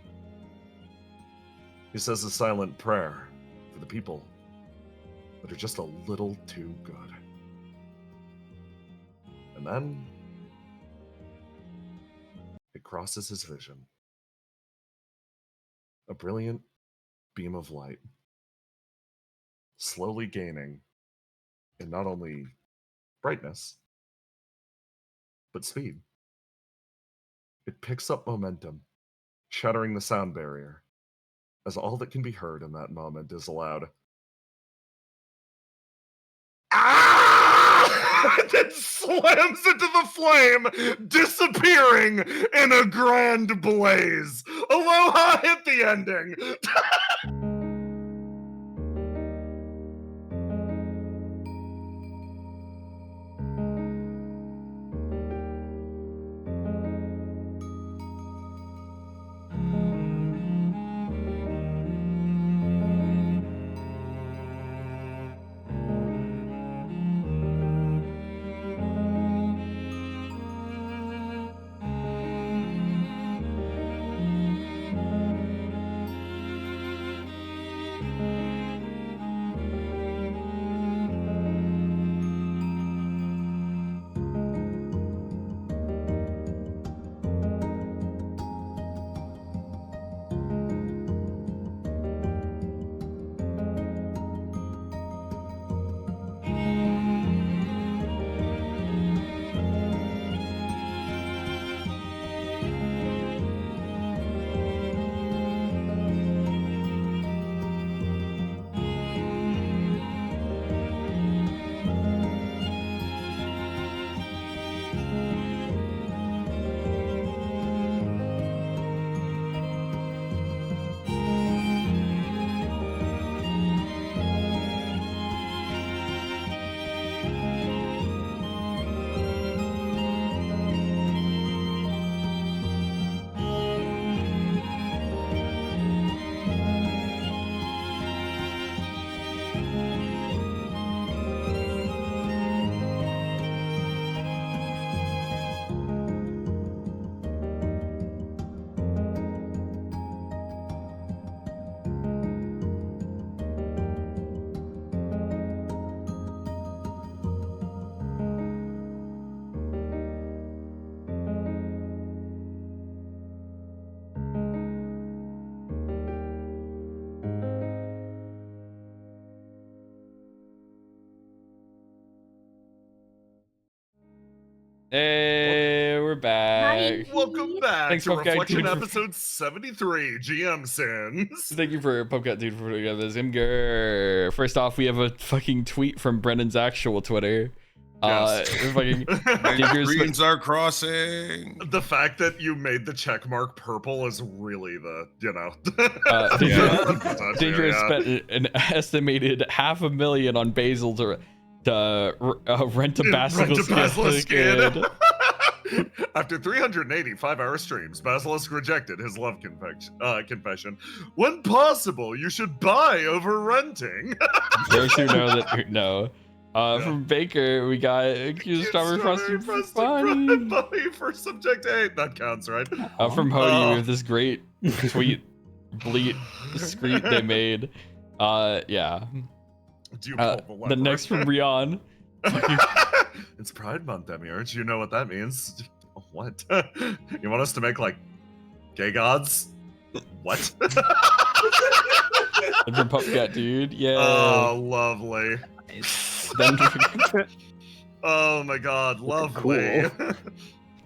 He says a silent prayer for the people that are just a little too good. And then it crosses his vision. A brilliant beam of light, slowly gaining in not only brightness, but speed. It picks up momentum, shattering the sound barrier, as all that can be heard in that moment is a loud "Ah!" and then slams into the flame, disappearing in a grand blaze. Aloha hit the ending.
Hey, we're back.
Welcome back
Thanks,
to
Pumpkin
Reflection
Dude.
episode 73, GM Sins.
Thank you for Pumpkin Dude for putting up this. Imgur. First off, we have a fucking tweet from Brendan's actual Twitter.
Yes.
Fucking
Greens are crossing.
The fact that you made the check mark purple is really the,
Danger has spent an estimated $500,000 on Basil to rent a Basilisk kid.
After 385-hour streams, Basilisk rejected his love confession. When possible, you should buy over renting.
Those who know that know. From Baker, we got accused strawberry frosted
bunny for subject 8. That counts, right?
From Hody, we have this great tweet, bleat, screed they made. Yeah.
Do you pull the lever?
The next from Rion.
It's Pride Month, Demiurge. You know what that means. What? You want us to make, like, gay gods? What?
And from Pumpcat Dude, yeah.
Oh, lovely. Oh my god, lovely.
Cool.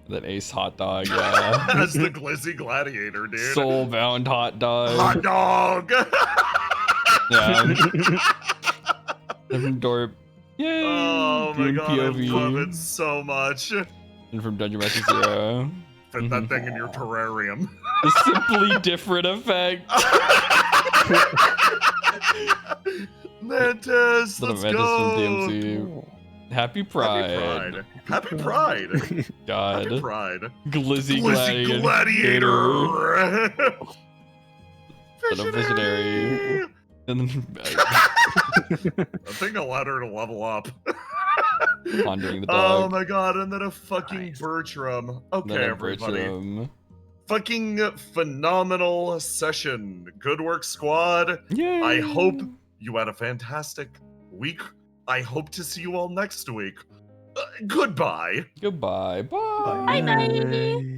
That Ace hot dog, yeah.
That's the Glizzy Gladiator, dude.
Soulbound hot dog.
Hot dog!
Yeah. And from Dorp, yay!
Oh my
doing
god,
POV.
I love it so much.
And from Dungeon Master Zero,
Fit that thing in your terrarium.
the simply different effect.
Mantis,
Little
let's
Mantis
go.
from DMC. Happy Pride.
Happy Pride.
God.
Happy Pride.
Glizzy
Glizzy
Gladiator.
Gladiator.
Little Visionary. And then
I think allowed her to level up.
Pondering the
Oh
dog.
my god, and then a fucking
Nice.
Bertram. Okay,
Then a
everybody.
Bertram.
Fucking phenomenal session. Good work, squad.
Yay.
I hope you had a fantastic week. I hope to see you all next week. Goodbye.
Goodbye. Bye.
Bye bye.